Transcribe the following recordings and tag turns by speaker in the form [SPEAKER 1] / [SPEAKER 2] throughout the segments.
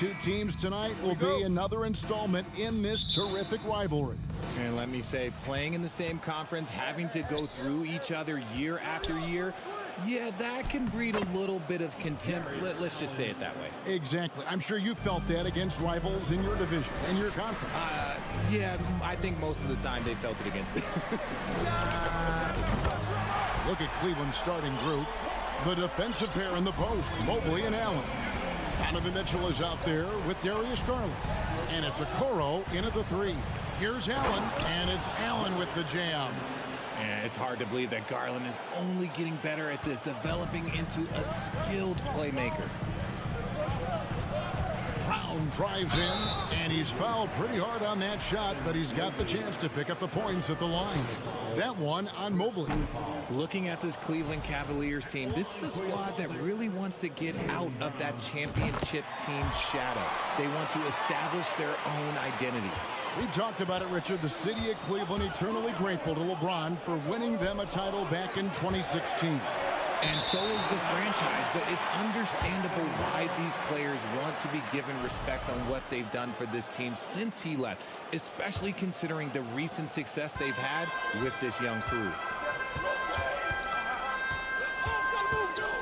[SPEAKER 1] two teams tonight will be another installment in this terrific rivalry.
[SPEAKER 2] And let me say, playing in the same conference, having to go through each other year after year, yeah, that can breed a little bit of contempt. Let's just say it that way.
[SPEAKER 1] Exactly. I'm sure you felt that against rivals in your division, in your conference.
[SPEAKER 2] Yeah, I think most of the time they felt it against me.
[SPEAKER 1] Look at Cleveland's starting group. The defensive pair in the post, Mobley and Allen. Donovan Mitchell is out there with Darius Garland. And it's Okoro in at the 3. Here's Allen, and it's Allen with the jam.
[SPEAKER 2] And it's hard to believe that Garland is only getting better at this, developing into a skilled playmaker.
[SPEAKER 1] Brown drives in, and he's fouled pretty hard on that shot, but he's got the chance to pick up the points at the line. That one on Mobley.
[SPEAKER 2] Looking at this Cleveland Cavaliers team, this is a squad that really wants to get out of that championship team shadow. They want to establish their own identity.
[SPEAKER 1] We talked about it, Richard. The city of Cleveland eternally grateful to LeBron for winning them a title back in 2016.
[SPEAKER 2] And so is the franchise, but it's understandable why these players want to be given respect on what they've done for this team since he left, especially considering the recent success they've had with this young crew.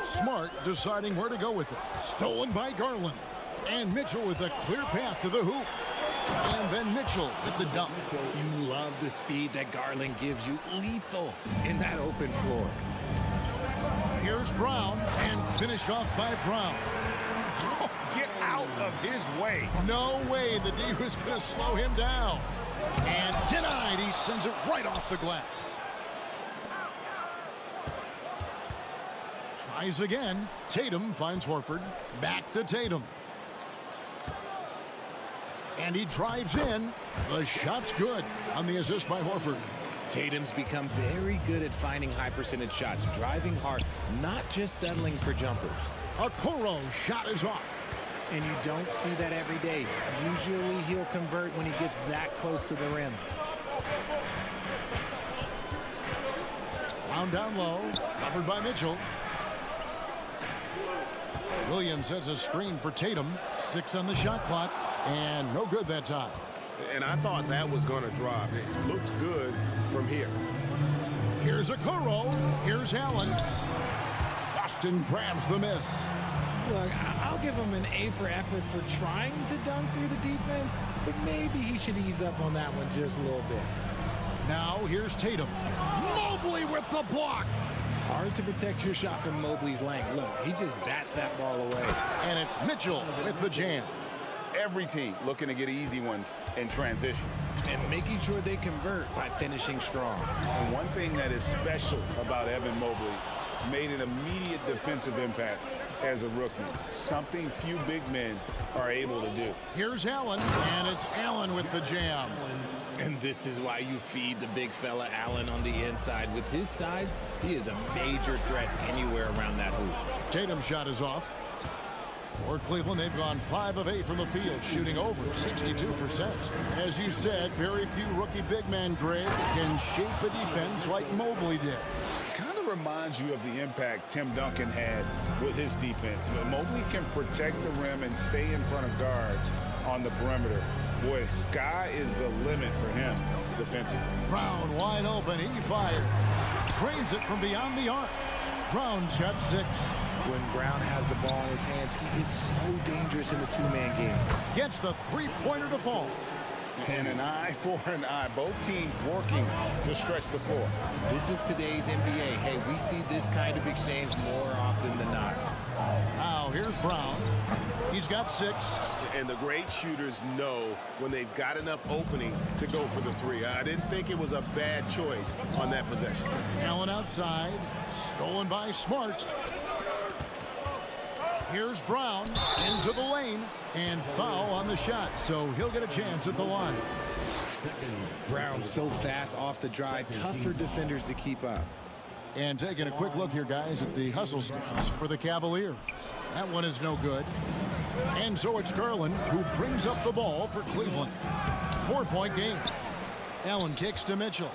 [SPEAKER 1] Smart deciding where to go with it. Stolen by Garland. And Mitchell with a clear path to the hoop. And then Mitchell with the dunk.
[SPEAKER 2] You love the speed that Garland gives you. Lethal in that open floor.
[SPEAKER 1] Here's Brown, and finished off by Brown.
[SPEAKER 3] Oh, get out of his way.
[SPEAKER 1] No way the D was going to slow him down. And denied. He sends it right off the glass. Tries again. Tatum finds Horford. Back to Tatum. And he drives in. The shot's good on the assist by Horford.
[SPEAKER 2] Tatum's become very good at finding high percentage shots, driving hard, not just settling for jumpers.
[SPEAKER 1] Okoro's shot is off.
[SPEAKER 2] And you don't see that every day. Usually he'll convert when he gets that close to the rim.
[SPEAKER 1] Brown down low, covered by Mitchell. Williams sets a screen for Tatum. 6 on the shot clock, and no good that time.
[SPEAKER 3] And I thought that was going to drop. It looked good from here.
[SPEAKER 1] Here's Okoro. Here's Allen. Boston grabs the miss.
[SPEAKER 2] Look, I'll give him an A for effort for trying to dunk through the defense, but maybe he should ease up on that one just a little bit.
[SPEAKER 1] Now here's Tatum. Mobley with the block.
[SPEAKER 2] Hard to protect your shot from Mobley's length. Look, he just bats that ball away.
[SPEAKER 1] And it's Mitchell with the jam.
[SPEAKER 3] Every team looking to get easy ones in transition.
[SPEAKER 2] And making sure they convert by finishing strong.
[SPEAKER 3] And one thing that is special about Evan Mobley, made an immediate defensive impact as a rookie. Something few big men are able to do.
[SPEAKER 1] Here's Allen, and it's Allen with the jam.
[SPEAKER 2] And this is why you feed the big fella Allen on the inside. With his size, he is a major threat anywhere around that hoop.
[SPEAKER 1] Tatum's shot is off. For Cleveland, they've gone 5 of 8 from the field, shooting over 62%. As you said, very few rookie big men, Greg, can shape a defense like Mobley did.
[SPEAKER 3] Kind of reminds you of the impact Tim Duncan had with his defense. But Mobley can protect the rim and stay in front of guards on the perimeter. Boy, sky is the limit for him defensively.
[SPEAKER 1] Brown wide open, he fires. Drains it from beyond the arc. Brown's got 6.
[SPEAKER 2] When Brown has the ball in his hands, he is so dangerous in the two-man game.
[SPEAKER 1] Gets the three-pointer to fall.
[SPEAKER 3] And an eye for an eye. Both teams working to stretch the floor.
[SPEAKER 2] This is today's NBA. Hey, we see this kind of exchange more often than not.
[SPEAKER 1] Now, here's Brown. He's got 6.
[SPEAKER 3] And the great shooters know when they've got enough opening to go for the 3. I didn't think it was a bad choice on that possession.
[SPEAKER 1] Allen outside. Stolen by Smart. Here's Brown into the lane, and foul on the shot, so he'll get a chance at the line.
[SPEAKER 2] Brown so fast off the drive, tough for defenders to keep up.
[SPEAKER 1] And taking a quick look here, guys, at the hustle stats for the Cavaliers. That one is no good. And so it's Garland who brings up the ball for Cleveland. 4-point game. Allen kicks to Mitchell.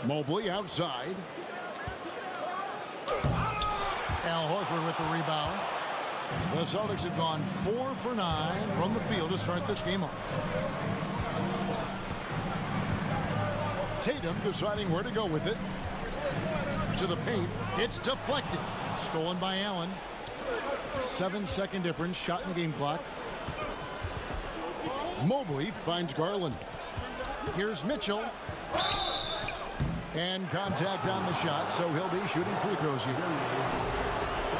[SPEAKER 1] Mobley outside. Al Horford with the rebound. The Celtics have gone 4 for 9 from the field to start this game off. Tatum deciding where to go with it. To the paint. It's deflected. Stolen by Allen. 7-second difference. Shot and game clock. Mobley finds Garland. Here's Mitchell. And contact on the shot, so he'll be shooting free throws here.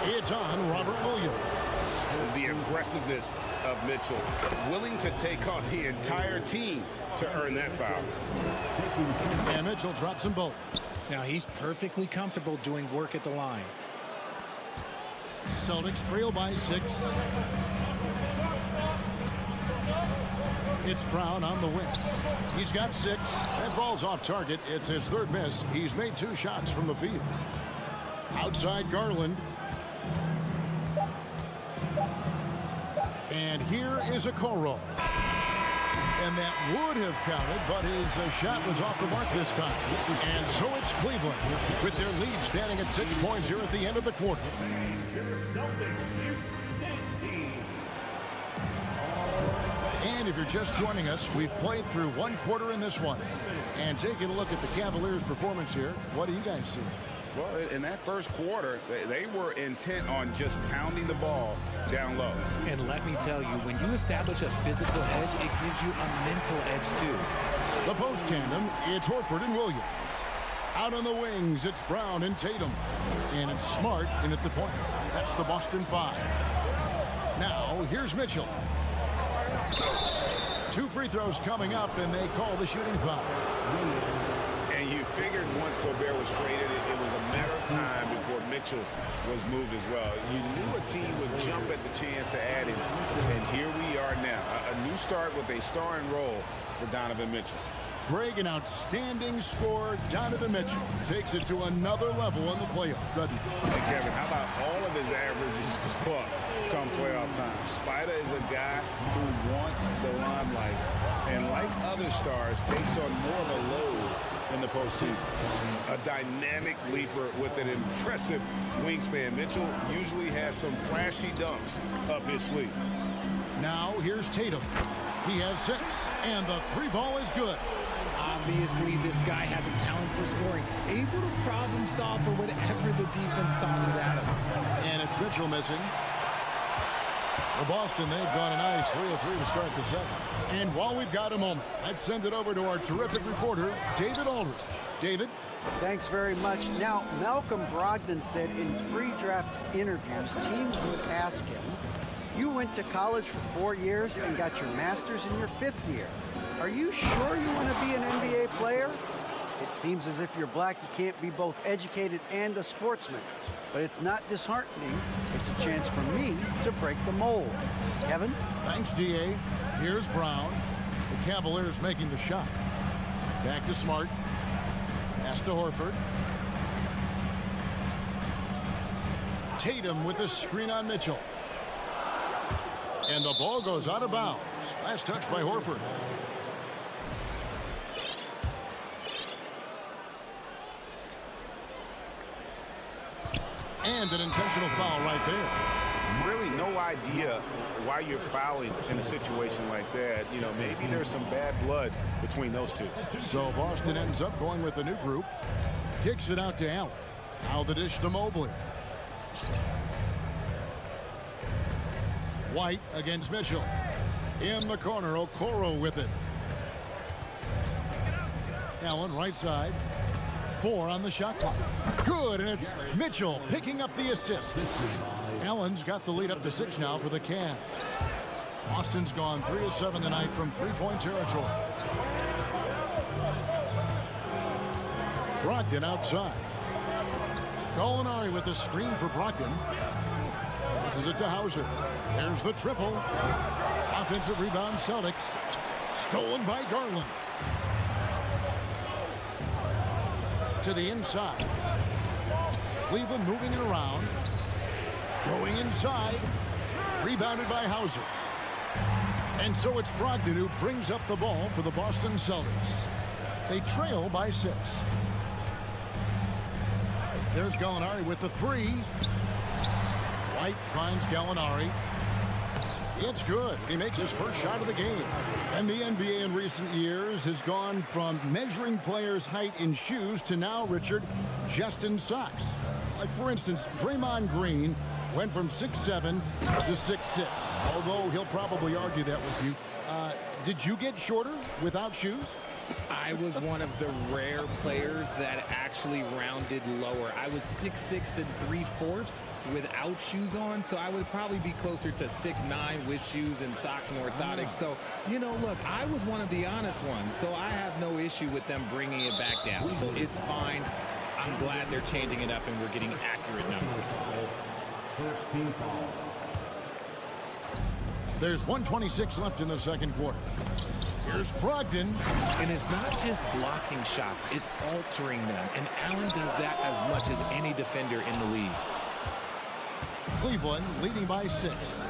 [SPEAKER 1] It's on Robert Williams.
[SPEAKER 3] The aggressiveness of Mitchell, willing to take on the entire team to earn that foul.
[SPEAKER 1] And Mitchell drops them both.
[SPEAKER 2] Now he's perfectly comfortable doing work at the line.
[SPEAKER 1] Celtics trail by 6. It's Brown on the wing. He's got 6. That ball's off target. It's his 3rd miss. He's made 2 shots from the field. Outside Garland. And here is Okoro. And that would have counted, but his shot was off the mark this time. And so it's Cleveland with their lead standing at 6 points here at the end of the quarter. And if you're just joining us, we've played through 1 quarter in this one. And taking a look at the Cavaliers' performance here, what do you guys see?
[SPEAKER 3] Well, in that first quarter, they were intent on just pounding the ball down low.
[SPEAKER 2] And let me tell you, when you establish a physical edge, it gives you a mental edge too.
[SPEAKER 1] The post tandem, it's Horford and Williams. Out on the wings, it's Brown and Tatum. And it's Smart in at the point. That's the Boston 5. Now, here's Mitchell. 2 free throws coming up, and they call the shooting foul.
[SPEAKER 3] And you figured once Gobert was traded, it was a matter of time before Mitchell was moved as well. You knew a team would jump at the chance to add him, and here we are now. A new start with a starring role for Donovan Mitchell.
[SPEAKER 1] Greg, an outstanding scorer. Donovan Mitchell takes it to another level in the playoffs, doesn't he?
[SPEAKER 3] And Kevin, how about all of his averages go up come playoff time? Spider is a guy who wants the limelight, and like other stars, takes on more of a load in the postseason. A dynamic leaper with an impressive wingspan. Mitchell usually has some flashy dunks up his sleeve.
[SPEAKER 1] Now here's Tatum. He has 6, and the 3 ball is good.
[SPEAKER 2] Obviously, this guy has a talent for scoring, able to problem solve for whatever the defense tosses at him.
[SPEAKER 1] And it's Mitchell missing. For Boston, they've gone a nice 3 of 3 to start the second. And while we've got a moment, let's send it over to our terrific reporter, David Aldridge. David?
[SPEAKER 4] Thanks very much. Now, Malcolm Brogdon said in pre-draft interviews, teams would ask him, you went to college for 4 years and got your master's in your 5th year. Are you sure you want to be an NBA player? It seems as if you're black, you can't be both educated and a sportsman. But it's not disheartening. It's a chance for me to break the mold. Kevin?
[SPEAKER 1] Thanks, D.A. Here's Brown. The Cavaliers making the shot. Back to Smart. Pass to Horford. Tatum with the screen on Mitchell. And the ball goes out of bounds. Last touch by Horford. And an intentional foul right there.
[SPEAKER 3] Really no idea why you're fouling in a situation like that. You know, maybe there's some bad blood between those two.
[SPEAKER 1] So Boston ends up going with a new group. Kicks it out to Allen. Now the dish to Mobley. White against Mitchell. In the corner, Okoro with it. Allen right side. 4 on the shot clock. Good, and it's Mitchell picking up the assist. Allen's got the lead up to 6 now for the Cavs. Austin's gone 3 of 7 tonight from 3-point territory. Brogdon outside. Gallinari with the screen for Brogdon. Passes it to Hauser. There's the triple. Offensive rebound, Celtics. Stolen by Garland. To the inside. Cleveland moving it around. Going inside. Rebounded by Hauser. And so it's Brogdon who brings up the ball for the Boston Celtics. They trail by 6. There's Gallinari with the 3. White finds Gallinari. It's good. He makes his first shot of the game. And the NBA in recent years has gone from measuring players' height in shoes to now, Richard, just in socks. Like, for instance, Draymond Green went from 6'7" to 6'6", although he'll probably argue that with you. Did you get shorter without shoes?
[SPEAKER 2] I was one of the rare players that actually rounded lower. I was 6'6" and 3/4 without shoes on, so I would probably be closer to 6'9" with shoes and socks and orthotics. So, you know, look, I was one of the honest ones, so I have no issue with them bringing it back down. So it's fine. I'm glad they're changing it up and we're getting accurate numbers.
[SPEAKER 5] First team foul.
[SPEAKER 1] There's 1:26 left in the second quarter. Here's Brogdon.
[SPEAKER 2] And it's not just blocking shots, it's altering them. And Allen does that as much as any defender in the league.
[SPEAKER 1] Cleveland leading by 6.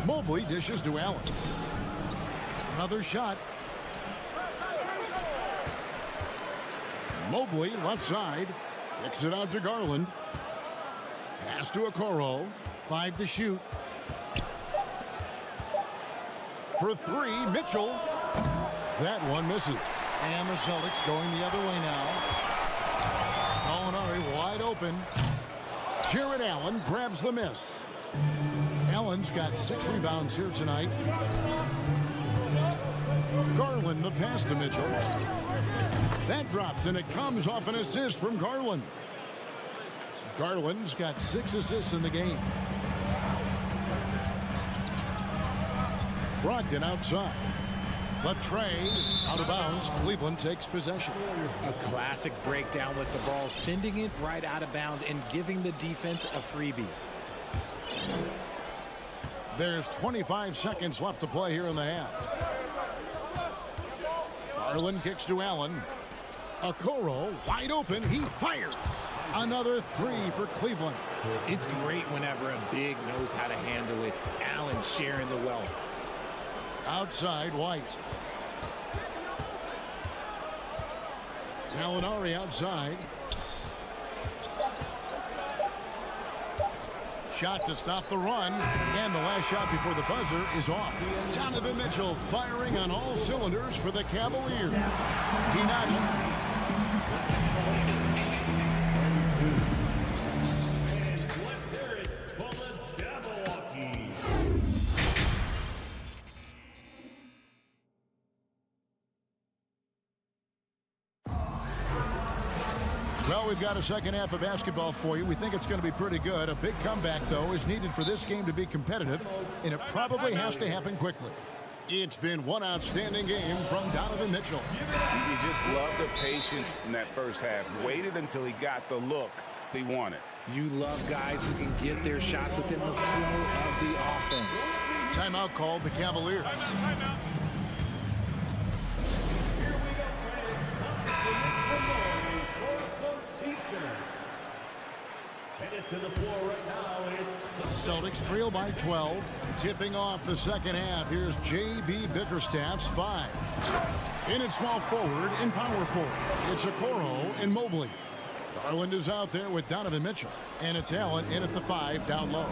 [SPEAKER 1] Mobley dishes to Allen. Another shot. Mobley left side. Kicks it out to Garland. Pass to Okoro. 5 to shoot. For 3, Mitchell. That one misses. And the Celtics going the other way now. Gallinari wide open. Jared Allen grabs the miss. Allen's got 6 rebounds here tonight. Garland the pass to Mitchell. That drops, and it comes off an assist from Garland. Garland's got 6 assists in the game. Brogdon outside. The trade out of bounds. Cleveland takes possession.
[SPEAKER 2] A classic breakdown with the ball, sending it right out of bounds and giving the defense a freebie.
[SPEAKER 1] There's 25 seconds left to play here in the half. Garland kicks to Allen. Okoro wide open. He fires. Another 3 for Cleveland.
[SPEAKER 2] It's great whenever a big knows how to handle it. Allen sharing the wealth.
[SPEAKER 1] Outside, White. Gallinari outside. Shot to stop the run. And the last shot before the buzzer is off. Donovan Mitchell firing on all cylinders for the Cavaliers. He notched. Well, we've got a second half of basketball for you. We think it's going to be pretty good. A big comeback, though, is needed for this game to be competitive, and it probably has to happen quickly. It's been one outstanding game from Donovan Mitchell.
[SPEAKER 3] You just love the patience in that first half. Waited until he got the look he wanted.
[SPEAKER 2] You love guys who can get their shots within the flow of the offense.
[SPEAKER 1] Timeout called the Cavaliers.
[SPEAKER 5] Timeout. To the floor right now, it's
[SPEAKER 1] Celtics trail by 12. Tipping off the second half. Here's J.B. Bickerstaff's 5. In at small forward and power forward. It's Okoro and Mobley. Garland is out there with Donovan Mitchell. And it's Allen in at the 5 down low.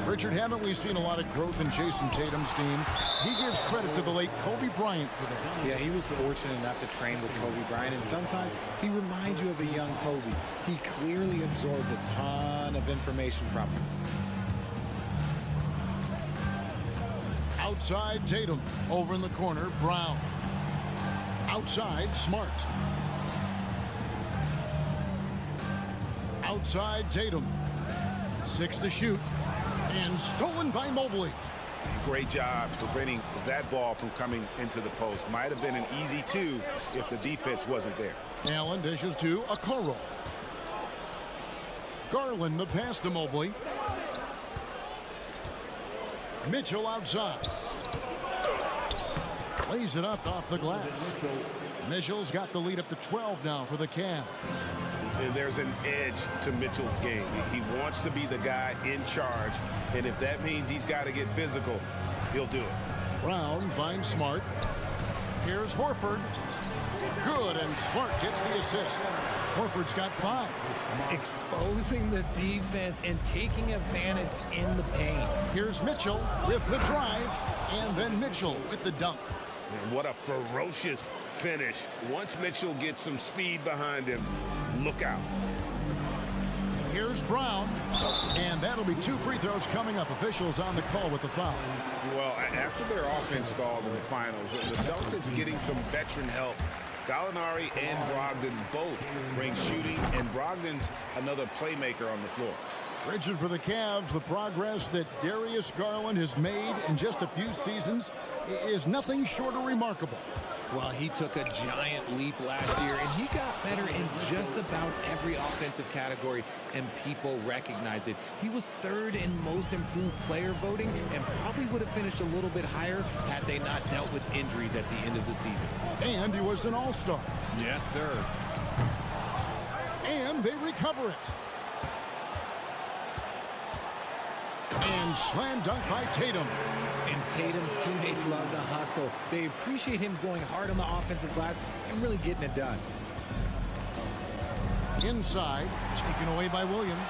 [SPEAKER 1] Richard, haven't we seen a lot of growth in Jason Tatum's team? He gives credit to the late Kobe Bryant for that.
[SPEAKER 2] Yeah, he was fortunate enough to train with Kobe Bryant, and sometimes he reminds you of a young Kobe. He clearly absorbed a ton of information from him.
[SPEAKER 1] Outside Tatum. Over in the corner, Brown. Outside, Smart. Outside Tatum. 6 to shoot. And stolen by Mobley.
[SPEAKER 3] Great job preventing that ball from coming into the post. Might have been an easy 2 if the defense wasn't there.
[SPEAKER 1] Allen dishes to Okoro. Garland the pass to Mobley. Mitchell outside. Plays it up off the glass. Mitchell's got the lead up to 12 now for the Cavs.
[SPEAKER 3] There's an edge to Mitchell's game. He wants to be the guy in charge, and if that means he's got to get physical, he'll do it.
[SPEAKER 1] Brown finds Smart. Here's Horford. Good, and Smart gets the assist. Horford's got 5.
[SPEAKER 2] Exposing the defense and taking advantage in the paint.
[SPEAKER 1] Here's Mitchell with the drive, and then Mitchell with the dunk.
[SPEAKER 3] And what a ferocious finish. Once Mitchell gets some speed behind him, look out.
[SPEAKER 1] Here's Brown, and that'll be 2 free throws coming up. Officials on the call with the foul.
[SPEAKER 3] Well, after their offense stalled in the finals, the Celtics getting some veteran help. Gallinari and Brogdon both bring shooting, and Brogdon's another playmaker on the floor.
[SPEAKER 1] Rigid for the Cavs, the progress that Darius Garland has made in just a few seasons is nothing short of remarkable.
[SPEAKER 2] Well, he took a giant leap last year, and he got better in just about every offensive category, and people recognize it. He was 3rd in most improved player voting and probably would have finished a little bit higher had they not dealt with injuries at the end of the season.
[SPEAKER 1] And he was an all-star.
[SPEAKER 2] Yes, sir.
[SPEAKER 1] And they recover it. And slam dunk by Tatum.
[SPEAKER 2] And Tatum's teammates love the hustle. They appreciate him going hard on the offensive glass and really getting it done.
[SPEAKER 1] Inside, taken away by Williams.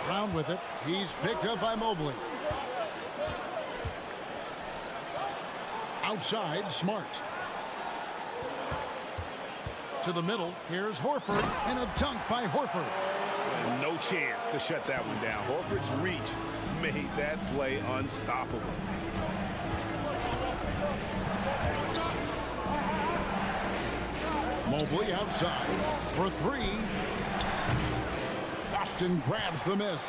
[SPEAKER 1] Brown with it. He's picked up by Mobley. Outside, Smart. To the middle, here's Horford, and a dunk by Horford.
[SPEAKER 3] No chance to shut that one down. Horford's reach made that play unstoppable.
[SPEAKER 1] Mobley outside for 3. Boston grabs the miss.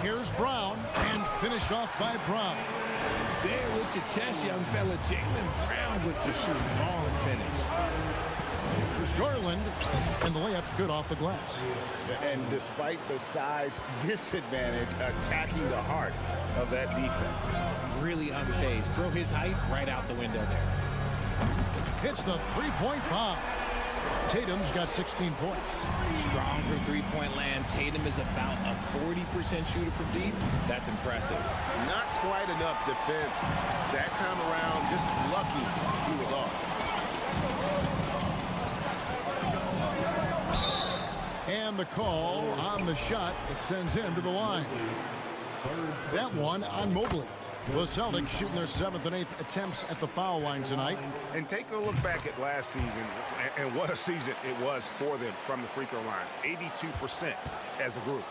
[SPEAKER 1] Here's Brown, and finished off by Brown.
[SPEAKER 2] Say it with your chest, young fella. Jaylen Brown with the strong finish.
[SPEAKER 1] Here's Garland, and the layup's good off the glass.
[SPEAKER 3] And despite the size disadvantage, attacking the heart of that defense.
[SPEAKER 2] Really unfazed. Throw his height right out the window there.
[SPEAKER 1] Hits the three-point bomb. Tatum's got 16 points.
[SPEAKER 2] Strong from three-point land. Tatum is about a 40% shooter from deep. That's impressive.
[SPEAKER 3] Not quite enough defense that time around. Just lucky he was off.
[SPEAKER 1] And the call on the shot that sends him to the line. That one on Mobley. The Celtics shooting their 7th and 8th attempts at the foul line tonight.
[SPEAKER 3] And take a look back at last season, and what a season it was for them from the free throw line. 82% as a group.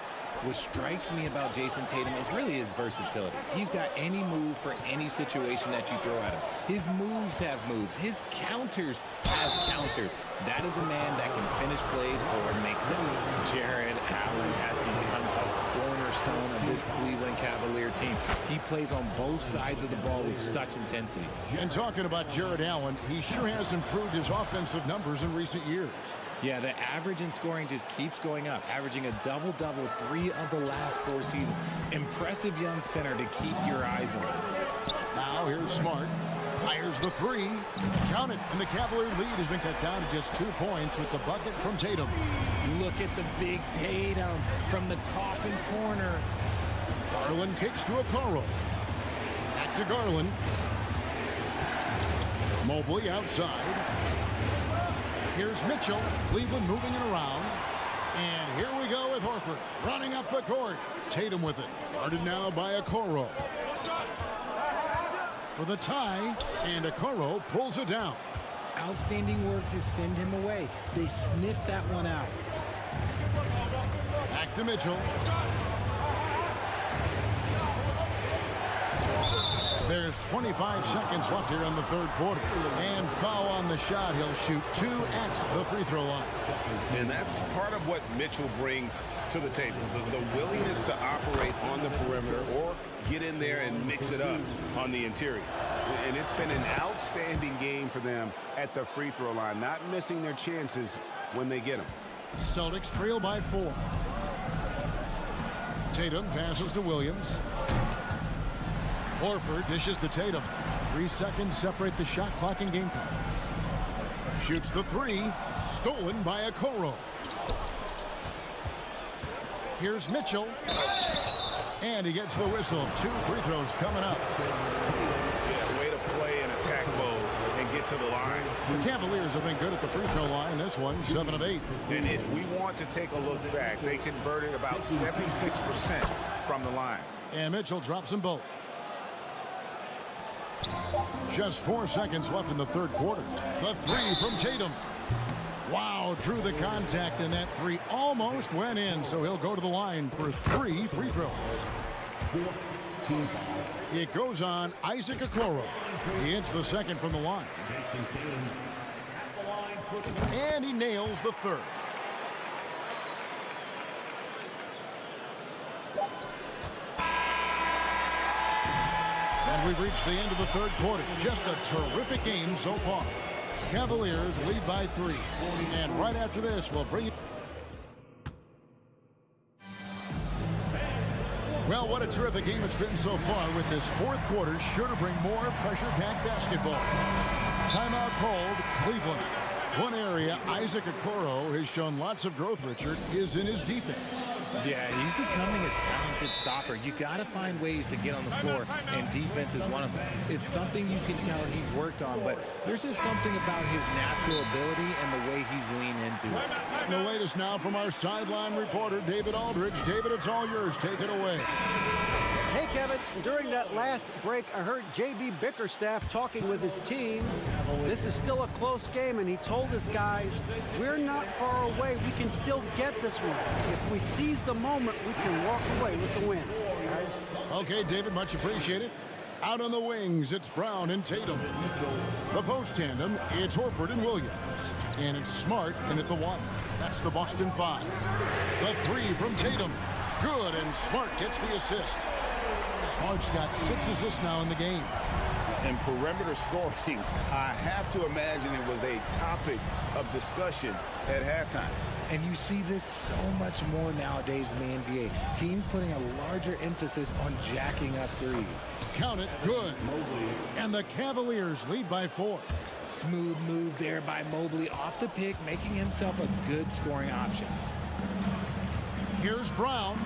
[SPEAKER 2] What strikes me about Jason Tatum is really his versatility. He's got any move for any situation that you throw at him. His moves have moves. His counters have counters. That is a man that can finish plays or make them. Jared Allen has become a cornerstone of this Cleveland Cavalier team. He plays on both sides of the ball with such intensity.
[SPEAKER 1] And talking about Jared Allen, he sure has improved his offensive numbers in recent years.
[SPEAKER 2] Yeah, the average in scoring just keeps going up, averaging a double-double 3 of the last 4 seasons. Impressive young center to keep your eyes on.
[SPEAKER 1] Now here's Smart. Fires the 3. Count it, and the Cavalier lead has been cut down to just 2 points with the bucket from Tatum.
[SPEAKER 2] Look at the big Tatum from the coffin corner.
[SPEAKER 1] Garland kicks to Okoro. Back to Garland. Mobley outside. Here's Mitchell. Cleveland moving it around. And here we go with Horford running up the court. Tatum with it. Guarded now by Okoro. For the tie, and Okoro pulls it down.
[SPEAKER 2] Outstanding work to send him away. They sniffed that one out.
[SPEAKER 1] Back to Mitchell. There's 25 seconds left here in the 3rd quarter. And foul on the shot. He'll shoot 2 at the free throw line.
[SPEAKER 3] And that's part of what Mitchell brings to the table. The willingness to operate on the perimeter or get in there and mix it up on the interior. And it's been an outstanding game for them at the free throw line, not missing their chances when they get them.
[SPEAKER 1] Celtics trail by 4. Tatum passes to Williams. Horford dishes to Tatum. 3 seconds separate the shot clock and game clock. Shoots the 3. Stolen by Okoro. Here's Mitchell. And he gets the whistle. 2 free throws coming up.
[SPEAKER 3] Yeah, way to play in attack mode and get to the line.
[SPEAKER 1] The Cavaliers have been good at the free throw line. This one, 7 of 8.
[SPEAKER 3] And if we want to take a look back, they converted about 76% from the line.
[SPEAKER 1] And Mitchell drops them both. Just 4 seconds left in the third quarter. The three from Tatum. Wow, drew the contact, and that three almost went in, so he'll go to the line for 3 free throws. It goes on Isaac Okoro. He hits the second from the line. And he nails the third. And we've reached the end of the third quarter. Just a terrific game so far. Cavaliers lead by 3. And right after this, we'll bring it. Well, what a terrific game it's been so far, with this fourth quarter sure to bring more pressure-packed basketball. Timeout called Cleveland. One area Isaac Okoro has shown lots of growth, Richard, is in his defense.
[SPEAKER 2] Yeah, he's becoming a talented stopper. You got to find ways to get on the floor, and defense is one of them. It's something you can tell he's worked on, but there's just something about his natural ability and the way he's leaned into it.
[SPEAKER 1] The latest now from our sideline reporter, David Aldridge. David, it's all yours. Take it away.
[SPEAKER 4] Hey, Kevin, during that last break, I heard J.B. Bickerstaff talking with his team. This is still a close game, and he told his guys, we're not far away. We can still get this one. If we seize the moment, we can walk away with the win. Guys.
[SPEAKER 1] Okay, David, much appreciated. Out on the wings, it's Brown and Tatum. The post tandem, it's Horford and Williams. And it's Smart in at the 1. That's the Boston 5. The 3 from Tatum. Good, and Smart gets the assist. Smart's got 6 assists now in the game.
[SPEAKER 3] And perimeter scoring, I have to imagine it was a topic of discussion at halftime.
[SPEAKER 2] And you see this so much more nowadays in the NBA. Teams putting a larger emphasis on jacking up threes.
[SPEAKER 1] Count it, good. And the Cavaliers lead by 4.
[SPEAKER 2] Smooth move there by Mobley off the pick, making himself a good scoring option.
[SPEAKER 1] Here's Brown.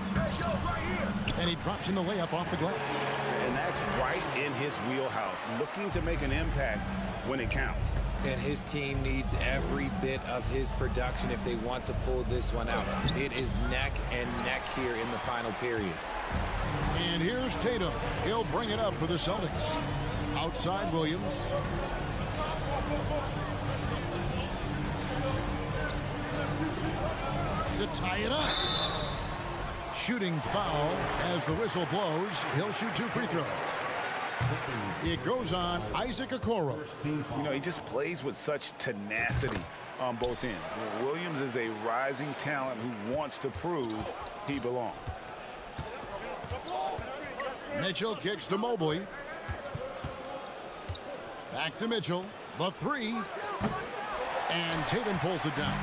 [SPEAKER 1] And he drops in the layup off the glass.
[SPEAKER 3] And that's right in his wheelhouse, looking to make an impact when it counts.
[SPEAKER 2] And his team needs every bit of his production if they want to pull this one out. It is neck and neck here in the final period.
[SPEAKER 1] And here's Tatum. He'll bring it up for the Celtics. Outside Williams. To tie it up. Shooting foul as the whistle blows. He'll shoot 2 free throws. It goes on Isaac Okoro.
[SPEAKER 3] You know, he just plays with such tenacity on both ends. Williams is a rising talent who wants to prove he belongs.
[SPEAKER 1] Mitchell kicks to Mobley. Back to Mitchell. The 3. And Tatum pulls it down.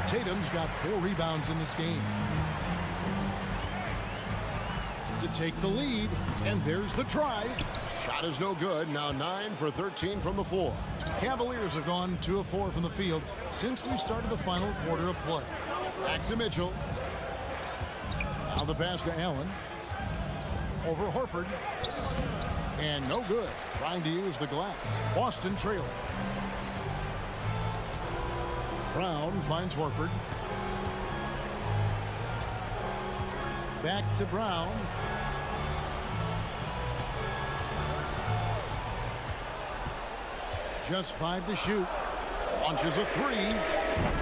[SPEAKER 1] Tatum's got 4 rebounds in this game. To take the lead, and there's the drive. Shot is no good. Now 9 for 13 from the floor. Cavaliers have gone 2 of 4 from the field since we started the final quarter of play. Back to Mitchell. Now the pass to Allen. Over Horford. And no good. Trying to use the glass. Boston trailing. Brown finds Horford. Back to Brown. Just 5 to shoot. Launches a 3.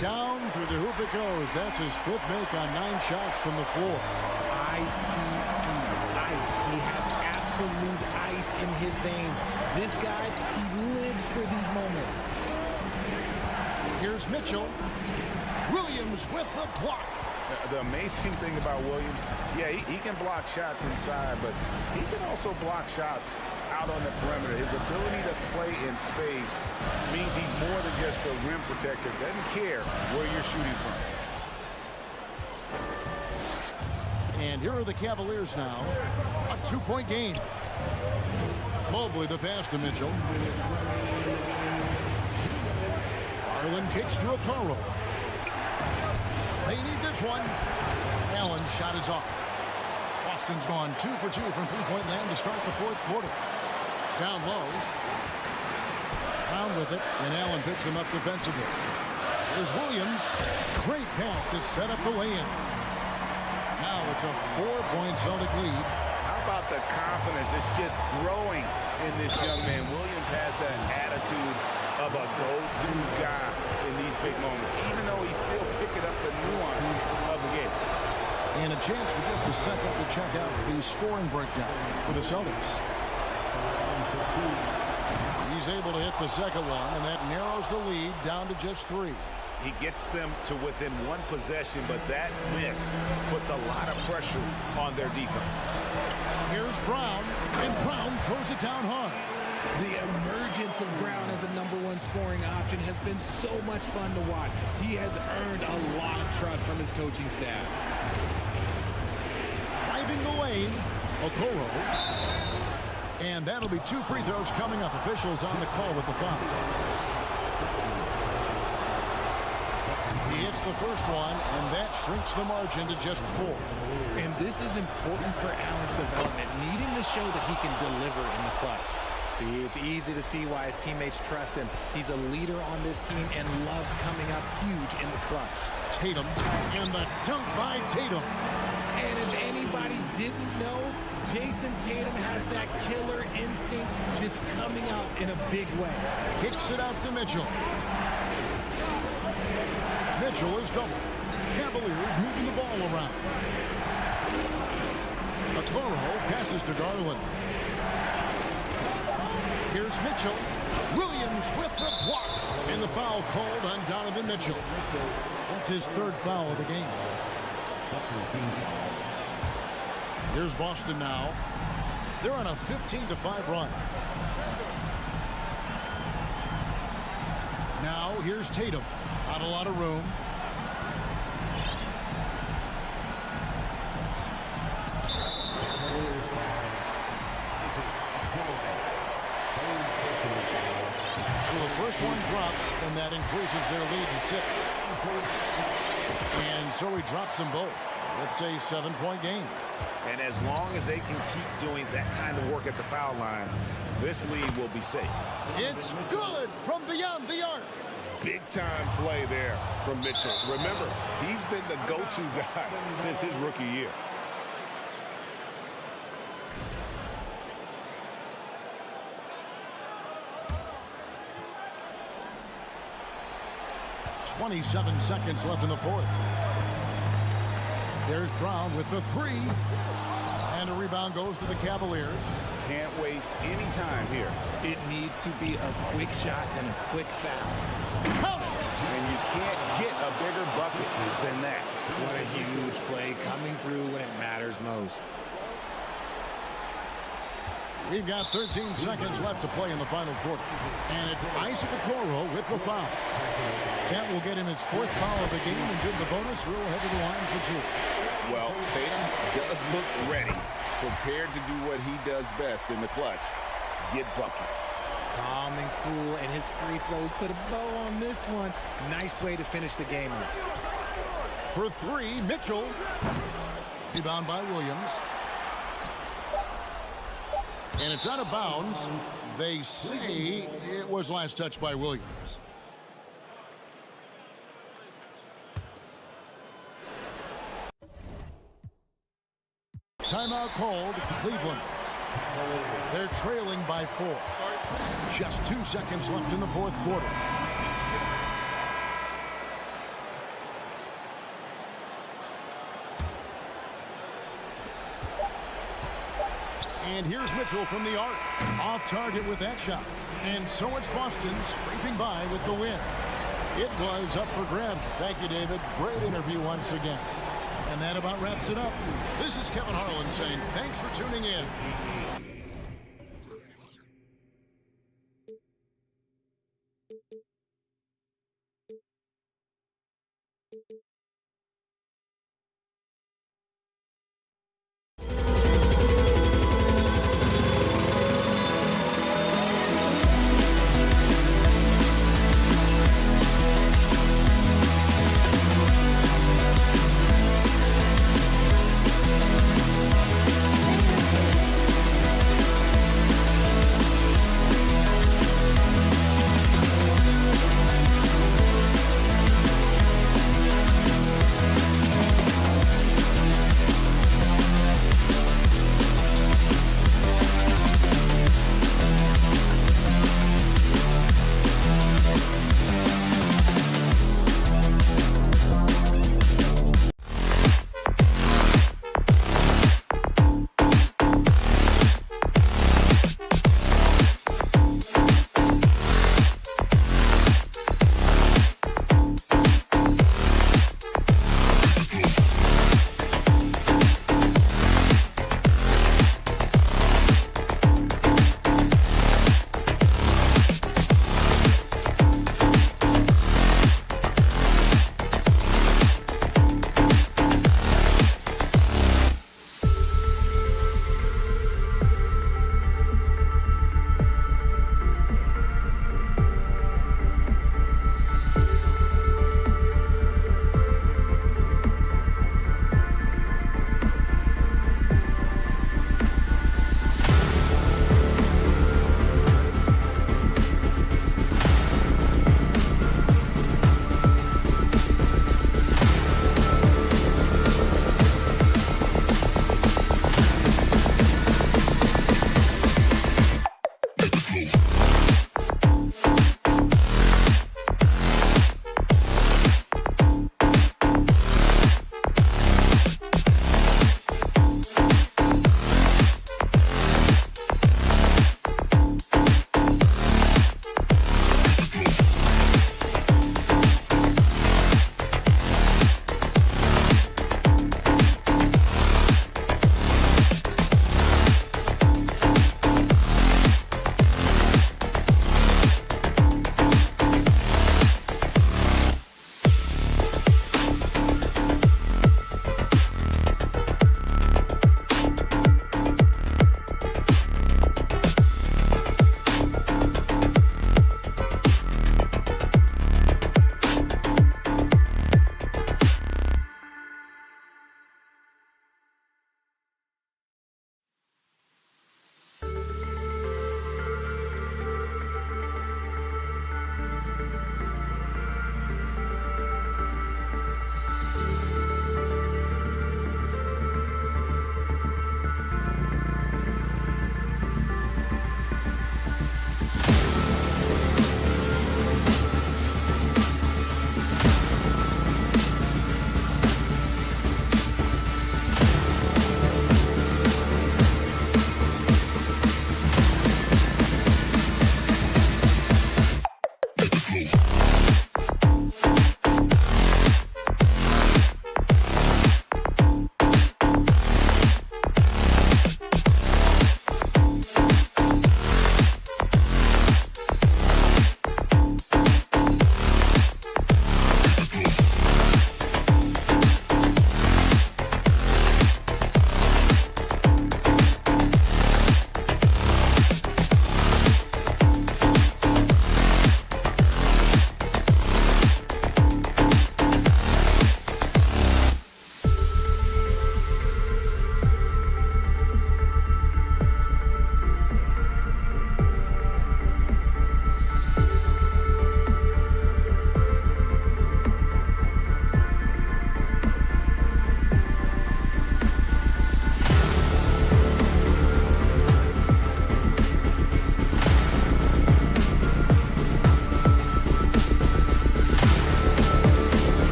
[SPEAKER 1] Down through the hoop it goes. That's his 5th make on 9 shots from the floor.
[SPEAKER 2] ICE. He has absolute ice in his veins. This guy, he lives for these moments.
[SPEAKER 1] Here's Mitchell. Williams with the block.
[SPEAKER 3] The amazing thing about Williams, yeah, he can block shots inside, but he can also block shots out on the perimeter. His ability to play in space means he's more than just a rim protector. Doesn't care where you're shooting from.
[SPEAKER 1] And here are the Cavaliers now. A 2-point game. Mobley the pass to Mitchell. Garland kicks to Okoro. They need this one. Allen's shot is off. Boston's gone 2 for 2 from 3-point land to start the 4th quarter. Down low. Brown with it, and Allen picks him up defensively. Here's Williams. Great pass to set up the lay-in. Now it's a 4-point Celtic lead.
[SPEAKER 3] How about the confidence? It's just growing in this young man. Williams has that attitude of a go-to guy in these big moments, even though he's still picking up the nuance of the game.
[SPEAKER 1] And a chance for just a second to check out the scoring breakdown for the Celtics. He's able to hit the second one, and that narrows the lead down to just 3.
[SPEAKER 3] He gets them to within 1 possession, but that miss puts a lot of pressure on their defense.
[SPEAKER 1] Here's Brown, and Brown throws it down hard.
[SPEAKER 2] The emergence of Brown as a #1 scoring option has been so much fun to watch. He has earned a lot of trust from his coaching staff.
[SPEAKER 1] Driving the lane, Okoro. And that'll be 2 free throws coming up. Officials on the call with the foul. He hits the first one, and that shrinks the margin to just 4.
[SPEAKER 2] And this is important for Allen's development, needing to show that he can deliver in the clutch. See, it's easy to see why his teammates trust him. He's a leader on this team and loves coming up huge in the clutch.
[SPEAKER 1] Tatum, and the dunk by Tatum.
[SPEAKER 2] And if anybody didn't know, Jason Tatum has that killer instinct just coming out in a big way.
[SPEAKER 1] Kicks it out to Mitchell. Mitchell is double. Cavaliers moving the ball around. Okoro passes to Garland. Here's Mitchell. Williams with the block. And the foul called on Donovan Mitchell. That's his 3rd foul of the game. Here's Boston now. They're on a 15-5 run. Now here's Tatum. Not a lot of room. So the first one drops, and that increases their lead to 6. And so he drops them both. It's a 7-point game.
[SPEAKER 3] And as long as they can keep doing that kind of work at the foul line, this lead will be safe.
[SPEAKER 1] It's good from beyond the arc.
[SPEAKER 3] Big-time play there from Mitchell. Remember, he's been the go-to guy since his rookie year.
[SPEAKER 1] .27 seconds left in the 4th. There's Brown with the 3. And a rebound goes to the Cavaliers.
[SPEAKER 3] Can't waste any time here.
[SPEAKER 2] It needs to be a quick shot and a quick foul.
[SPEAKER 1] Count it!
[SPEAKER 3] And you can't get a bigger bucket than that.
[SPEAKER 2] What a huge play coming through when it matters most.
[SPEAKER 1] We've got 13 seconds left to play in the final quarter. And it's Isaac Okoro with the foul. That will get him his 4th foul of the game and give the bonus. Rule head to the line for 2.
[SPEAKER 3] Well, Tatum does look ready, prepared to do what he does best in the clutch, get buckets.
[SPEAKER 2] Calm and cool, and his free throws put a bow on this one. Nice way to finish the game up.
[SPEAKER 1] For 3, Mitchell. Rebound by Williams. And it's out of bounds. They say it was last touched by Williams. Timeout called, Cleveland. They're trailing by 4. Just 2 seconds left in the 4th quarter. And here's Mitchell from the arc. Off target with that shot. And so it's Boston scraping by with the win. It was up for grabs. Thank you, David. Great interview once again. And that about wraps it up. This is Kevin Harlan saying thanks for tuning in.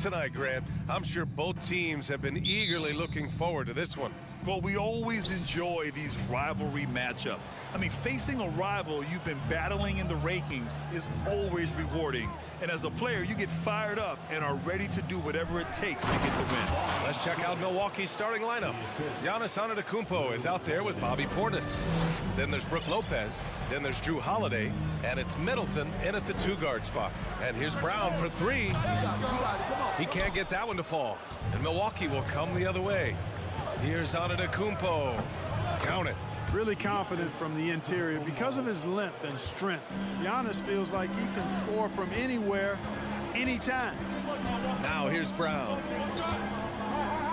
[SPEAKER 6] tonight, Grant. I'm sure both teams have been eagerly looking forward to this one.
[SPEAKER 7] Well, we always enjoy these rivalry matchups. I mean, facing a rival you've been battling in the rankings is always rewarding. And as a player, you get fired up and are ready to do whatever it takes to get the win.
[SPEAKER 6] Let's check out Milwaukee's starting lineup. Giannis Antetokounmpo is out there with Bobby Portis. Then there's Brook Lopez. Then there's Drew Holiday. And it's Middleton in at the 2-guard spot. And here's Brown for 3. He can't get that one to fall. And Milwaukee will come the other way. Here's Antetokounmpo. Count it.
[SPEAKER 8] Really confident from the interior because of his length and strength. Giannis feels like he can score from anywhere, anytime.
[SPEAKER 6] Now here's Brown.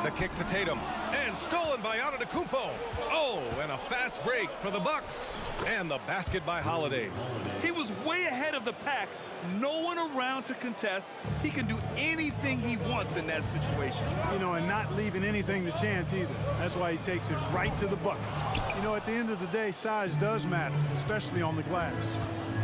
[SPEAKER 6] The kick to Tatum. And stolen by Antetokounmpo. Oh, and a fast break for the Bucks. And the basket by Holiday.
[SPEAKER 7] He was way ahead of the pack. No one around to contest. He can do anything he wants in that situation.
[SPEAKER 8] You know, and not leaving anything to chance either. That's why he takes it right to the bucket. You know, at the end of the day, size does matter, especially on the glass.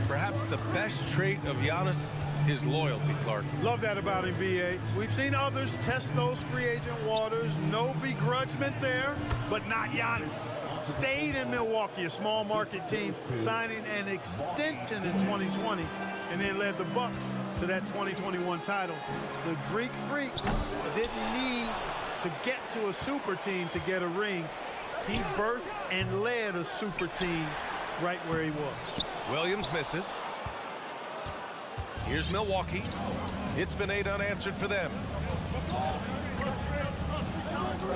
[SPEAKER 6] Perhaps the best trait of Giannis is loyalty, Clark.
[SPEAKER 8] Love that about him, B.A. We've seen others test those free agent waters. No begrudgment there, but not Giannis. Stayed in Milwaukee, a small market team, signing an extension in 2020, and then led the Bucks to that 2021 title. The Greek Freak didn't need to get to a super team to get a ring. He birthed and led a super team right where he was.
[SPEAKER 6] Williams misses. Here's Milwaukee. It's been 8 unanswered for them.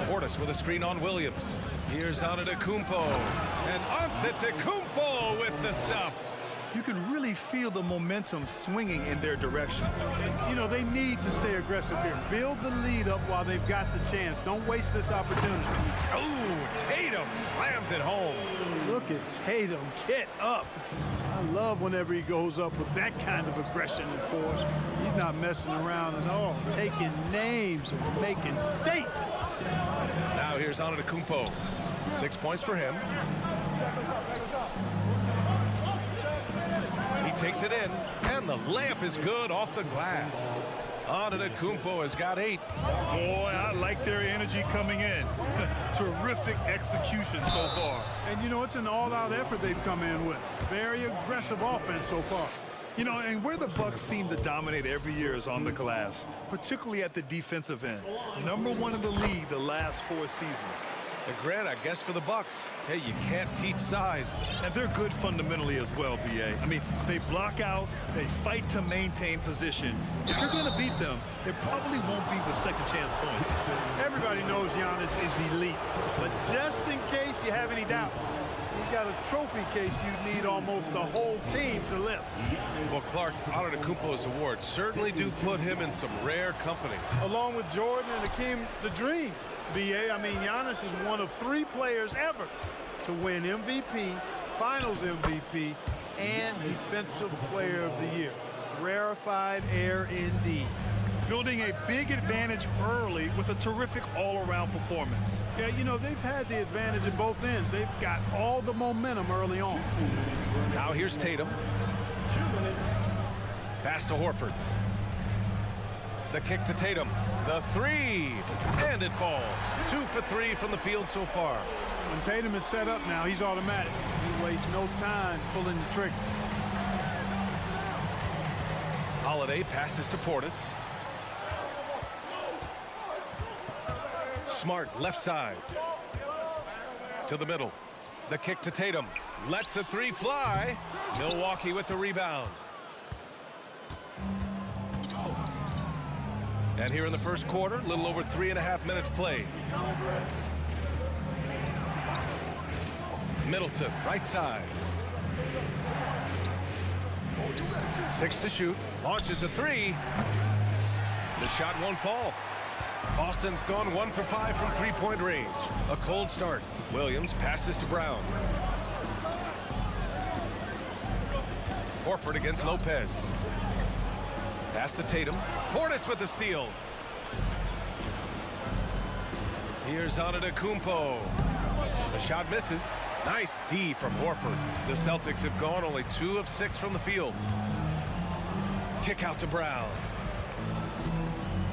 [SPEAKER 6] Portis with a screen on Williams. Here's Antetokounmpo. And Antetokounmpo with the stuff.
[SPEAKER 7] You can really feel the momentum swinging in their direction.
[SPEAKER 8] You know, they need to stay aggressive here. Build the lead up while they've got the chance. Don't waste this opportunity.
[SPEAKER 6] Oh, Tatum slams it home.
[SPEAKER 8] Look at Tatum get up. I love whenever he goes up with that kind of aggression and force. He's not messing around at all. Taking names and making statements.
[SPEAKER 6] Now here's Antetokounmpo. 6 points for him. He takes it in, and the layup is good off the glass. Antetokounmpo has got 8.
[SPEAKER 7] Boy, I like their energy coming in. Terrific execution so far.
[SPEAKER 8] And, you know, it's an all-out effort they've come in with. Very aggressive offense so far.
[SPEAKER 7] You know, and where the Bucks seem to dominate every year is on the glass, particularly at the defensive end. #1 in the league the last 4 seasons.
[SPEAKER 6] And Grant, I guess for the Bucks, hey, you can't teach size.
[SPEAKER 7] And they're good fundamentally as well, B.A. I mean, they block out, they fight to maintain position. If you're going to beat them, it probably won't be with second chance points.
[SPEAKER 8] Everybody knows Giannis is elite, but just in case you have any doubt, he's got a trophy case you need almost the whole team to lift.
[SPEAKER 6] Well, Clark, Antetokounmpo's awards certainly do put him in some rare company.
[SPEAKER 8] Along with Jordan and Hakeem the Dream. B.A., I mean, Giannis is one of 3 players ever to win MVP, Finals MVP, and Defensive Player of the Year. Rarefied air indeed.
[SPEAKER 7] Building a big advantage early with a terrific all-around performance.
[SPEAKER 8] Yeah, you know, they've had the advantage at both ends. They've got all the momentum early on.
[SPEAKER 6] Now here's Tatum. Pass to Horford. The kick to Tatum. The 3. And it falls. 2 for 3 from the field so far.
[SPEAKER 8] When Tatum is set up now, he's automatic. He wastes no time pulling the trigger.
[SPEAKER 6] Holiday passes to Portis. Smart left side. To the middle. The kick to Tatum. Lets the 3 fly. Milwaukee with the rebound. And here in the first quarter, a little over 3.5 minutes played. Middleton, right side. 6 to shoot. Launches a 3. The shot won't fall. Boston's gone 1 for 5 from 3-point range. A cold start. Williams passes to Brown. Horford against Lopez. Pass to Tatum. Portis with the steal. Here's Antetokounmpo. The shot misses. Nice D from Horford. The Celtics have gone only 2 of 6 from the field. Kick out to Brown.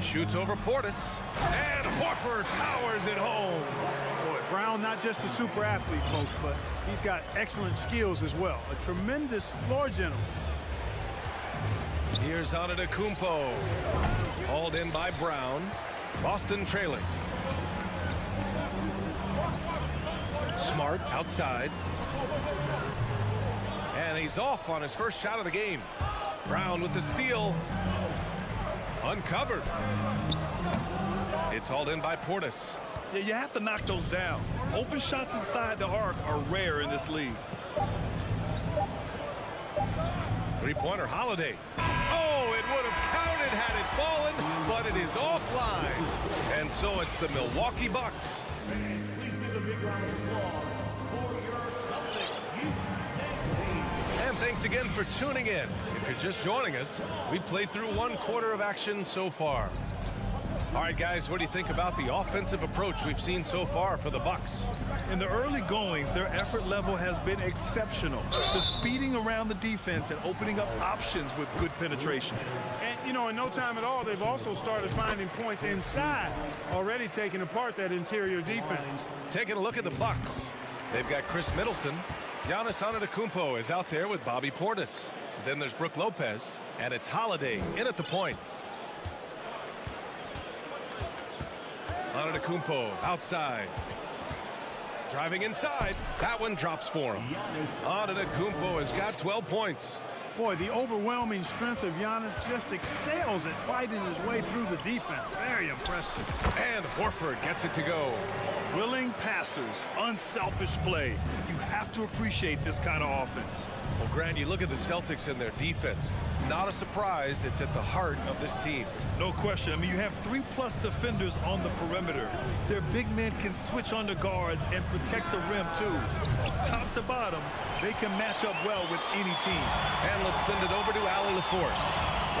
[SPEAKER 6] Shoots over Portis. And Horford powers it home.
[SPEAKER 8] Boy, Brown, not just a super athlete, folks, but he's got excellent skills as well. A tremendous floor general.
[SPEAKER 6] Here's Antetokounmpo. Hauled in by Brown. Boston trailing. Smart outside. And he's off on his first shot of the game. Brown with the steal. Uncovered. It's hauled in by Portis.
[SPEAKER 7] Yeah, you have to knock those down. Open shots inside the arc are rare in this league.
[SPEAKER 6] Three-pointer Holiday. Oh, it would have counted had it fallen, but it is offline. And so it's the Milwaukee Bucks. And thanks again for tuning in. If you're just joining us, we played through 1 quarter of action so far. All right, guys, what do you think about the offensive approach we've seen so far for the Bucks?
[SPEAKER 7] In the early goings, their effort level has been exceptional. The speeding around the defense and opening up options with good penetration.
[SPEAKER 8] And, you know, in no time at all, they've also started finding points inside, already taking apart that interior defense.
[SPEAKER 6] Taking a look at the Bucks. They've got Chris Middleton. Giannis Antetokounmpo is out there with Bobby Portis. Then there's Brook Lopez, and it's Holiday in at the point. Antetokounmpo outside. Driving inside. That one drops for him. Antetokounmpo has got 12 points.
[SPEAKER 8] Boy, the overwhelming strength of Giannis just excels at fighting his way through the defense. Very impressive.
[SPEAKER 6] And Horford gets it to go.
[SPEAKER 7] Willing passers, unselfish play. You have to appreciate this kind of offense.
[SPEAKER 6] Well, Grant, you look at the Celtics and their defense. Not a surprise. It's at the heart of this team.
[SPEAKER 7] No question. I mean, you have 3+ defenders on the perimeter. Their big men can switch on the guards and protect the rim, too. Top to bottom, they can match up well with any team.
[SPEAKER 6] And let's send it over to Allie LaForce.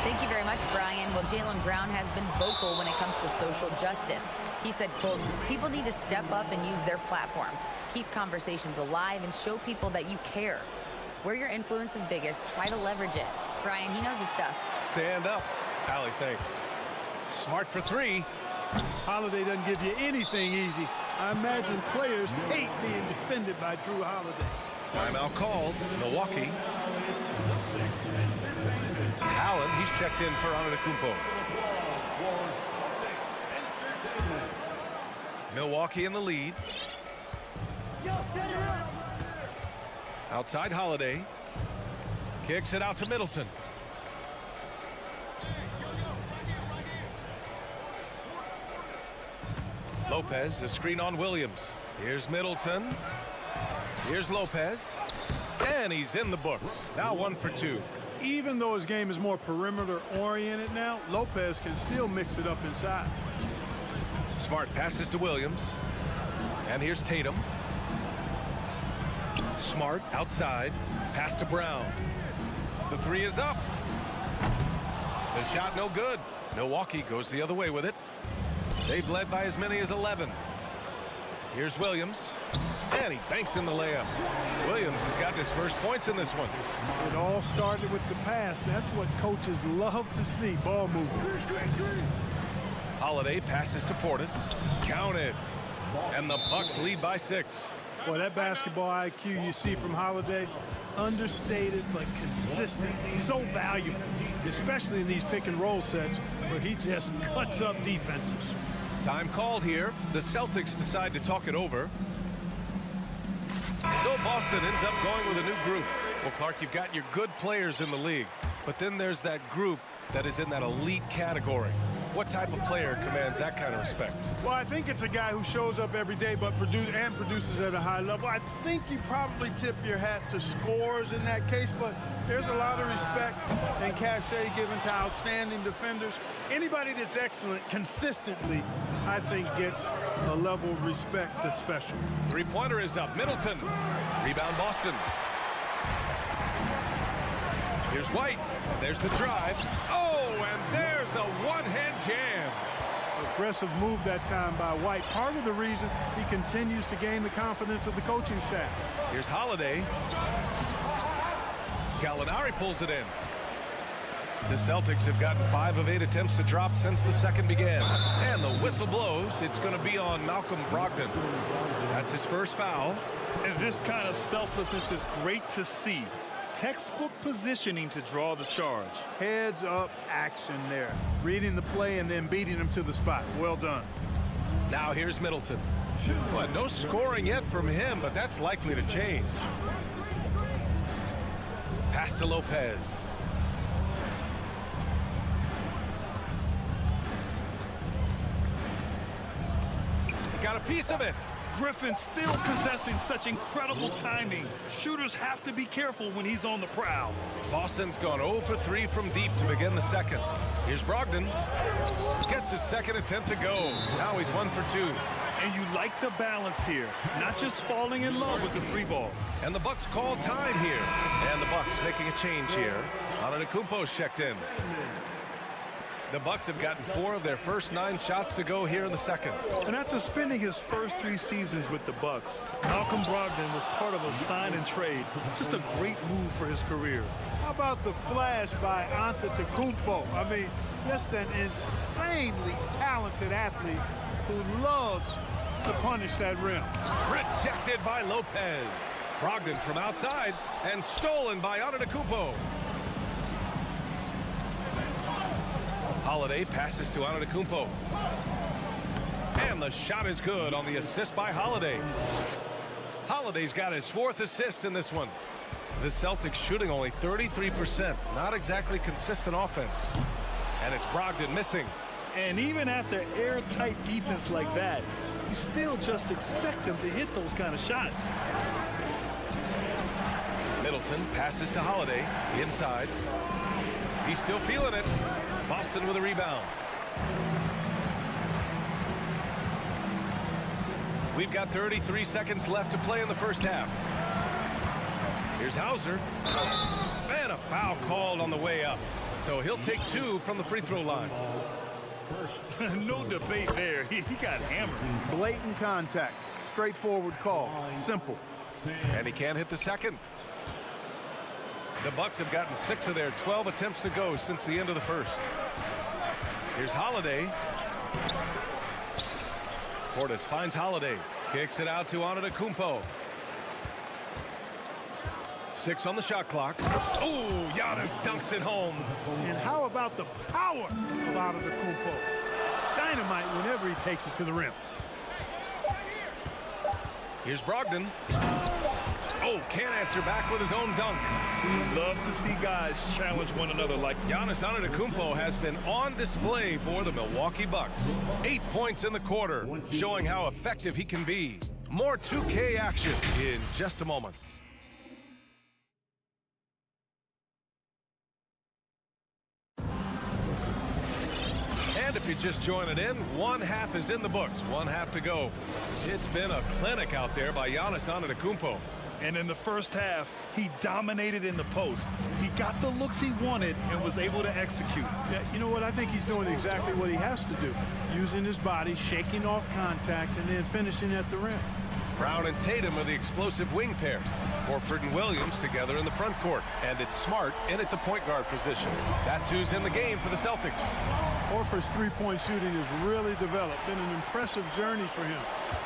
[SPEAKER 9] Thank you very much, Brian. Well, Jaylen Brown has been vocal when it comes to social justice. He said, quote, people need to step up and use their platform. Keep conversations alive and show people that you care. Where your influence is biggest, try to leverage it. Brian, he knows his stuff.
[SPEAKER 6] Stand up. Allie, thanks. Smart for 3.
[SPEAKER 8] Holiday doesn't give you anything easy. I imagine players hate being defended by Drew Holiday.
[SPEAKER 6] Timeout called. Milwaukee. Allen, he's checked in for Antetokounmpo. Milwaukee in the lead. Outside Holiday. Kicks it out to Middleton. Lopez, the screen on Williams. Here's Middleton. Here's Lopez. And he's in the books. Now 1 for 2.
[SPEAKER 8] Even though his game is more perimeter-oriented now, Lopez can still mix it up inside.
[SPEAKER 6] Smart passes to Williams. And here's Tatum. Smart outside. Pass to Brown. The 3 is up. The shot no good. Milwaukee goes the other way with it. They've led by as many as 11. Here's Williams. And he banks in the layup. Williams has got his first points in this one.
[SPEAKER 8] It all started with the pass. That's what coaches love to see. Ball movement.
[SPEAKER 6] Holiday passes to Portis. Counted. And the Bucks lead by 6.
[SPEAKER 8] Boy, that basketball IQ you see from Holiday, understated but consistent. So valuable, especially in these pick-and-roll sets where he just cuts up defenses.
[SPEAKER 6] Time called here. The Celtics decide to talk it over. So Boston ends up going with a new group. Well, Clark, you've got your good players in the league, but then there's that group that is in that elite category. What type of player commands that kind of respect?
[SPEAKER 8] Well, I think it's a guy who shows up every day but produces at a high level. I think you probably tip your hat to scores in that case, but there's a lot of respect and cachet given to outstanding defenders. Anybody that's excellent consistently, I think, gets a level of respect that's special.
[SPEAKER 6] 3-pointer is up. Middleton. Rebound Boston. Here's White. And there's the drive. Oh, and there's a one-hand jam.
[SPEAKER 8] Aggressive move that time by White. Part of the reason he continues to gain the confidence of the coaching staff.
[SPEAKER 6] Here's Holiday. Gallinari pulls it in. The Celtics have gotten 5 of 8 attempts to drop since the second began. And the whistle blows. It's going to be on Malcolm Brogdon. That's his first foul.
[SPEAKER 7] And this kind of selflessness is great to see. Textbook positioning to draw the charge.
[SPEAKER 8] Heads up action there. Reading the play and then beating him to the spot. Well done.
[SPEAKER 6] Now here's Middleton. Well, no scoring yet from him, but that's likely to change. Pass to Lopez. He got a piece of it.
[SPEAKER 7] Griffin still possessing such incredible timing. Shooters have to be careful when he's on the prowl.
[SPEAKER 6] Boston's gone 0 for 3 from deep to begin the second. Here's Brogdon. Gets his second attempt to go. Now he's 1 for 2.
[SPEAKER 7] And you like the balance here. Not just falling in love with the 3 ball.
[SPEAKER 6] And the Bucks call time here. And the Bucks making a change here. Antetokounmpo's checked in. The Bucks have gotten 4 of their first 9 shots to go here in the second.
[SPEAKER 7] And after spending his first 3 seasons with the Bucks, Malcolm Brogdon was part of a sign and trade. Just a great move for his career.
[SPEAKER 8] How about the flash by Antetokounmpo? I mean, just an insanely talented athlete who loves to punish that rim.
[SPEAKER 6] Rejected by Lopez. Brogdon from outside and stolen by Antetokounmpo. Holiday passes to Antetokounmpo. And the shot is good on the assist by Holiday. Holiday's got his 4th assist in this one. The Celtics shooting only 33%. Not exactly consistent offense. And it's Brogdon missing.
[SPEAKER 7] And even after airtight defense like that, you still just expect him to hit those kind of shots.
[SPEAKER 6] Middleton passes to Holiday. Inside. He's still feeling it. Boston with a rebound. We've got 33 seconds left to play in the first half. Here's Hauser. And a foul called on the way up. So he'll take 2 from the free throw line.
[SPEAKER 7] No debate there. He got hammered.
[SPEAKER 8] Blatant contact. Straightforward call. Simple.
[SPEAKER 6] And he can't hit the second. The Bucks have gotten 6 of their 12 attempts to go since the end of the first. Here's Holiday. Portis finds Holiday. Kicks it out to Antetokounmpo. 6 on the shot clock. Oh, Giannis dunks it home.
[SPEAKER 8] And how about the power of Antetokounmpo? Dynamite whenever he takes it to the rim.
[SPEAKER 6] Here's Brogdon. Oh, can't answer back with his own dunk.
[SPEAKER 7] Love to see guys challenge one another like
[SPEAKER 6] Giannis Antetokounmpo has been on display for the Milwaukee Bucks. 8 points in the quarter, showing how effective he can be. More 2K action in just a moment. And if you're just joining in, 1 half is in the books, 1 half to go. It's been a clinic out there by Giannis Antetokounmpo.
[SPEAKER 7] And in the first half, he dominated in the post. He got the looks he wanted and was able to execute.
[SPEAKER 8] Yeah, you know what? I think he's doing exactly what he has to do. Using his body, shaking off contact, and then finishing at the rim.
[SPEAKER 6] Brown and Tatum are the explosive wing pair. Horford and Williams together in the front court. And it's Smart in at the point guard position. That's who's in the game for the Celtics.
[SPEAKER 8] Horford's three-point shooting has really developed. Been an impressive journey for him.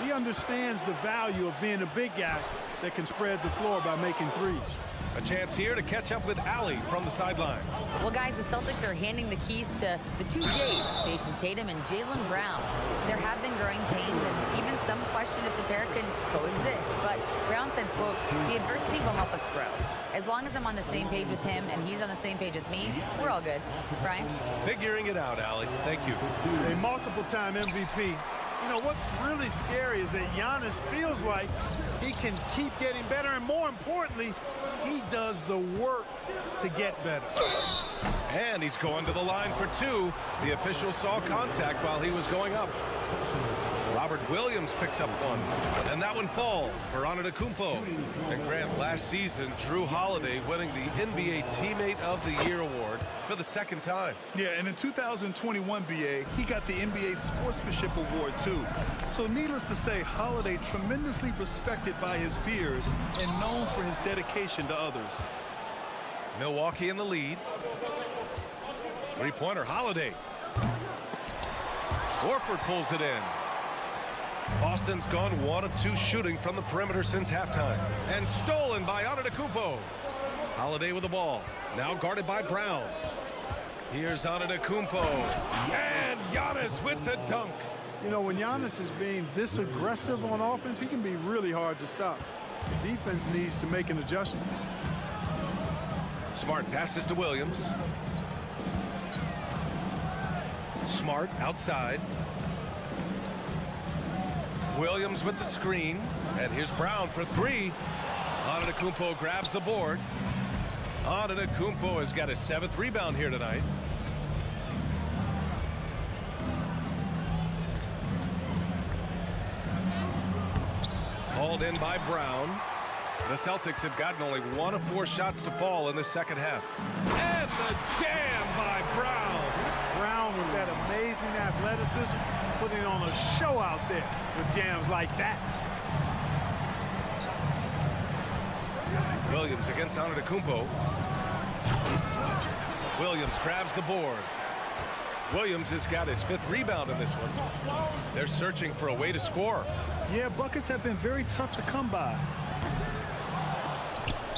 [SPEAKER 8] He understands the value of being a big guy that can spread the floor by making threes.
[SPEAKER 6] A chance here to catch up with Allie from the sideline.
[SPEAKER 9] Well, guys, the Celtics are handing the keys to the 2 J's, Jason Tatum and Jaylen Brown. There have been growing pains and even some question if the pair could coexist. But Brown said, quote, "The adversity will help us grow. As long as I'm on the same page with him and he's on the same page with me, we're all good." Brian?
[SPEAKER 6] Figuring it out, Allie. Thank you.
[SPEAKER 8] A multiple-time MVP. You know, what's really scary is that Giannis feels like he can keep getting better, and more importantly, he does the work to get better.
[SPEAKER 6] And he's going to the line for 2. The official saw contact while he was going up. Robert Williams picks up 1. And that one falls for Antetokounmpo. And Grant, last season, Drew Holiday winning the NBA Teammate of the Year award for the 2nd time.
[SPEAKER 7] Yeah, and in 2021, BA, he got the NBA Sportsmanship Award, too. So needless to say, Holiday tremendously respected by his peers and known for his dedication to others.
[SPEAKER 6] Milwaukee in the lead. Three-pointer, Holiday. Horford pulls it in. Boston's gone 1 of 2 shooting from the perimeter since halftime. And stolen by Antetokounmpo. Holiday with the ball. Now guarded by Brown. Here's Antetokounmpo. And Giannis with the dunk.
[SPEAKER 8] You know, when Giannis is being this aggressive on offense, he can be really hard to stop. The defense needs to make an adjustment.
[SPEAKER 6] Smart passes to Williams. Smart outside. Williams with the screen. And here's Brown for 3. Antetokounmpo grabs the board. Antetokounmpo has got his 7th rebound here tonight. Hauled in by Brown. The Celtics have gotten only 1 of 4 shots to fall in the second half. And the jam by Brown.
[SPEAKER 8] Brown with that amazing athleticism, putting on a show out there with jams like that.
[SPEAKER 6] Williams against Antetokounmpo. Williams grabs the board. Williams has got his 5th rebound in this one. They're searching for a way to score.
[SPEAKER 7] Yeah, buckets have been very tough to come by.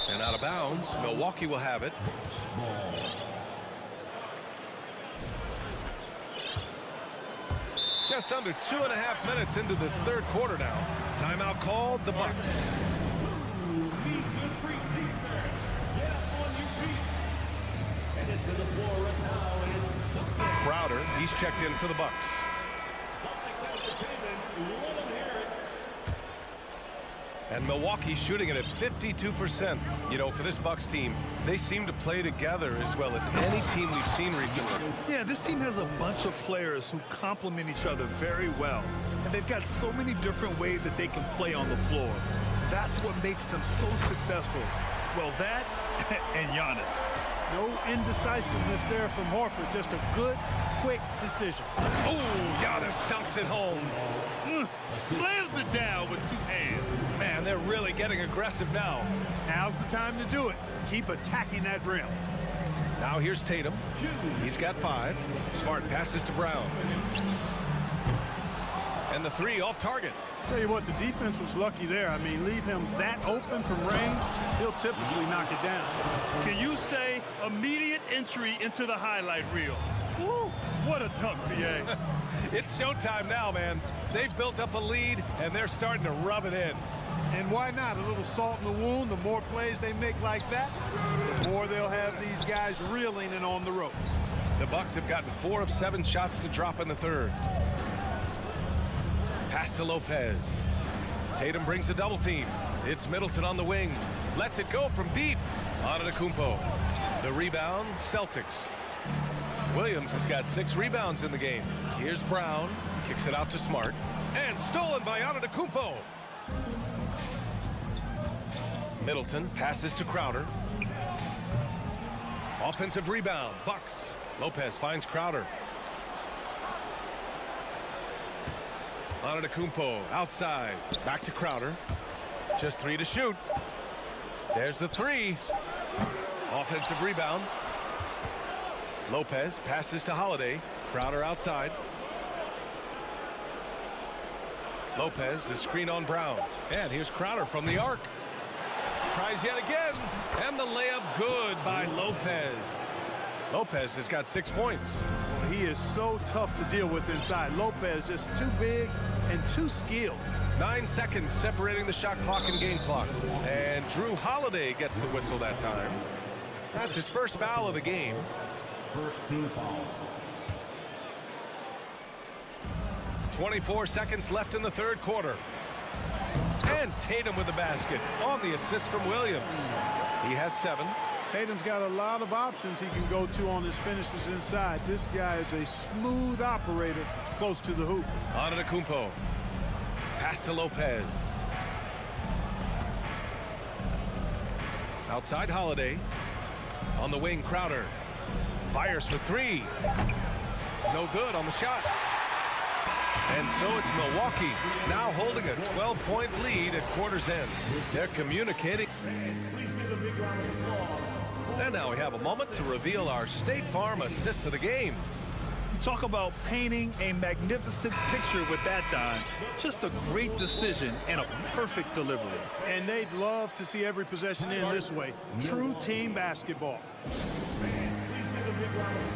[SPEAKER 6] And out of bounds, Milwaukee will have it. Just under 2.5 minutes into this 3rd quarter now. Timeout called, the Bucks. Crowder, he's checked in for the Bucks. And Milwaukee shooting it at 52%. You know, for this Bucks team, they seem to play together as well as any team we've seen recently.
[SPEAKER 7] Yeah, this team has a bunch of players who complement each other very well. And they've got so many different ways that they can play on the floor. That's what makes them so successful. Well, that and Giannis.
[SPEAKER 8] No indecisiveness there from Horford. Just a good, quick decision.
[SPEAKER 6] Oh, Giannis dunks it home.
[SPEAKER 7] Slams it down with 2 hands.
[SPEAKER 6] Man, they're really getting aggressive now.
[SPEAKER 8] Now's the time to do it. Keep attacking that rim.
[SPEAKER 6] Now here's Tatum. He's got 5. Smart passes to Brown. And the 3 off target.
[SPEAKER 8] Tell you what, the defense was lucky there. I mean, leave him that open from range, he'll typically knock it down.
[SPEAKER 7] Can you say immediate entry into the highlight reel? Woo, what a dunk, BA.
[SPEAKER 6] It's showtime now, man. They've built up a lead, and they're starting to rub it in.
[SPEAKER 8] And why not? A little salt in the wound. The more plays they make like that, the more they'll have these guys reeling and on the ropes.
[SPEAKER 6] The Bucks have gotten 4 of 7 shots to drop in the 3rd. Pass to Lopez. Tatum brings a double team. It's Middleton on the wing. Lets it go from deep. Antetokounmpo. The rebound, Celtics. Williams has got 6 rebounds in the game. Here's Brown. Kicks it out to Smart. And stolen by Antetokounmpo. Middleton passes to Crowder. Offensive rebound, Bucks. Lopez finds Crowder. Antetokounmpo outside. Back to Crowder. Just 3 to shoot. There's the 3. Offensive rebound. Lopez passes to Holiday. Crowder outside. Lopez, the screen on Brown. And here's Crowder from the arc. Tries yet again. And the layup good by Lopez. Lopez has got 6 points.
[SPEAKER 8] He is so tough to deal with inside. Lopez just too big and too skilled.
[SPEAKER 6] 9 seconds separating the shot clock and game clock. And Drew Holiday gets the whistle that time. That's his first foul of the game.
[SPEAKER 5] First team foul.
[SPEAKER 6] 24 seconds left in the 3rd quarter. And Tatum with the basket on the assist from Williams. He has 7.
[SPEAKER 8] Tatum's got a lot of options he can go to on his finishes inside. This guy is a smooth operator close to the hoop.
[SPEAKER 6] Antetokounmpo. Pass to Lopez. Outside Holiday. On the wing, Crowder. Fires for 3. No good on the shot. And so it's Milwaukee now holding a 12-point lead at quarter's end. They're communicating. And now we have a moment to reveal our State Farm assist of the game.
[SPEAKER 7] Talk about painting a magnificent picture with that, Don. Just a great decision and a perfect delivery.
[SPEAKER 8] And they'd love to see every possession in this way. True team basketball.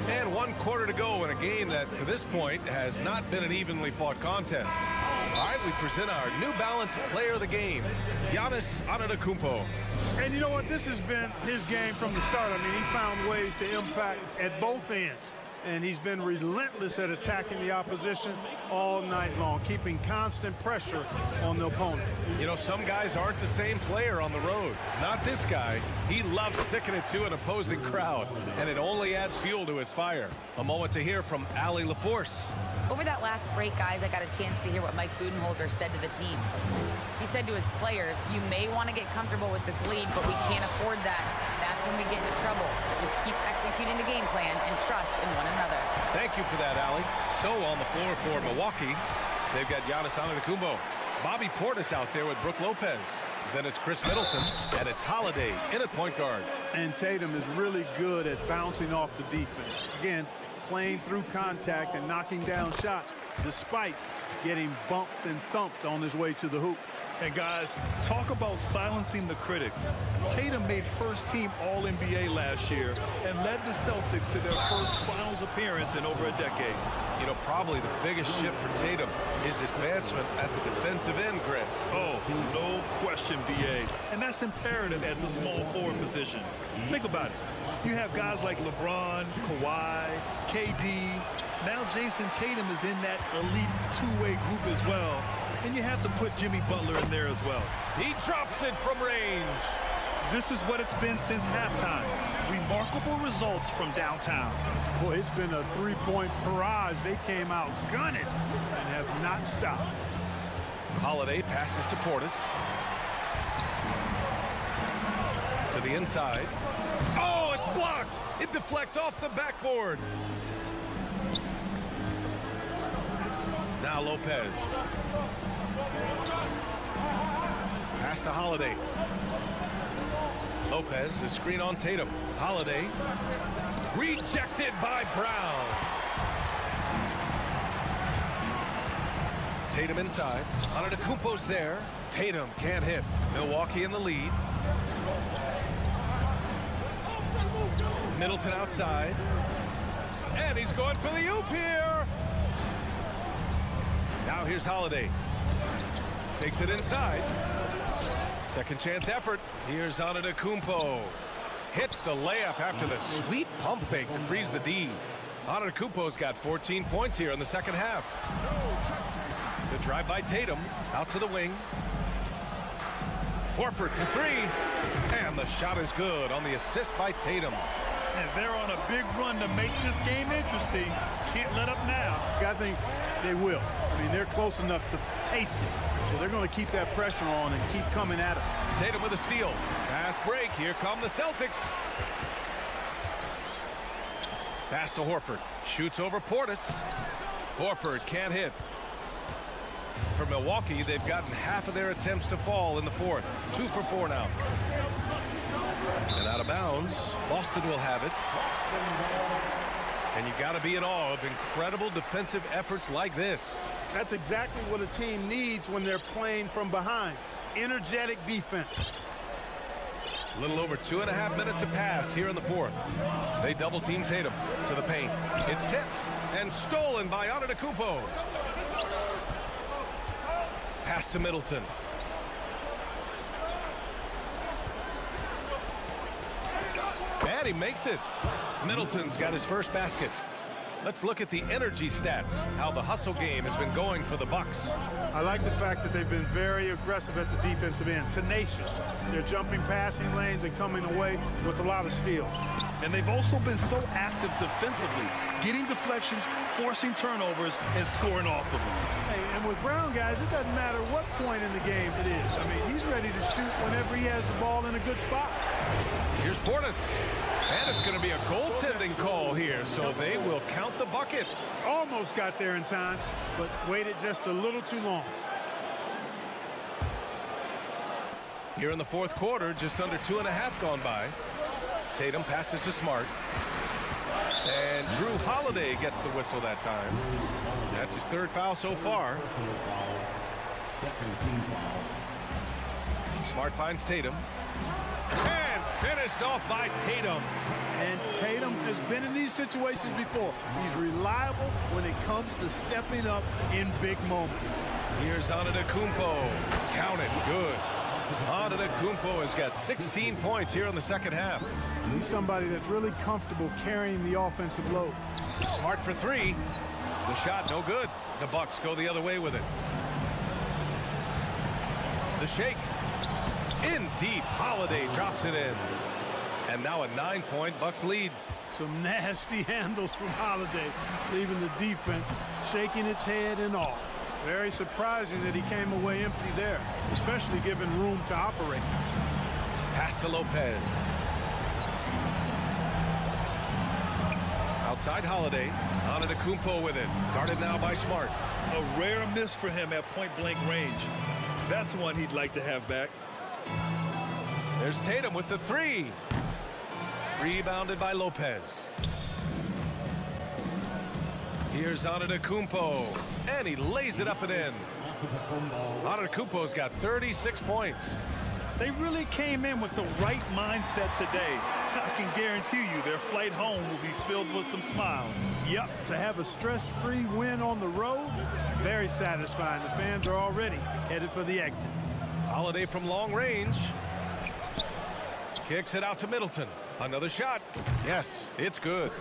[SPEAKER 6] And 1 quarter to go in a game that, to this point, has not been an evenly fought contest. All right, we present our New Balance player of the game, Giannis Antetokounmpo.
[SPEAKER 8] And you know what? This has been his game from the start. I mean, he found ways to impact at both ends. And he's been relentless at attacking the opposition all night long, keeping constant pressure on the opponent.
[SPEAKER 6] You know, some guys aren't the same player on the road. Not this guy. He loves sticking it to an opposing crowd, and it only adds fuel to his fire. A moment to hear from Allie LaForce.
[SPEAKER 9] Over that last break, guys, I got a chance to hear what Mike Budenholzer said to the team. He said to his players, you may want to get comfortable with this lead, but we can't afford that. That's when we get into trouble. Just keep executing the game plan and trust in one another.
[SPEAKER 6] Thank you for that, Allie. So on the floor for Milwaukee, they've got Giannis Antetokounmpo. Bobby Portis out there with Brook Lopez. Then it's Chris Middleton, and it's Holiday in at point guard.
[SPEAKER 8] And Tatum is really good at bouncing off the defense. Again, playing through contact and knocking down shots despite getting bumped and thumped on his way to the hoop.
[SPEAKER 7] And guys, talk about silencing the critics. Tatum made first-team All-NBA last year and led the Celtics to their first finals appearance in over a decade.
[SPEAKER 6] You know, probably the biggest shift for Tatum is advancement at the defensive end, Grant.
[SPEAKER 7] Oh, no question, B.A. And that's imperative at the small forward position. Think about it. You have guys like LeBron, Kawhi, KD. Now Jason Tatum is in that elite two-way group as well. And you have to put Jimmy Butler in there as well.
[SPEAKER 6] He drops it from range.
[SPEAKER 7] This is what it's been since halftime. Remarkable results from downtown.
[SPEAKER 8] Boy, it's been a three-point barrage. They came out gunning and have not stopped.
[SPEAKER 6] Holiday passes to Portis. To the inside. Oh, it's blocked. It deflects off the backboard. Now Lopez. Pass to Holiday. Lopez, the screen on Tatum. Holiday. Rejected by Brown. Tatum inside. Antetokounmpo's there. Tatum can't hit. Milwaukee in the lead. Middleton outside. And he's going for the oop here. Now here's Holiday. Takes it inside. Second chance effort. Here's Antetokounmpo. Hits the layup after the sweet pump fake to freeze the D. Antetokounmpo's got 14 points here in the second half. The drive by Tatum. Out to the wing. Horford for three. And the shot is good on the assist by Tatum.
[SPEAKER 7] And they're on a big run to make this game interesting. Can't let up now.
[SPEAKER 8] I think they will. I mean, they're close enough to taste it. So they're going to keep that pressure on and keep coming at it.
[SPEAKER 6] Tatum with a steal. Fast break. Here come the Celtics. Pass to Horford. Shoots over Portis. Horford can't hit. For Milwaukee, they've gotten half of their attempts to fall in the fourth. 2 for 4 now. And out of bounds. Boston will have it. And you got to be in awe of incredible defensive efforts like this.
[SPEAKER 8] That's exactly what a team needs when they're playing from behind. Energetic defense.
[SPEAKER 6] A little over 2.5 minutes have passed here in the fourth. They double team Tatum to the paint. It's tipped and stolen by Antetokounmpo. Pass to Middleton. And he makes it. Middleton's got his first basket. Let's look at the energy stats, how the hustle game has been going for the Bucks.
[SPEAKER 8] I like the fact that they've been very aggressive at the defensive end, tenacious. They're jumping passing lanes and coming away with a lot of steals.
[SPEAKER 7] And they've also been so active defensively, getting deflections, forcing turnovers, and scoring off of them.
[SPEAKER 8] Hey, and with Brown, guys, it doesn't matter what point in the game it is. I mean, he's ready to shoot whenever he has the ball in a good spot.
[SPEAKER 6] Here's Portis. And it's going to be a goaltending call here, so they will count the bucket.
[SPEAKER 8] Almost got there in time, but waited just a little too long.
[SPEAKER 6] Here in the fourth quarter, just under 2.5 gone by. Tatum passes to Smart. And Drew Holiday gets the whistle that time. That's his third foul so far.
[SPEAKER 5] Second team foul.
[SPEAKER 6] Smart finds Tatum. And finished off by Tatum.
[SPEAKER 8] And Tatum has been in these situations before. He's reliable when it comes to stepping up in big moments.
[SPEAKER 6] Here's Antetokounmpo. Count it. Good. Antetokounmpo has got 16 points here in the second half.
[SPEAKER 8] He's somebody that's really comfortable carrying the offensive load.
[SPEAKER 6] Smart for three. The shot no good. The Bucks go the other way with it. The shake. In deep. Holiday drops it in. And now a 9-point Bucks lead.
[SPEAKER 8] Some nasty handles from Holiday, leaving the defense shaking its head and all. Very surprising that he came away empty there, especially given room to operate.
[SPEAKER 6] Pass to Lopez. Outside Holiday. Antetokounmpo with it. Guarded now by Smart.
[SPEAKER 7] A rare miss for him at point-blank range. That's one he'd like to have back.
[SPEAKER 6] There's Tatum with the three. Rebounded by Lopez. Here's Antetokounmpo. And he lays it up and in. Antetokounmpo's got 36 points.
[SPEAKER 7] They really came in with the right mindset today. I can guarantee you their flight home will be filled with some smiles.
[SPEAKER 8] Yep, to have a stress-free win on the road, very satisfying. The fans are already headed for the exits.
[SPEAKER 6] Holiday from long range. Kicks it out to Middleton. Another shot. Yes, it's good.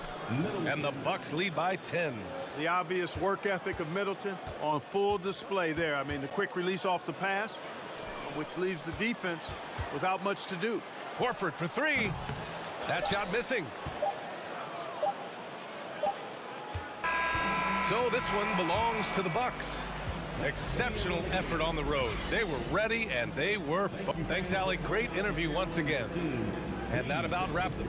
[SPEAKER 6] And the Bucks lead by 10.
[SPEAKER 8] The obvious work ethic of Middleton on full display there. I mean, the quick release off the pass, which leaves the defense without much to do.
[SPEAKER 6] Horford for three. That shot missing. So this one belongs to the Bucks. Exceptional effort on the road. They were ready and they were fun. Thanks, Allie. Great interview once again. And that about wraps it.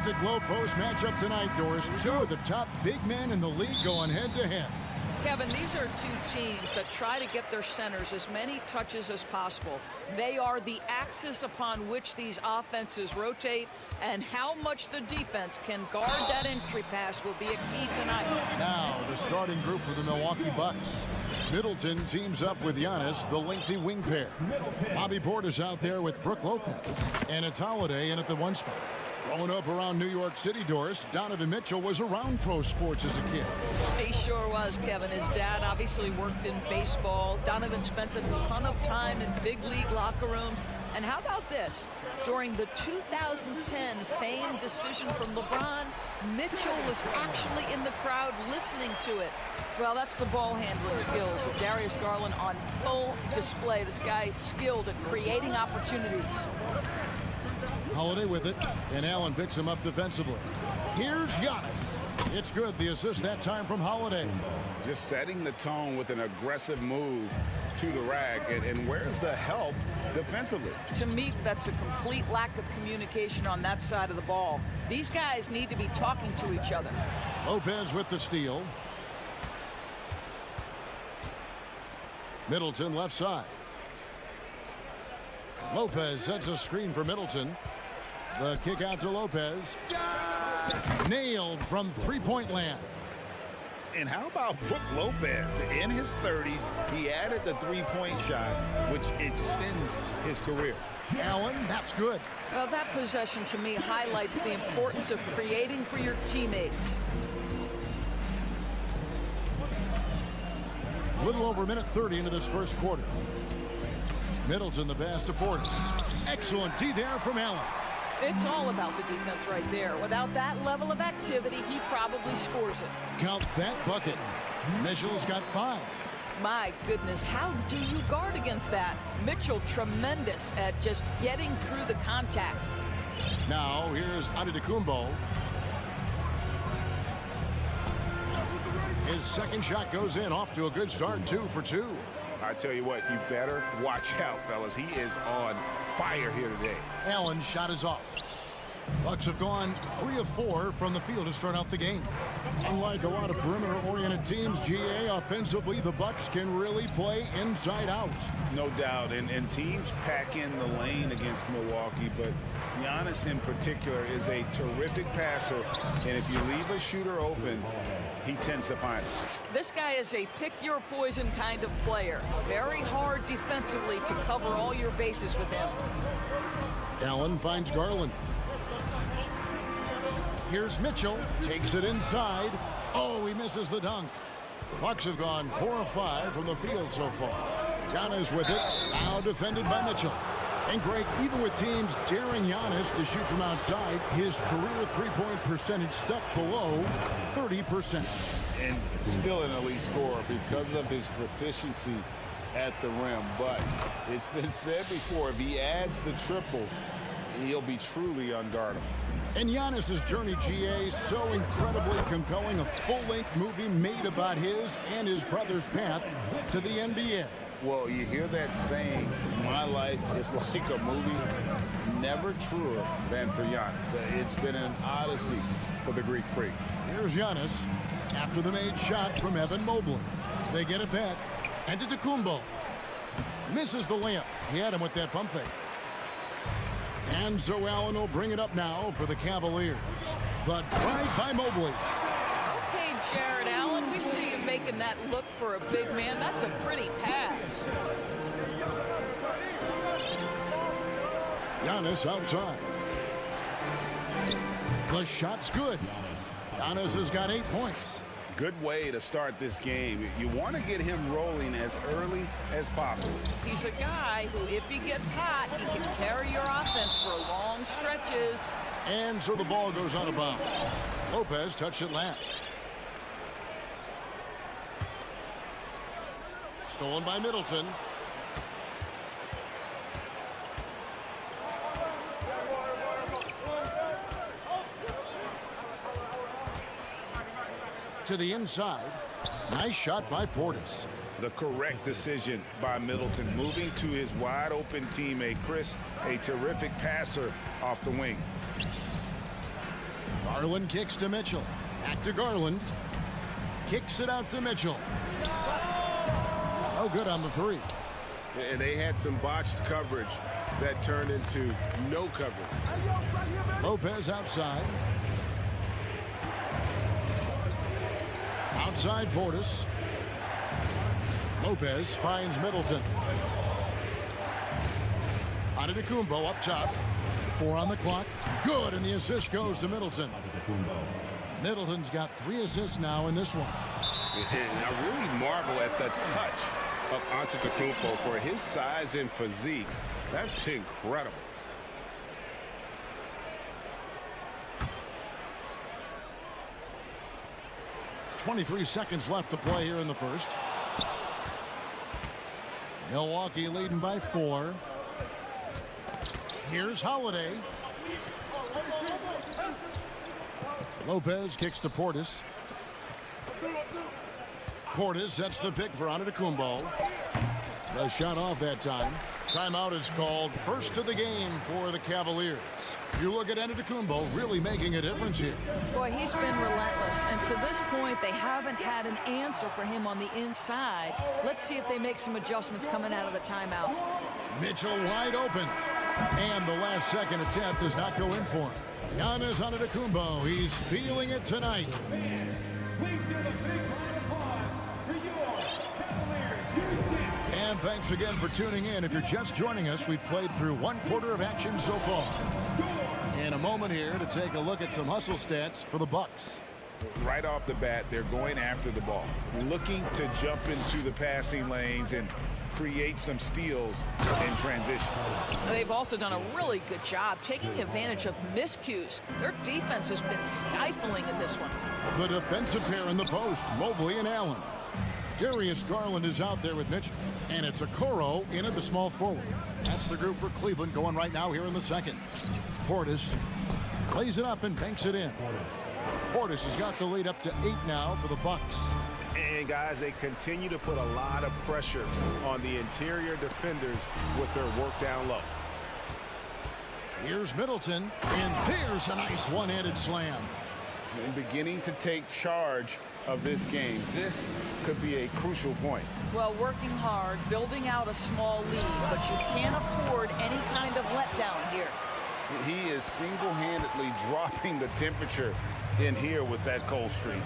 [SPEAKER 1] Terrific low post matchup tonight, Doris. Two of the top big men in the league going head-to-head.
[SPEAKER 10] Kevin, these are two teams that try to get their centers as many touches as possible. They are the axis upon which these offenses rotate, and how much the defense can guard that entry pass will be a key tonight.
[SPEAKER 1] Now, the starting group for the Milwaukee Bucks. Middleton teams up with Giannis, the lengthy wing pair. Bobby Portis out there with Brook Lopez, and it's Holiday in at the 1 spot. Growing up around New York City, Doris, Donovan Mitchell was around pro sports as a kid.
[SPEAKER 10] He sure was, Kevin. His dad obviously worked in baseball. Donovan spent a ton of time in big league locker rooms. And how about this? During the 2010 famed decision from LeBron, Mitchell was actually in the crowd listening to it. Well, that's the ball handling skills of Darius Garland on full display. This guy skilled at creating opportunities.
[SPEAKER 1] Holiday with it, and Allen picks him up defensively. Here's Giannis. It's good, the assist that time from Holiday.
[SPEAKER 3] Just setting the tone with an aggressive move to the rack. And where's the help defensively?
[SPEAKER 10] To me, that's a complete lack of communication on that side of the ball. These guys need to be talking to each other.
[SPEAKER 1] Lopez with the steal. Middleton left side. Lopez sets a screen for Middleton. The kick out to Lopez. Nailed from three-point land.
[SPEAKER 3] And how about Brook Lopez? In his 30s, he added the three-point shot, which extends his career.
[SPEAKER 1] Allen, that's good.
[SPEAKER 10] Well, that possession to me highlights the importance of creating for your teammates.
[SPEAKER 1] A little over a minute 30 into this first quarter. Middleton the pass to Portis. Excellent D there from Allen.
[SPEAKER 10] It's all about the defense right there. Without that level of activity, he probably scores it.
[SPEAKER 1] Count that bucket. Mitchell's got 5.
[SPEAKER 10] My goodness, how do you guard against that? Mitchell tremendous at just getting through the contact.
[SPEAKER 1] Now here's Antetokounmpo. His second shot goes in, off to a good start, 2 for 2.
[SPEAKER 3] I tell you what, you better watch out, fellas. He is on fire here today.
[SPEAKER 1] Allen's shot is off. Bucks have gone 3 of 4 from the field to start out the game. Unlike a lot of perimeter-oriented teams, GA, offensively, the Bucks can really play inside out.
[SPEAKER 3] No doubt, and teams pack in the lane against Milwaukee, but Giannis in particular is a terrific passer, and if you leave a shooter open, he tends to find it.
[SPEAKER 10] This guy is a pick-your-poison kind of player. Very hard defensively to cover all your bases with him.
[SPEAKER 1] Allen finds Garland. Here's Mitchell, takes it inside. Oh, he misses the dunk. The Bucks have gone 4 of 5 from the field so far. Giannis with it, now defended by Mitchell. And Greg, even with teams daring Giannis to shoot from outside, his career three-point percentage stuck below 30%.
[SPEAKER 3] And still an elite scorer because of his proficiency at the rim. But it's been said before, if he adds the triple, he'll be truly unguardable.
[SPEAKER 1] And Giannis's journey, GA, so incredibly compelling. A full-length movie made about his and his brother's path to the NBA.
[SPEAKER 3] Well, you hear that saying, my life is like a movie. Never truer than for Giannis. It's been an odyssey for the Greek freak.
[SPEAKER 1] Here's Giannis after the made shot from Evan Mobley. They get it back. Antetokounmpo misses the layup. He had him with that pump fake. And so Allen will bring it up now for the Cavaliers. The drive by Mobley.
[SPEAKER 10] Okay, Jared Allen, we see you making that look for a big man. That's a pretty pass.
[SPEAKER 1] Giannis outside. The shot's good. Giannis has got 8 points.
[SPEAKER 3] Good way to start this game. You want to get him rolling as early as possible.
[SPEAKER 10] He's a guy who, if he gets hot, he can carry your offense for long stretches.
[SPEAKER 1] And so the ball goes out of bounds. Lopez touched it last. Stolen by Middleton. To the inside. Nice shot by Portis.
[SPEAKER 3] The correct decision by Middleton, moving to his wide open teammate Chris, a terrific passer off the wing.
[SPEAKER 1] Garland kicks to Mitchell. Back to Garland. Kicks it out to Mitchell. No good on the three.
[SPEAKER 11] And they had some botched coverage that turned into no coverage.
[SPEAKER 1] Lopez outside. Outside Portis. Lopez finds Middleton. Antetokounmpo up top. 4 on the clock. Good, and the assist goes to Middleton. Middleton's got 3 assists now in this one.
[SPEAKER 11] And I really marvel at the touch of Antetokounmpo for his size and physique. That's incredible.
[SPEAKER 1] .23 seconds left to play here in the first. Milwaukee leading by 4. Here's Holiday. Lopez kicks to Portis. Portis sets the pick for Antetokounmpo. The shot off that time. Timeout is called. First of the game for the Cavaliers. You look at Antetokounmpo really making a difference here.
[SPEAKER 10] Boy, he's been relentless, and to this point, they haven't had an answer for him on the inside. Let's see if they make some adjustments coming out of the timeout.
[SPEAKER 1] Mitchell wide open, and the last second attempt does not go in for him. Giannis Antetokounmpo, he's feeling it tonight. And thanks again for tuning in. If you're just joining us, we've played through 1/4 of action so far. In a moment here to take a look at some hustle stats for the Bucks.
[SPEAKER 3] Right off the bat, they're going after the ball, looking to jump into the passing lanes and create some steals in transition.
[SPEAKER 10] They've also done a really good job taking advantage of miscues. Their defense has been stifling in this one.
[SPEAKER 1] The defensive pair in the post, Mobley and Allen. Darius Garland is out there with Mitchell. And it's Okoro in at the small forward. That's the group for Cleveland going right now here in the second. Portis plays it up and banks it in. Portis has got the lead up to 8 now for the Bucks.
[SPEAKER 11] And guys, they continue to put a lot of pressure on the interior defenders with their work down low.
[SPEAKER 1] Here's Middleton, and there's a nice one-handed slam.
[SPEAKER 3] And beginning to take charge of this game. This could be a crucial point.
[SPEAKER 10] Well, working hard, building out a small lead, but you can't afford any kind of letdown here.
[SPEAKER 3] He is single-handedly dropping the temperature in here with that cold streak.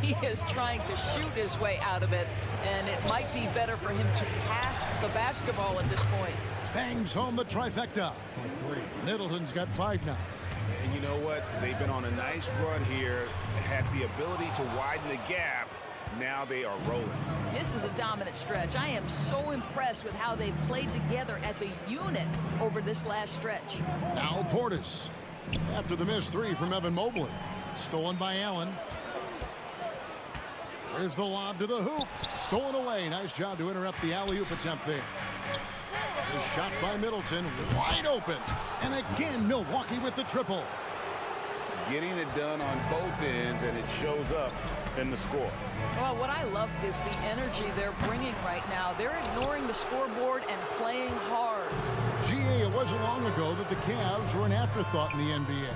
[SPEAKER 10] He is trying to shoot his way out of it, and it might be better for him to pass the basketball at this point.
[SPEAKER 1] Bangs home the trifecta. Middleton's got 5 now.
[SPEAKER 3] And you know what? They've been on a nice run here, had the ability to widen the gap. Now they are rolling.
[SPEAKER 10] This is a dominant stretch. I am so impressed with how they've played together as a unit over this last stretch.
[SPEAKER 1] Now Portis. After the missed 3 from Evan Mobley. Stolen by Allen. There's the lob to the hoop. Stolen away. Nice job to interrupt the alley-oop attempt there. The shot by Middleton, wide open. And again, Milwaukee with the triple.
[SPEAKER 3] Getting it done on both ends, and it shows up in the score.
[SPEAKER 10] Well, what I love is the energy they're bringing right now. They're ignoring the scoreboard and playing hard.
[SPEAKER 1] GA, it wasn't long ago that the Cavs were an afterthought in the NBA.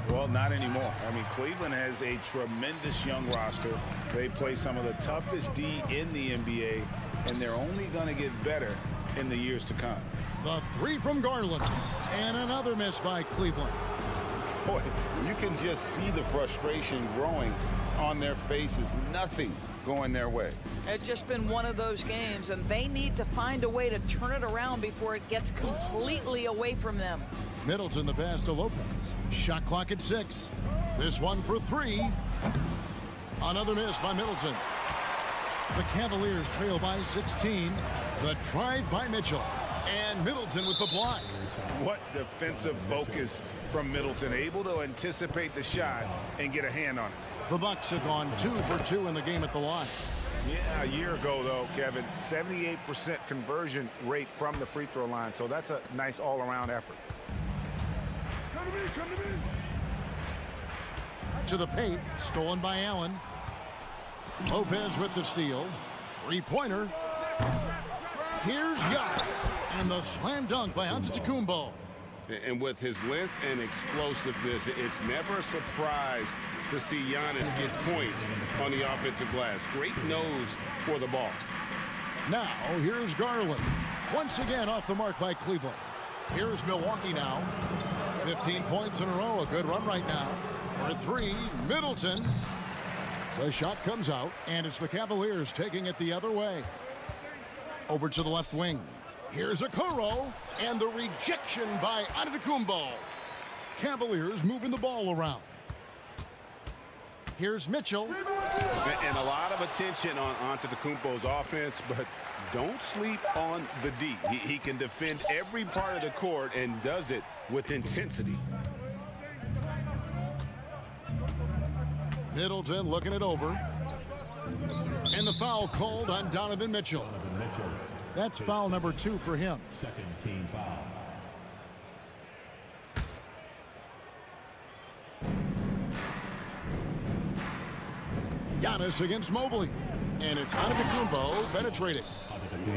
[SPEAKER 3] Well, not anymore. I mean, Cleveland has a tremendous young roster. They play some of the toughest D in the NBA, and they're only going to get better in the years to come.
[SPEAKER 1] The 3 from Garland, and another miss by Cleveland.
[SPEAKER 3] Boy, you can just see the frustration growing on their faces. Nothing going their way.
[SPEAKER 10] It's just been one of those games, and they need to find a way to turn it around before it gets completely away from them.
[SPEAKER 1] Middleton the pass to Lopez. Shot clock at 6. This one for 3. Another miss by Middleton. The Cavaliers trail by 16. The drive by Mitchell. And Middleton with the block.
[SPEAKER 3] What defensive focus from Middleton. Able to anticipate the shot and get a hand on it.
[SPEAKER 1] The Bucks have gone 2 for 2 in the game at the line.
[SPEAKER 3] Yeah, a year ago, though, Kevin, 78% conversion rate from the free throw line. So that's a nice all-around effort.
[SPEAKER 1] Come to me. To the paint, stolen by Allen. Lopez with the steal. 3-pointer. Here's Giannis. And the slam dunk by Antetokounmpo.
[SPEAKER 11] And with his length and explosiveness, it's never a surprise to see Giannis get points on the offensive glass. Great nose for the ball.
[SPEAKER 1] Now, here's Garland. Once again off the mark by Cleveland. Here's Milwaukee now. 15 points in a row. A good run right now. For three, Middleton. The shot comes out, and it's the Cavaliers taking it the other way. Over to the left wing. Here's Okoro, and the rejection by Antetokounmpo. Cavaliers moving the ball around. Here's Mitchell.
[SPEAKER 11] And a lot of attention on Antetokounmpo's offense, but don't sleep on the D. He can defend every part of the court and does it with intensity.
[SPEAKER 1] Middleton looking it over. And the foul called on Donovan Mitchell. That's foul number 2 for him.
[SPEAKER 5] Second team foul.
[SPEAKER 1] Giannis against Mobley. And it's Antetokounmpo penetrating.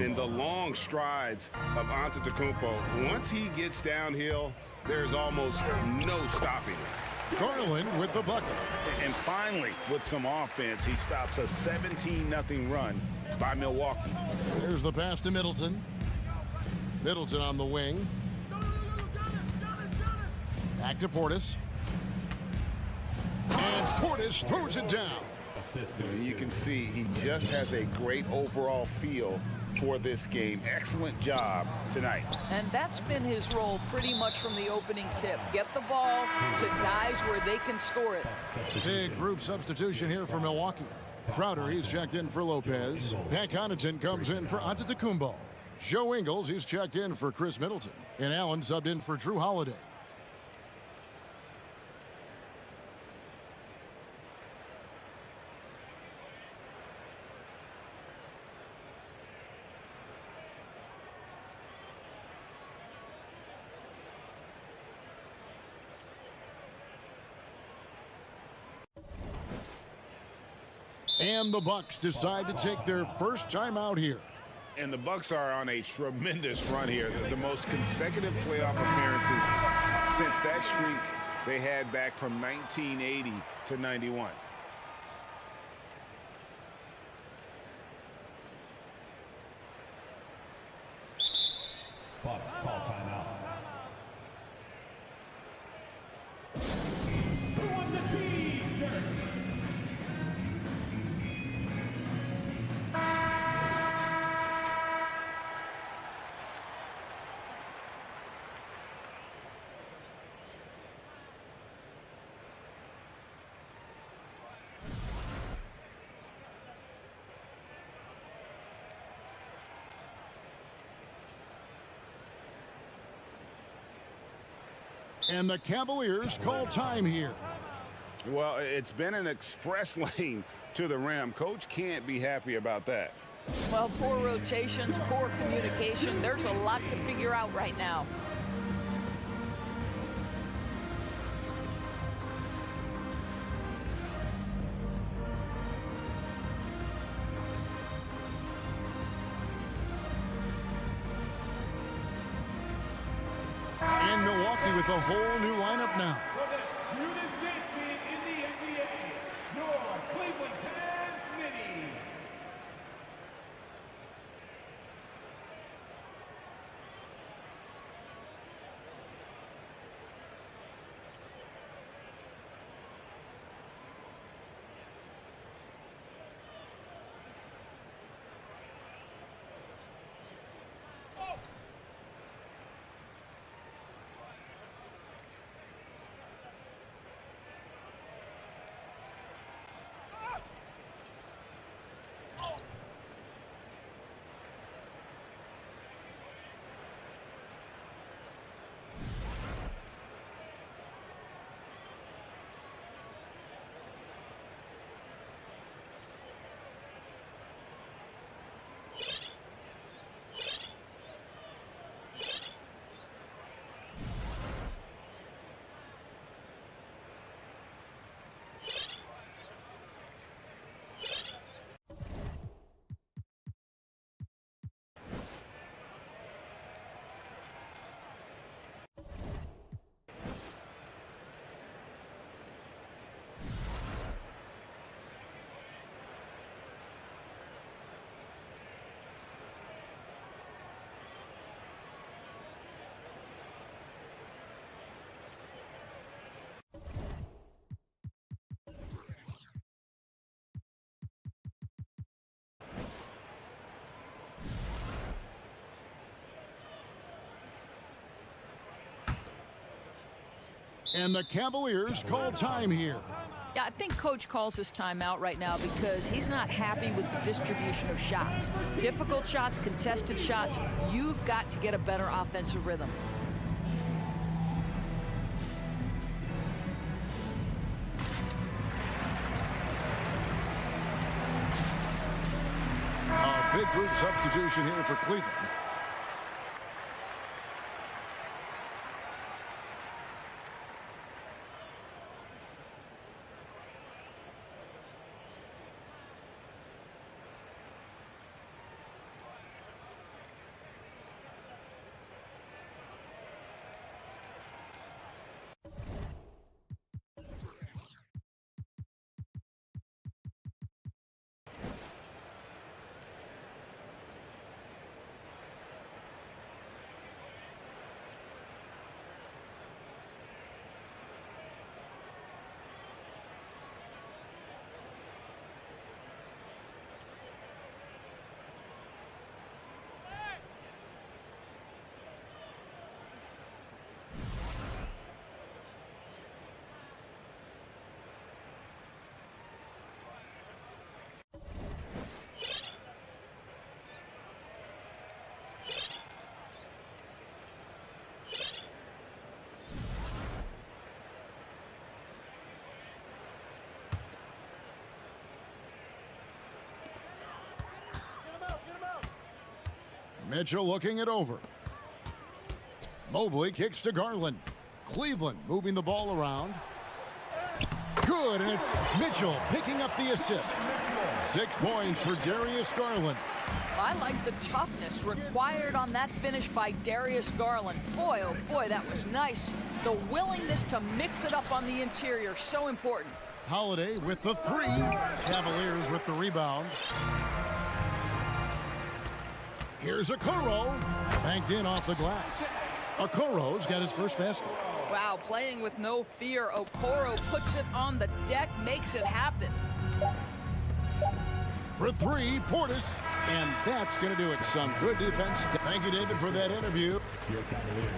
[SPEAKER 11] In the long strides of Antetokounmpo, once he gets downhill, there's almost no stopping him.
[SPEAKER 1] Garland with the bucket.
[SPEAKER 3] And finally, with some offense, he stops a 17-0 run by Milwaukee.
[SPEAKER 1] There's the pass to Middleton. Middleton on the wing. Back to Portis. And Portis throws it down.
[SPEAKER 3] You can see he just has a great overall feel for this game. Excellent job tonight.
[SPEAKER 10] And that's been his role pretty much from the opening tip. Get the ball to guys where they can score it.
[SPEAKER 1] Big group substitution here for Milwaukee. Crowder, he's checked in for Lopez. Pat Connaughton comes in for Antetokounmpo. Joe Ingles, he's checked in for Chris Middleton. And Allen subbed in for Drew Holiday. And the Bucks decide to take their first time out here.
[SPEAKER 3] And the Bucks are on a tremendous run here. The most consecutive playoff appearances since that streak they had back from 1980 to 91.
[SPEAKER 5] Bucks call timeout. Who wants a T-shirt?
[SPEAKER 1] And the Cavaliers call time here.
[SPEAKER 3] Well, it's been an express lane to the rim. Coach can't be happy about that.
[SPEAKER 10] Well, poor rotations, poor communication. There's a lot to figure out right now.
[SPEAKER 1] And Milwaukee with a whole new lineup now.
[SPEAKER 5] For the cutest dance team in the NBA, your Cleveland Cavs mini.
[SPEAKER 1] And the Cavaliers call time here.
[SPEAKER 10] Yeah, I think Coach calls this timeout right now because he's not happy with the distribution of shots. Difficult shots, contested shots. You've got to get a better offensive rhythm.
[SPEAKER 1] A big group substitution here for Cleveland. Mitchell looking it over. Mobley kicks to Garland. Cleveland moving the ball around. Good, and it's Mitchell picking up the assist. 6 points for Darius Garland.
[SPEAKER 10] I like the toughness required on that finish by Darius Garland. Boy, oh boy, that was nice. The willingness to mix it up on the interior, so important.
[SPEAKER 1] Holiday with the 3. Cavaliers with the rebound. Here's Okoro, banked in off the glass. Okoro's got his first basket.
[SPEAKER 10] Wow, playing with no fear. Okoro puts it on the deck, makes it happen.
[SPEAKER 1] For 3, Portis, and that's going to do it. Some good defense. Thank you, David, for that interview.
[SPEAKER 5] Your Cavaliers,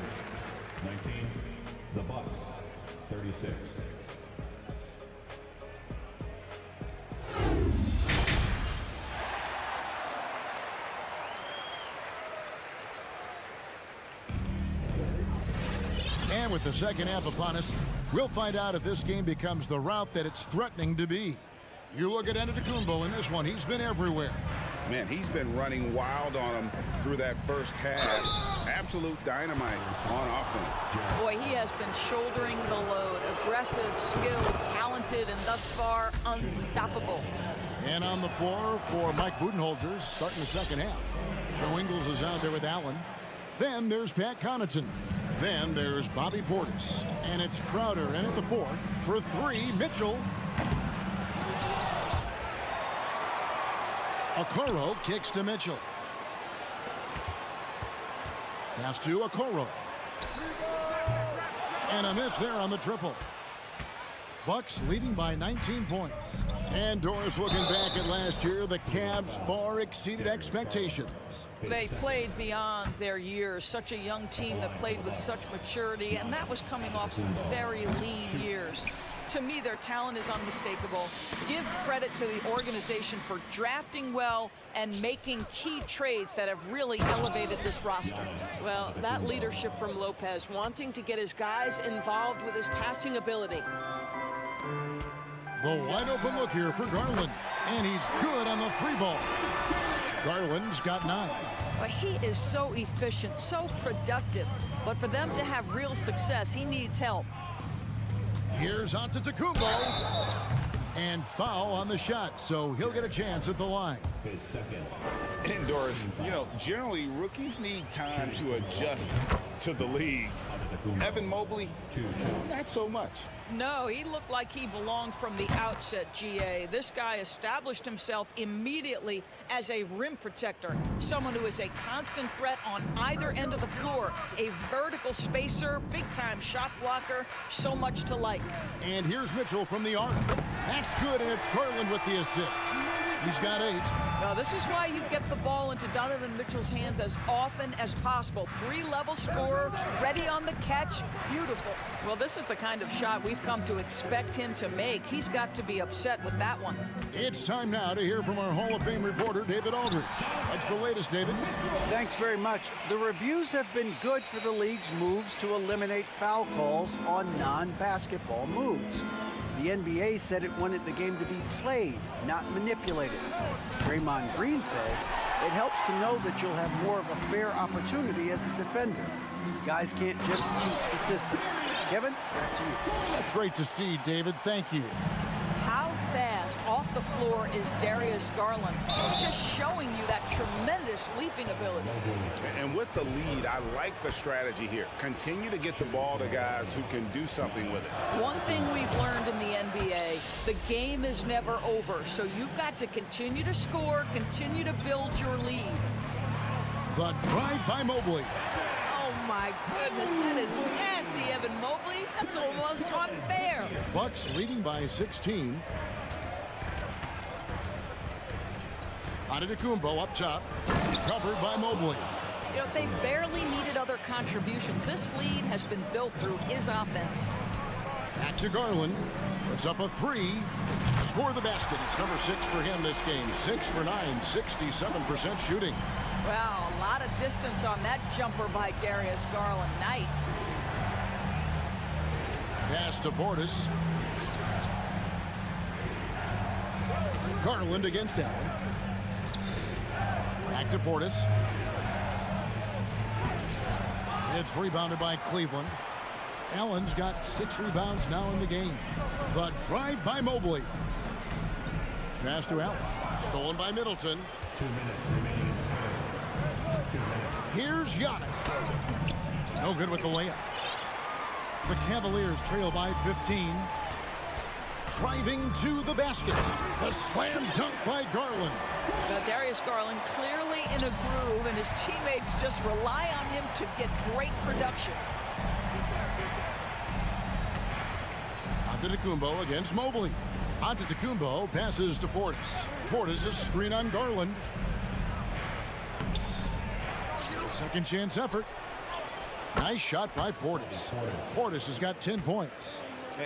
[SPEAKER 5] 19, the Bucks, 36.
[SPEAKER 1] And with the second half upon us, we'll find out if this game becomes the route that it's threatening to be. You look at Antetokounmpo in this one. He's been everywhere.
[SPEAKER 11] Man, he's been running wild on him through that first half. Absolute dynamite on offense.
[SPEAKER 10] Boy, he has been shouldering the load. Aggressive, skilled, talented, and thus far, unstoppable.
[SPEAKER 1] And on the floor for Mike Budenholzer starting the second half. Joe Ingles is out there with Allen. Then there's Pat Connaughton. Then there's Bobby Portis. And it's Crowder in at the 4. For 3, Mitchell. Okoro kicks to Mitchell. Pass to Okoro. And a miss there on the triple. Bucks leading by 19 points. And Doris looking back at last year, the Cavs far exceeded expectations.
[SPEAKER 10] They played beyond their years. Such a young team that played with such maturity, and that was coming off some very lean years. To me, their talent is unmistakable. Give credit to the organization for drafting well and making key trades that have really elevated this roster.
[SPEAKER 12] Well, that leadership from Lopez, wanting to get his guys involved with his passing ability.
[SPEAKER 1] The wide open look here for Garland, and he's good on the 3 ball. Garland's got 9.
[SPEAKER 10] Well, he is so efficient, so productive, but for them to have real success, he needs help.
[SPEAKER 1] Here's Antetokounmpo, and foul on the shot, so he'll get a chance at the line.
[SPEAKER 5] His second.
[SPEAKER 3] And Doris, you know, generally rookies need time to adjust to the league. Evan Mobley, not so much.
[SPEAKER 10] No, he looked like he belonged from the outset, GA. This guy established himself immediately as a rim protector, someone who is a constant threat on either end of the floor, a vertical spacer, big-time shot blocker, so much to like.
[SPEAKER 1] And here's Mitchell from the arc. That's good, and it's Garland with the assist. He's got 8.
[SPEAKER 10] Now, this is why you get the ball into Donovan Mitchell's hands as often as possible. 3-level scorer, ready on the catch. Beautiful. Well, this is the kind of shot we've come to expect him to make. He's got to be upset with that one.
[SPEAKER 1] It's time now to hear from our Hall of Fame reporter, David Aldridge. What's the latest, David?
[SPEAKER 4] Thanks very much. The reviews have been good for the league's moves to eliminate foul calls on non-basketball moves. The NBA said it wanted the game to be played, not manipulated. Draymond Green says it helps to know that you'll have more of a fair opportunity as a defender. Guys can't just cheat the system. Kevin, back to you.
[SPEAKER 1] That's great to see, David. Thank you.
[SPEAKER 10] How fast off the floor is Darius Garland? Just showing you that tremendous leaping ability.
[SPEAKER 11] And with the lead, I like the strategy here. Continue to get the ball to guys who can do something with it.
[SPEAKER 10] One thing we've learned in the NBA, the game is never over. So you've got to continue to score, continue to build your lead.
[SPEAKER 1] The drive by Mobley.
[SPEAKER 10] Oh my goodness, that is nasty, Evan Mobley. That's almost unfair.
[SPEAKER 1] Bucks leading by 16. Antetokounmpo up top, covered by Mobley.
[SPEAKER 10] You know, they barely needed other contributions. This lead has been built through his offense.
[SPEAKER 1] Back to Garland. Puts up a 3. Score the basket. It's number 6 for him this game. 6 for 9, 67% shooting.
[SPEAKER 10] Wow, a lot of distance on that jumper by Darius Garland. Nice.
[SPEAKER 1] Pass to Portis. Garland against Allen. Back to Portis. It's rebounded by Cleveland. Allen's got 6 rebounds now in the game. The drive by Mobley. Pass to Allen. Stolen by Middleton.
[SPEAKER 5] 2 minutes remaining.
[SPEAKER 1] Here's Giannis. No good with the layup. The Cavaliers trail by 15. Driving to the basket. The slam dunk by Garland.
[SPEAKER 10] Darius Garland clearly in a groove, and his teammates just rely on him to get great production.
[SPEAKER 1] Antetokounmpo against Mobley. Antetokounmpo passes to Portis. Portis a screen on Garland. Second chance effort. Nice shot by Portis. Portis has got 10 points.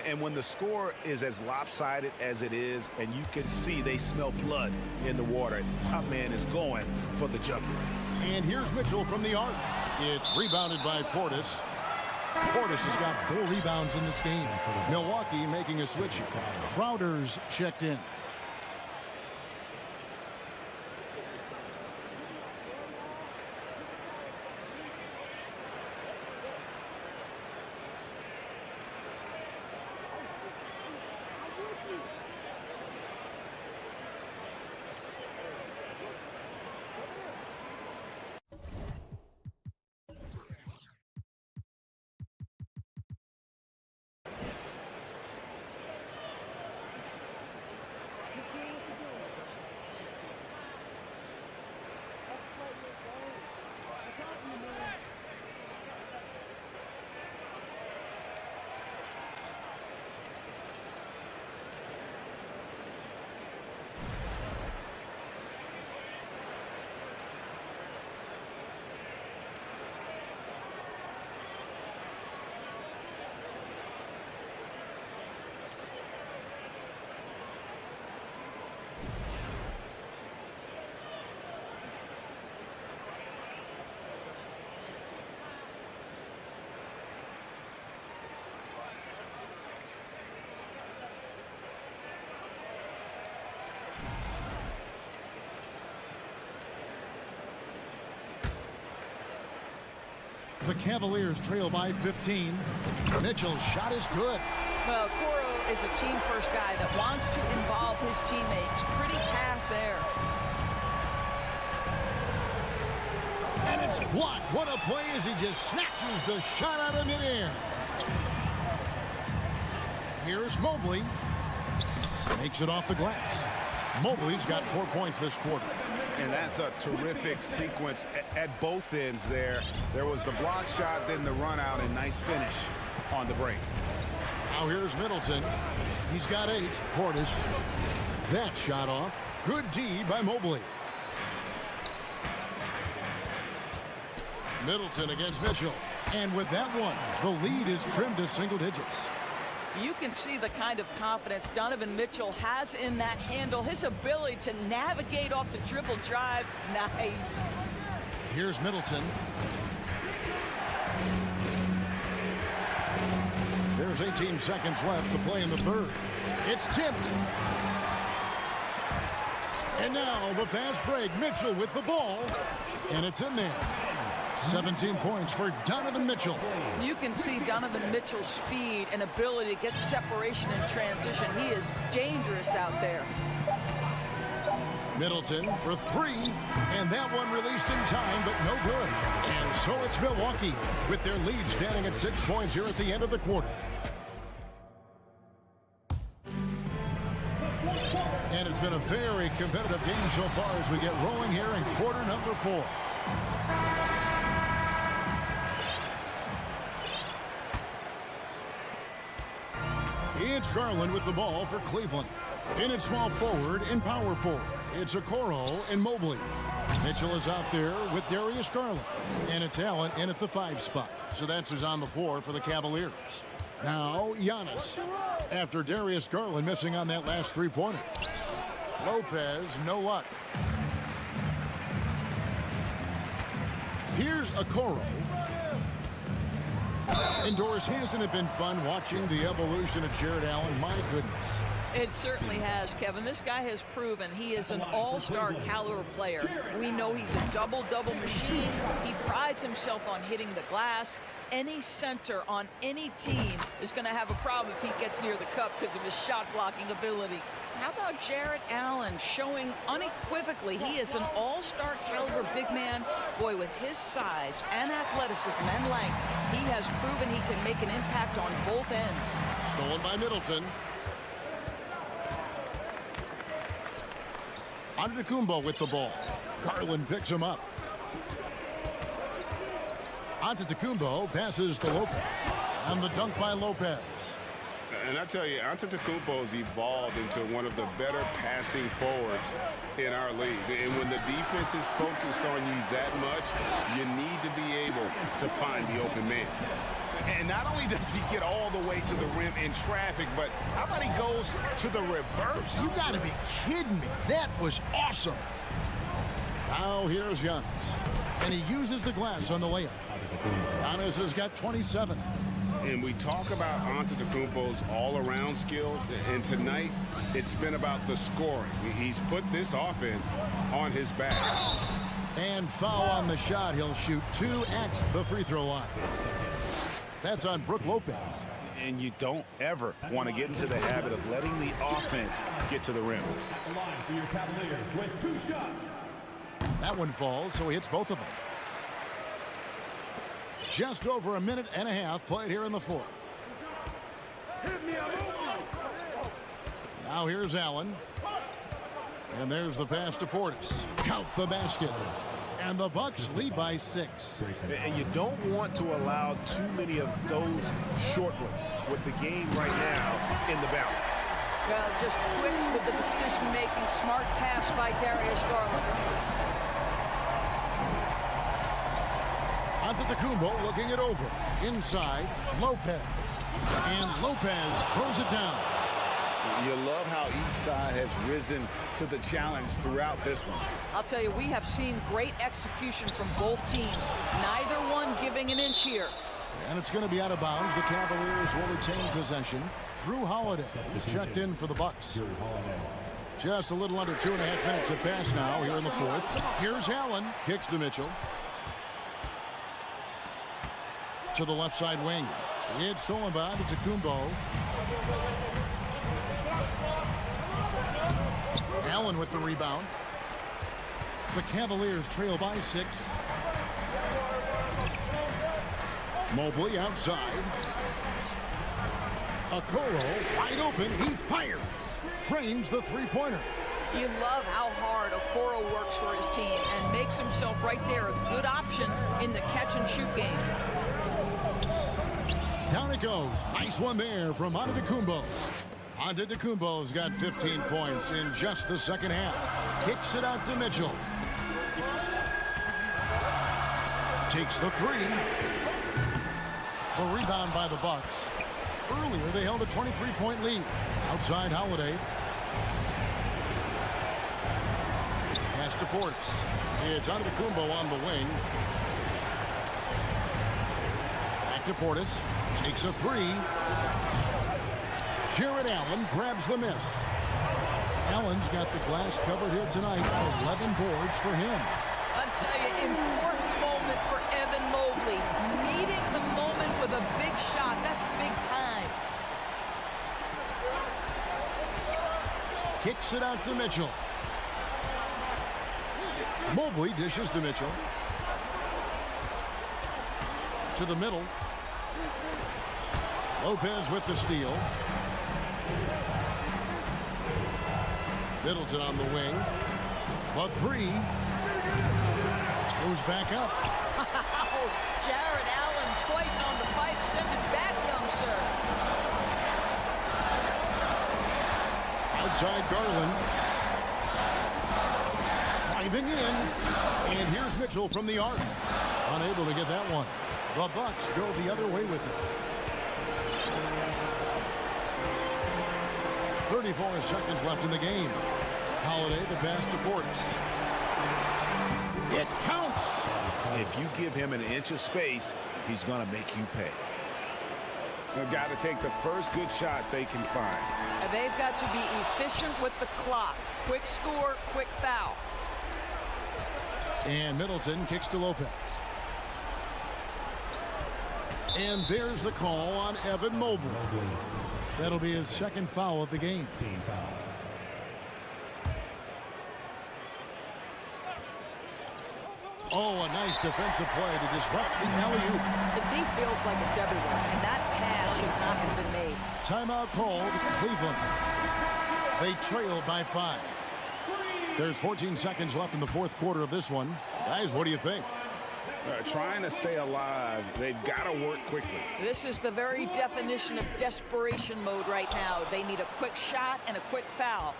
[SPEAKER 11] And when the score is as lopsided as it is, and you can see they smell blood in the water, top man is going for the jugular.
[SPEAKER 1] And here's Mitchell from the arc. It's rebounded by Portis. Portis has got 4 rebounds in this game. Milwaukee making a switch. Crowder's checked in. The Cavaliers trail by 15. Mitchell's shot is good.
[SPEAKER 10] Well, Coro is a team-first guy that wants to involve his teammates. Pretty pass there.
[SPEAKER 1] And it's blocked. What a play as he just snatches the shot out of midair. Here's Mobley. Makes it off the glass. Mobley's got 4 points this quarter.
[SPEAKER 11] And that's a terrific sequence at both ends there. There was the block shot, then the run out, and nice finish on the break.
[SPEAKER 1] Now here's Middleton. He's got 8. Portis. That shot off. Good D by Mobley. Middleton against Mitchell. And with that one, the lead is trimmed to single digits.
[SPEAKER 10] You can see the kind of confidence Donovan Mitchell has in that handle. His ability to navigate off the dribble drive. Nice.
[SPEAKER 1] Here's Middleton. There's 18 seconds left to play in the third. It's tipped. And now the fast break. Mitchell with the ball. And it's in there. 17 points for Donovan Mitchell.
[SPEAKER 10] You can see Donovan Mitchell's speed and ability to get separation in transition. He is dangerous out there.
[SPEAKER 1] Middleton for three, and that one released in time, but no good. And so it's Milwaukee with their lead standing at 6 points here at the end of the quarter. And it's been a very competitive game so far as we get rolling here in quarter number 4. It's Garland with the ball for Cleveland. In at small forward and power forward, it's Okoro and Mobley. Mitchell is out there with Darius Garland. And it's Allen in at the 5 spot. So that's who's on the floor for the Cavaliers. Now, Giannis. After Darius Garland missing on that last three-pointer. Lopez, no luck. Here's Okoro. Indoors, hasn't it been fun watching the evolution of Jared Allen? My goodness.
[SPEAKER 10] It certainly has, Kevin. This guy has proven he is an all-star caliber player. We know he's a double-double machine. He prides himself on hitting the glass. Any center on any team is going to have a problem if he gets near the cup because of his shot-blocking ability. How about Jared Allen showing unequivocally he is an all-star caliber big man? Boy, with his size and athleticism and length, he has proven he can make an impact on both ends.
[SPEAKER 1] Stolen by Middleton. Antetokounmpo with the ball. Garland picks him up. Antetokounmpo passes to Lopez. And the dunk by Lopez.
[SPEAKER 11] And I tell you, Antetokounmpo's evolved into one of the better passing forwards in our league. And when the defense is focused on you that much, you need to be able to find the open man. And not only does he get all the way to the rim in traffic, but how about he goes to the reverse?
[SPEAKER 1] You got to be kidding me. That was awesome. Now here's Giannis. And he uses the glass on the layup. Giannis has got 27.
[SPEAKER 11] And we talk about Antetokounmpo's all-around skills, and tonight it's been about the scoring. He's put this offense on his back.
[SPEAKER 1] And foul on the shot. He'll shoot 2 at the free throw line. That's on Brook Lopez.
[SPEAKER 3] And you don't ever want to get into the habit of letting the offense get to the rim.
[SPEAKER 5] The line for your Cavaliers with 2 shots.
[SPEAKER 1] That one falls, so he hits both of them. Just over a minute and a half played here in the fourth. Now here's Allen. And there's the pass to Portis. Count the basket. And the Bucks lead by 6.
[SPEAKER 3] And you don't want to allow too many of those short ones with the game right now in the balance.
[SPEAKER 10] Well, just quick with the decision-making, smart pass by Darius Garland.
[SPEAKER 1] Antetokounmpo looking it over. Inside, Lopez. And Lopez throws it down.
[SPEAKER 3] You love how each side has risen to the challenge throughout this one.
[SPEAKER 10] I'll tell you, we have seen great execution from both teams. Neither one giving an inch here.
[SPEAKER 1] And it's going to be out of bounds. The Cavaliers will retain possession. Drew Holiday is checked in for the Bucks. Just a little under 2.5 minutes have passed now here in the fourth. Here's Allen. Kicks to Mitchell. To the left side wing. It's stolen by Antetokounmpo. Allen with the rebound. The Cavaliers trail by 6. Mobley outside. Okoro wide open. He fires. Trains the three-pointer.
[SPEAKER 10] You love how hard Okoro works for his team and makes himself right there a good option in the catch-and-shoot game.
[SPEAKER 1] Down it goes. Nice one there from Antetokounmpo. Antetokounmpo's got 15 points in just the second half. Kicks it out to Mitchell. Takes the three. The rebound by the Bucks. Earlier, they held a 23-point lead. Outside Holiday. Pass to Portis. It's Antetokounmpo on the wing. Back to Portis. Takes a three. Jared Allen grabs the miss. Allen's got the glass covered here tonight. 11 boards for him.
[SPEAKER 10] I'll tell you, important moment for Evan Mobley. Meeting the moment with a big shot. That's big time.
[SPEAKER 1] Kicks it out to Mitchell. Mobley dishes to Mitchell. To the middle. Lopez with the steal. Middleton on the wing. The three. Goes back up.
[SPEAKER 10] Jared Allen twice on the pipe. Send it back, young sir.
[SPEAKER 1] Outside Garland. Driving in. And here's Mitchell from the arc. Unable to get that one. The Bucks go the other way with it. 34 seconds left in the game. Holiday, the pass to Portis. It counts.
[SPEAKER 3] If you give him an inch of space, he's going to make you pay. They've got to take the first good shot they can find.
[SPEAKER 10] And they've got to be efficient with the clock. Quick score, quick foul.
[SPEAKER 1] And Middleton kicks to Lopez. And there's the call on Evan Mobley. That'll be his second foul of the game. Oh, a nice defensive play to disrupt the alley-oop.
[SPEAKER 10] The D feels like it's everywhere, and that pass should not have been made.
[SPEAKER 1] Timeout called Cleveland. They trail by 5. There's 14 seconds left in the fourth quarter of this one. Guys, what do you think?
[SPEAKER 11] Trying to stay alive, they've got to work quickly.
[SPEAKER 10] This is the very definition of desperation mode right now. They need a quick shot and a quick foul.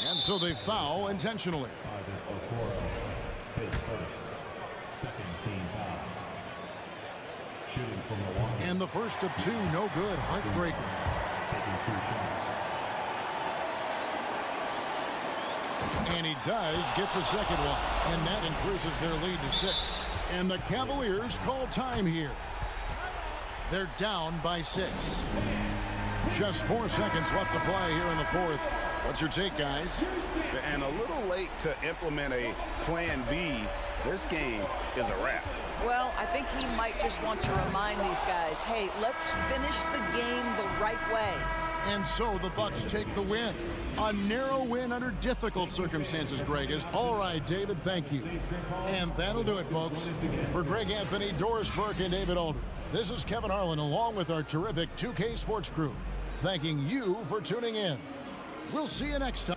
[SPEAKER 1] And so they foul intentionally. And the first of two, no good. Heartbreaker. And he does get the second one. And that increases their lead to 6. And the Cavaliers call time here. They're down by 6. Just 4 seconds left to play here in the fourth. What's your take, guys?
[SPEAKER 11] And a little late to implement a plan B. This game is a wrap.
[SPEAKER 10] Well, I think he might just want to remind these guys, hey, let's finish the game the right way.
[SPEAKER 1] And so the Bucks take the win. A narrow win under difficult circumstances, Greg is. All right, David, thank you. And that'll do it, folks. For Greg Anthony, Doris Burke, and David Alder, this is Kevin Harlan along with our terrific 2K Sports crew, thanking you for tuning in. We'll see you next time.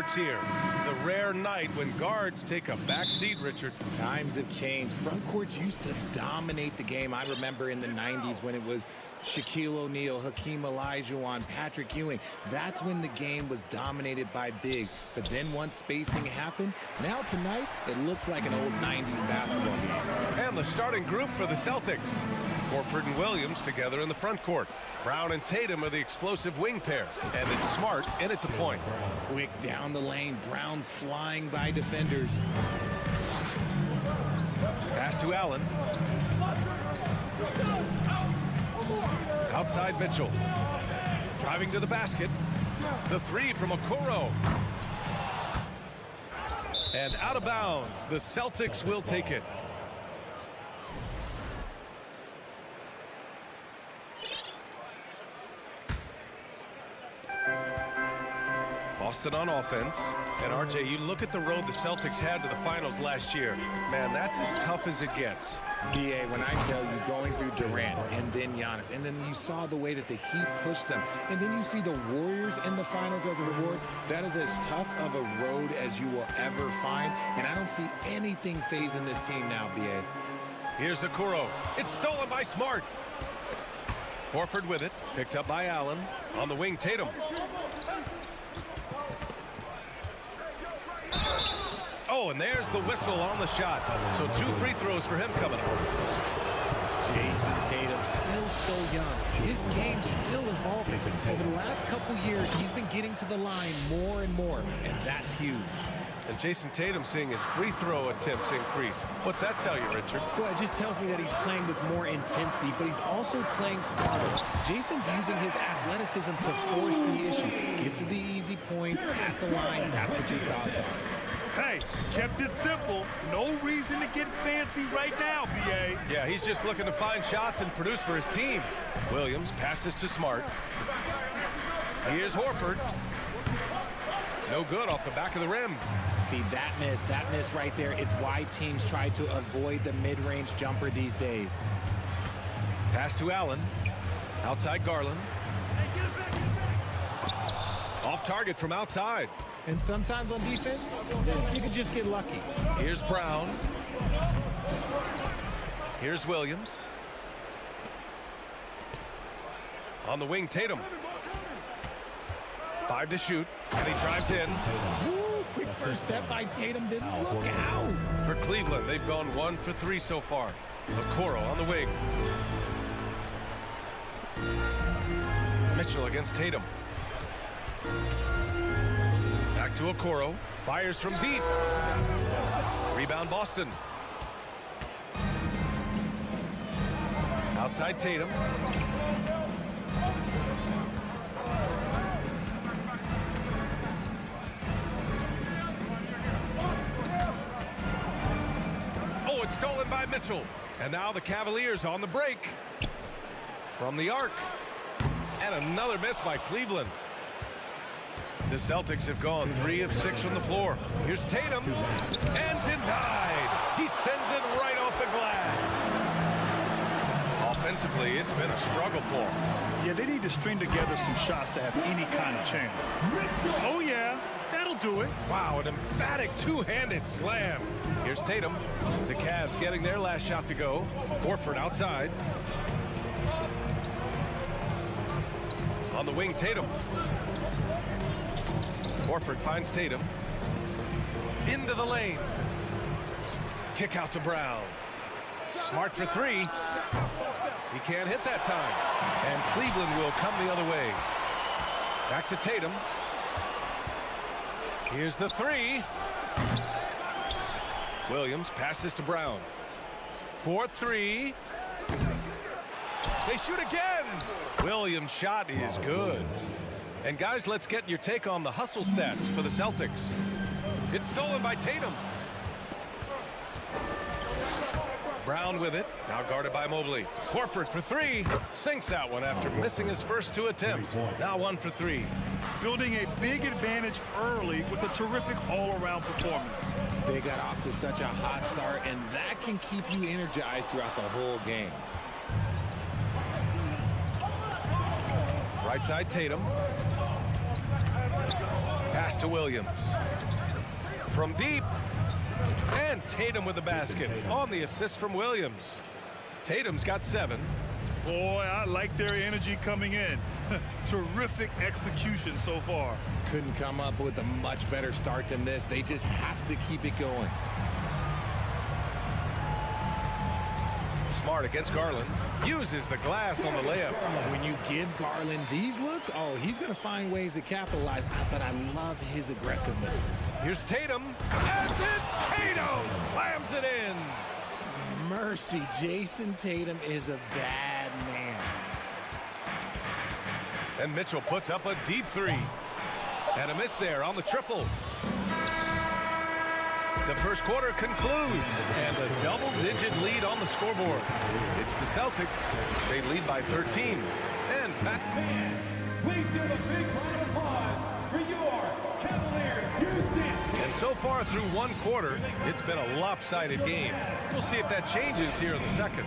[SPEAKER 6] starts here. The rare night when guards take a back seat, Richard.
[SPEAKER 2] Times have changed. Front courts used to dominate the game. I remember in the 90s when it was Shaquille O'Neal, Hakeem Olajuwon, Patrick Ewing. That's when the game was dominated by bigs. But then once spacing happened, now tonight, it looks like an old 90s basketball game.
[SPEAKER 6] And the starting group for the Celtics. Horford and Williams together in the front court. Brown and Tatum are the explosive wing pair. And it's Smart in at the point.
[SPEAKER 2] Quick down the lane. Brown flying by defenders.
[SPEAKER 6] Pass to Allen. Outside Mitchell. Driving to the basket. The three from Okoro. And out of bounds. The Celtics will take it. Boston on offense. And RJ, you look at the road the Celtics had to the finals last year. Man, that's as tough as it gets.
[SPEAKER 2] BA, when I tell you going through Durant and then Giannis, and then you saw the way that the Heat pushed them, and then you see the Warriors in the finals as a reward, that is as tough of a road as you will ever find, and I don't see anything phasing this team now, BA.
[SPEAKER 6] Here's Okoro. It's stolen by Smart. Horford with it. Picked up by Allen. On the wing, Tatum. Oh, and there's the whistle on the shot. So 2 free throws for him coming up.
[SPEAKER 2] Jason Tatum, still so young. His game's still evolving. Over the last couple years, he's been getting to the line more and more, and that's huge.
[SPEAKER 6] And Jason Tatum seeing his free throw attempts increase. What's that tell you, Richard?
[SPEAKER 2] Well, it just tells me that he's playing with more intensity, but he's also playing smarter. Jason's using his athleticism to force the issue. Get to the easy points at the line. That's what your thoughts are.
[SPEAKER 7] Hey, kept it simple. No reason to get fancy right now, BA.
[SPEAKER 6] Yeah, he's just looking to find shots and produce for his team. Williams passes to Smart. Here's Horford. No good off the back of the rim.
[SPEAKER 2] See, that miss right there, it's why teams try to avoid the mid-range jumper these days.
[SPEAKER 6] Pass to Allen. Outside Garland. Off target from outside.
[SPEAKER 2] And sometimes on defense, you can just get lucky.
[SPEAKER 6] Here's Brown. Here's Williams. On the wing, Tatum. 5 to shoot, and he drives in.
[SPEAKER 2] Woo, quick first step by Tatum, then look out.
[SPEAKER 6] For Cleveland, they've gone 1 for 3 so far. Okoro on the wing. Mitchell against Tatum. Back to Okoro. Fires from deep. Rebound Boston. Outside Tatum. Oh, it's stolen by Mitchell. And now the Cavaliers on the break. From the arc. And another miss by Cleveland. The Celtics have gone 3 of 6 from the floor. Here's Tatum. And denied. He sends it right off the glass. Offensively, it's been a struggle for him.
[SPEAKER 7] Yeah, they need to string together some shots to have any kind of chance. Oh, yeah. That'll do it.
[SPEAKER 6] Wow, an emphatic two-handed slam. Here's Tatum. The Cavs getting their last shot to go. Horford outside. On the wing, Tatum. Horford finds Tatum. Into the lane. Kick out to Brown. Smart for 3. He can't hit that time. And Cleveland will come the other way. Back to Tatum. Here's the 3. Williams passes to Brown. 4-3. They shoot again. Williams' shot is good. And guys, let's get your take on the hustle stats for the Celtics. It's stolen by Tatum. Brown with it, now guarded by Mobley. Horford for 3, sinks that one after missing his first 2 attempts. Now 1 for 3.
[SPEAKER 7] Building a big advantage early with a terrific all-around performance.
[SPEAKER 2] They got off to such a hot start, and that can keep you energized throughout the whole game. Right
[SPEAKER 6] side Tatum. Pass to Williams. From deep. And Tatum with the basket on the assist from Williams. Tatum's got 7.
[SPEAKER 7] Boy, I like their energy coming in. Terrific execution so far.
[SPEAKER 2] Couldn't come up with a much better start than this. They just have to keep it going.
[SPEAKER 6] Smart against Garland. Uses the glass on the layup.
[SPEAKER 2] When you give Garland these looks, oh, he's going to find ways to capitalize. But I love his aggressiveness.
[SPEAKER 6] Here's Tatum. And then Tatum slams it in.
[SPEAKER 2] Mercy, Jason Tatum is a bad man.
[SPEAKER 6] And Mitchell puts up a deep 3. And a miss there on the triple. The first quarter concludes, and a double-digit lead on the scoreboard. It's the Celtics. They lead by 13. And back.
[SPEAKER 5] Please give a big round of applause for your Cavaliers.
[SPEAKER 6] And so far through one quarter, it's been a lopsided game. We'll see if that changes here in the second.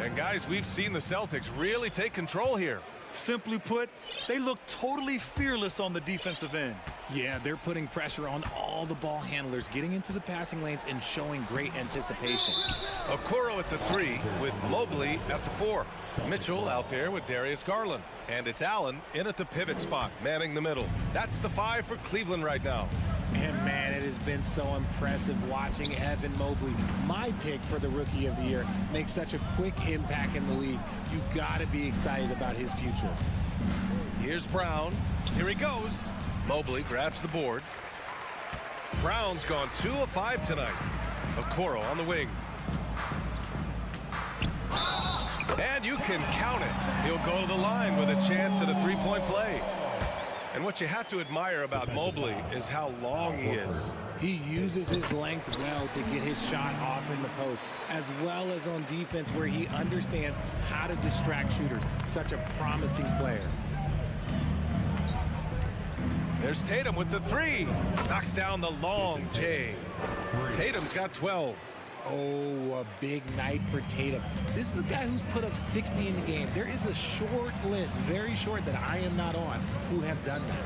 [SPEAKER 6] And guys, we've seen the Celtics really take control here.
[SPEAKER 7] Simply put, they look totally fearless on the defensive end.
[SPEAKER 2] Yeah, they're putting pressure on all the ball handlers, getting into the passing lanes and showing great anticipation.
[SPEAKER 6] Okoro at the 3 with Mobley at the 4. Mitchell out there with Darius Garland. And it's Allen in at the pivot spot, manning the middle. That's the 5 for Cleveland right now.
[SPEAKER 2] And man, it has been so impressive watching Evan Mobley, my pick for the Rookie of the Year, make such a quick impact in the league. You gotta be excited about his future.
[SPEAKER 6] Here's Brown. Here he goes. Mobley grabs the board. Brown's gone 2 of 5 tonight. Okoro on the wing. And you can count it. He'll go to the line with a chance at a 3-point play. And what you have to admire about Mobley is how long he is.
[SPEAKER 2] He uses his length well to get his shot off in the post, as well as on defense where he understands how to distract shooters. Such a promising player.
[SPEAKER 6] There's Tatum with the 3. Knocks down the long J. Tatum's got 12.
[SPEAKER 2] Oh, a big night for Tatum. This is a guy who's put up 60 in the game. There is a short list, very short, that I am not on, who have done that.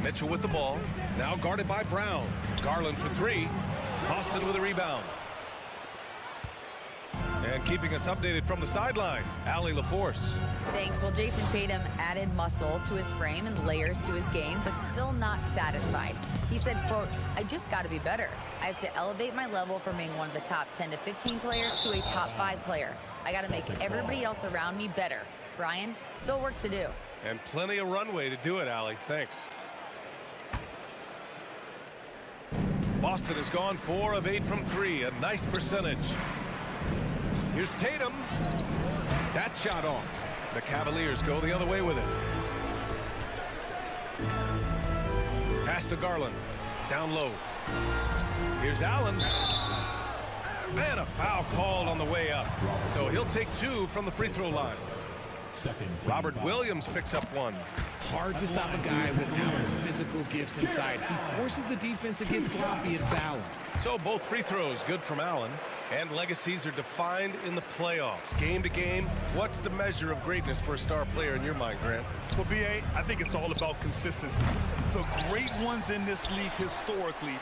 [SPEAKER 6] Mitchell with the ball. Now guarded by Brown. Garland for 3. Boston with a rebound. And keeping us updated from the sideline, Allie LaForce.
[SPEAKER 9] Thanks. Well, Jason Tatum added muscle to his frame and layers to his game, but still not satisfied. He said, quote, "I just got to be better. I have to elevate my level from being one of the top 10 to 15 players to a top 5 player. I got to make everybody else around me better." Brian, still work to do.
[SPEAKER 6] And plenty of runway to do it, Allie. Thanks. Boston has gone 4 of 8 from 3. A nice percentage. Here's Tatum. That shot off. The Cavaliers go the other way with it. Pass to Garland. Down low. Here's Allen. And a foul called on the way up. So he'll take 2 from the free throw line. Robert Williams picks up 1.
[SPEAKER 2] Hard to stop a guy with Allen's physical gifts inside. He forces the defense to get sloppy and foul.
[SPEAKER 6] So both free throws good from Allen. And legacies are defined in the playoffs. Game to game, what's the measure of greatness for a star player in your mind, Grant?
[SPEAKER 7] Well, B.A., I think it's all about consistency. The great ones in this league historically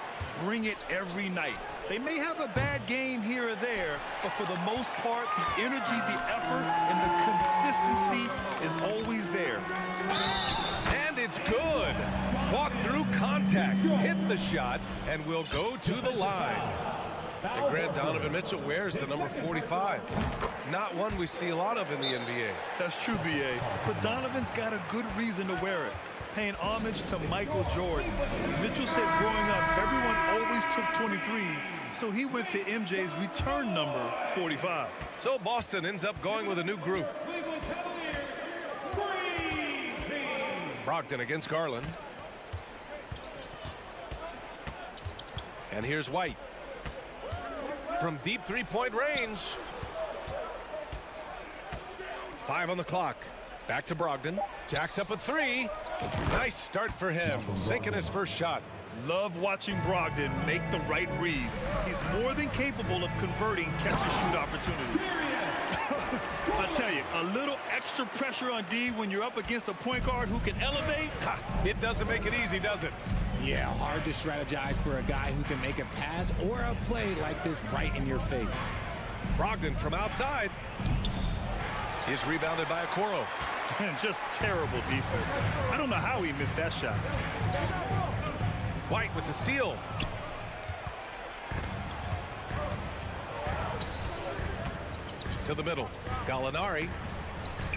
[SPEAKER 7] bring it every night. They may have a bad game here or there, but for the most part, the energy, the effort, and the consistency is always there.
[SPEAKER 6] And it's good. Fought through contact, hit the shot, and will go to the line. And Grant, Donovan Mitchell wears the number 45. Not one we see a lot of in the NBA.
[SPEAKER 7] That's true, B.A. But Donovan's got a good reason to wear it. Paying homage to Michael Jordan. Mitchell said growing up, everyone always took 23, so he went to MJ's return number 45.
[SPEAKER 6] So Boston ends up going with a new group. Brogdon against Garland. And here's White. From deep 3-point range. 5 on the clock. Back to Brogdon. Jacks up a 3. Nice start for him. Sinking his first shot.
[SPEAKER 7] Love watching Brogdon make the right reads. He's more than capable of converting catch-and-shoot opportunities. I tell you, A little extra pressure on D when you're up against a point guard who can elevate.
[SPEAKER 6] Ha, it doesn't make it easy, does it?
[SPEAKER 2] Yeah, hard to strategize for a guy who can make a pass or a play like this right in your face.
[SPEAKER 6] Brogdon from outside. He's rebounded by Okoro.
[SPEAKER 7] Just terrible defense. I don't know how he missed that shot.
[SPEAKER 6] White with the steal. To the middle. Gallinari.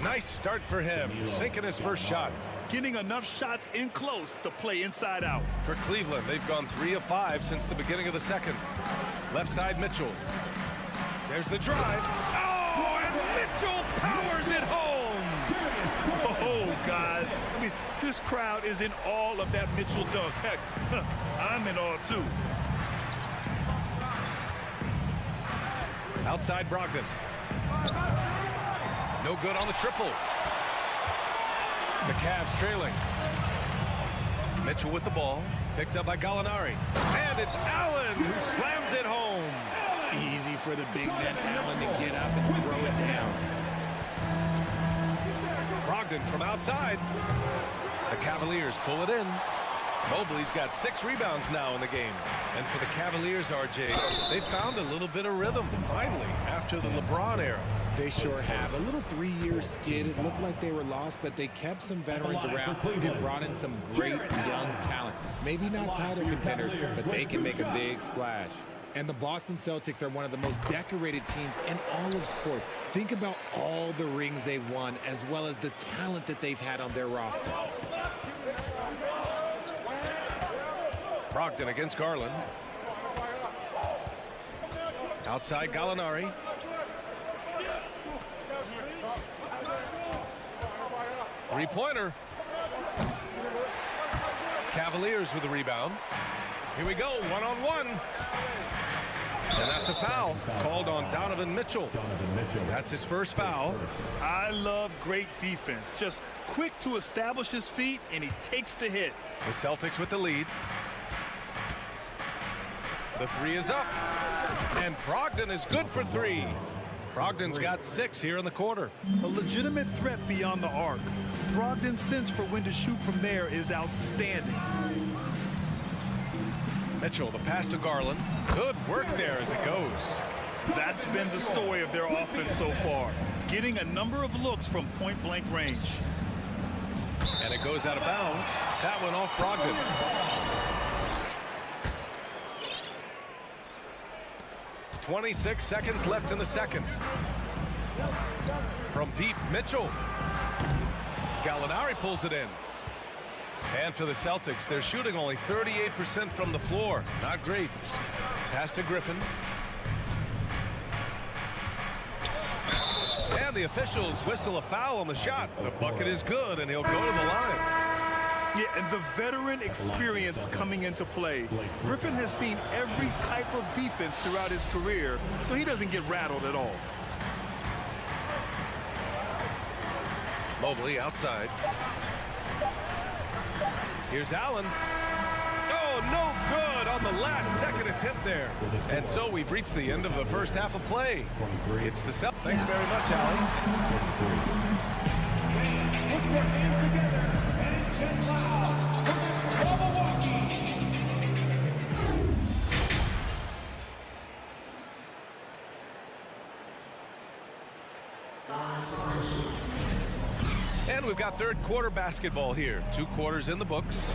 [SPEAKER 6] Nice start for him. Sinking his first shot.
[SPEAKER 7] Getting enough shots in close to play inside out.
[SPEAKER 6] For Cleveland, they've gone 3 of 5 since the beginning of the second. Left side, Mitchell. There's the drive. Oh, and Mitchell powers it home.
[SPEAKER 7] Oh, guys. I mean, this crowd is in awe of that Mitchell dunk. Heck, I'm in awe, too.
[SPEAKER 6] Outside Brogdon. No good on the triple. The Cavs trailing. Mitchell with the ball. Picked up by Gallinari. And it's Allen who slams it home.
[SPEAKER 2] Easy for the big man Allen to get up and throw it down.
[SPEAKER 6] Brogdon from outside. The Cavaliers pull it in. Mobley's got 6 rebounds now in the game. And for the Cavaliers, RJ, they found a little bit of rhythm, finally, after the LeBron era.
[SPEAKER 2] They sure have. A little 3-year skid. It looked like they were lost, but they kept some veterans around and brought in some great young talent. Maybe not title contenders, but they can make a big splash. And the Boston Celtics are one of the most decorated teams in all of sports. Think about all the rings they've won, as well as the talent that they've had on their roster.
[SPEAKER 6] Brogdon against Garland. Outside Gallinari. Three-pointer. Cavaliers with the rebound. Here we go, one-on-one. And that's a foul called on Donovan Mitchell. That's his first foul.
[SPEAKER 7] I love great defense. Just quick to establish his feet, and he takes the hit.
[SPEAKER 6] The Celtics with the lead. The 3 is up. And Brogdon is good for 3. Brogdon's got 6 here in the quarter.
[SPEAKER 7] A legitimate threat beyond the arc. Brogdon's sense for when to shoot from there is outstanding.
[SPEAKER 6] Mitchell, the pass to Garland. Good work there as it goes.
[SPEAKER 7] That's been the story of their offense so far. Getting a number of looks from point-blank range.
[SPEAKER 6] And it goes out of bounds. That went off Brogdon. 26 seconds left in the second. From deep, Mitchell. Gallinari pulls it in. And for the Celtics, they're shooting only 38% from the floor. Not great. Pass to Griffin. And the officials whistle a foul on the shot. The bucket is good, and he'll go to the line.
[SPEAKER 7] Yeah, and the veteran experience coming into play. Griffin has seen every type of defense throughout his career, so he doesn't get rattled at all.
[SPEAKER 6] Mobley outside. Here's Allen. Oh, no good on the last second attempt there. And so we've reached the end of the first half of play. It's the Celtics. Thanks very much, Allie. And we've got third quarter basketball here. 2 quarters in the books.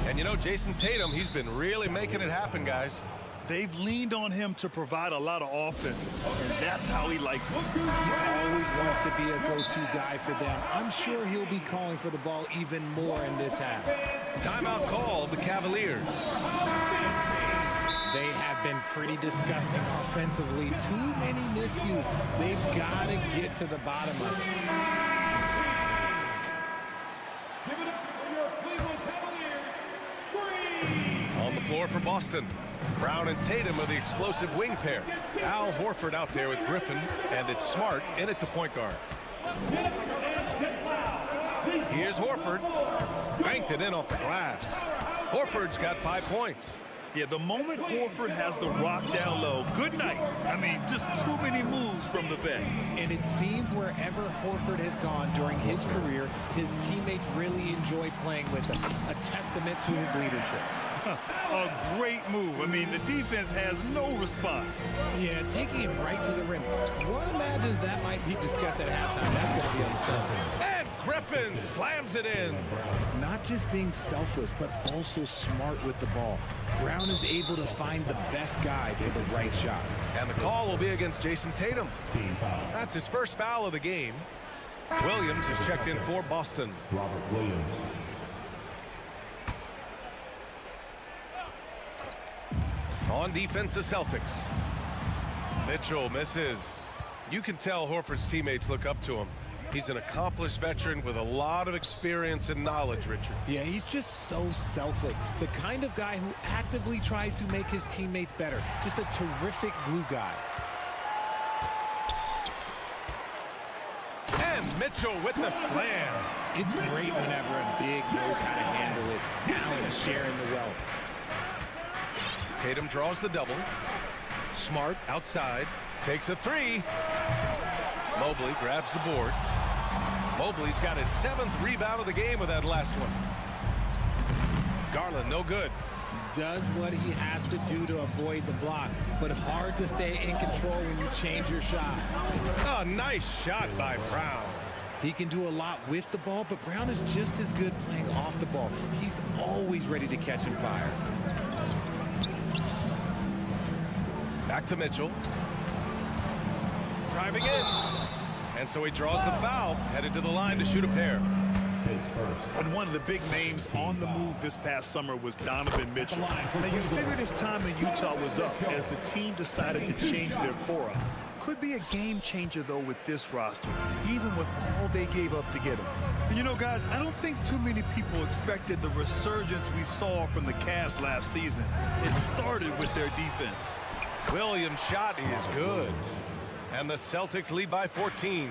[SPEAKER 6] And you know, Jason Tatum, he's been really making it happen, guys.
[SPEAKER 7] They've leaned on him to provide a lot of offense, and that's how he likes it.
[SPEAKER 2] He always wants to be a go-to guy for them. I'm sure he'll be calling for the ball even more in this half.
[SPEAKER 6] Timeout called the Cavaliers.
[SPEAKER 2] They have been pretty disgusting offensively. Too many miscues. They've got to get to the bottom of it.
[SPEAKER 5] Give it up for your Cleveland Cavaliers.
[SPEAKER 6] On the floor for Boston. Brown and Tatum are the explosive wing pair. Al Horford out there with Griffin, and it's Smart in at the point guard. Here's Horford. Banked it in off the glass. Horford's got 5 points.
[SPEAKER 7] Yeah, the moment Horford has the rock down low, good night. I mean, just too many moves from the vet.
[SPEAKER 2] And it seems wherever Horford has gone during his career, his teammates really enjoy playing with him. A testament to his leadership.
[SPEAKER 7] A great move. I mean, the defense has no response.
[SPEAKER 2] Yeah, taking it right to the rim. One imagines that might be discussed at halftime. That's going to be on the film.
[SPEAKER 6] And Griffin slams it in.
[SPEAKER 2] Not just being selfless, but also smart with the ball. Brown is able to find the best guy for the right shot.
[SPEAKER 6] And the call will be against Jason Tatum. That's his first foul of the game. Williams is checked in for Boston.
[SPEAKER 5] Robert Williams.
[SPEAKER 6] On defense, the Celtics. Mitchell misses. You can tell Horford's teammates look up to him. He's an accomplished veteran with a lot of experience and knowledge, Richard.
[SPEAKER 2] Yeah, he's just so selfless. The kind of guy who actively tries to make his teammates better. Just a terrific glue guy.
[SPEAKER 6] And Mitchell with the slam.
[SPEAKER 2] It's great whenever a big knows how to handle it. Allen sharing the wealth.
[SPEAKER 6] Tatum draws the double. Smart outside. Takes a three. Mobley grabs the board. Mobley's got his 7th rebound of the game with that last one. Garland, no good.
[SPEAKER 2] Does what he has to do to avoid the block, but hard to stay in control when you change your shot.
[SPEAKER 6] Oh, nice shot by Brown.
[SPEAKER 2] He can do a lot with the ball, but Brown is just as good playing off the ball. He's always ready to catch and fire.
[SPEAKER 6] Back to Mitchell. Driving in. And so he draws the foul, headed to the line to shoot a pair.
[SPEAKER 7] And one of the big names on the move this past summer was Donovan Mitchell. Now, you figured his time in Utah was up as the team decided to change their core up. Could be a game changer, though, with this roster, even with all they gave up to get him. And you know, guys, I don't think too many people expected the resurgence we saw from the Cavs last season. It started with their defense.
[SPEAKER 6] Williams' shot is good. And the Celtics lead by 14.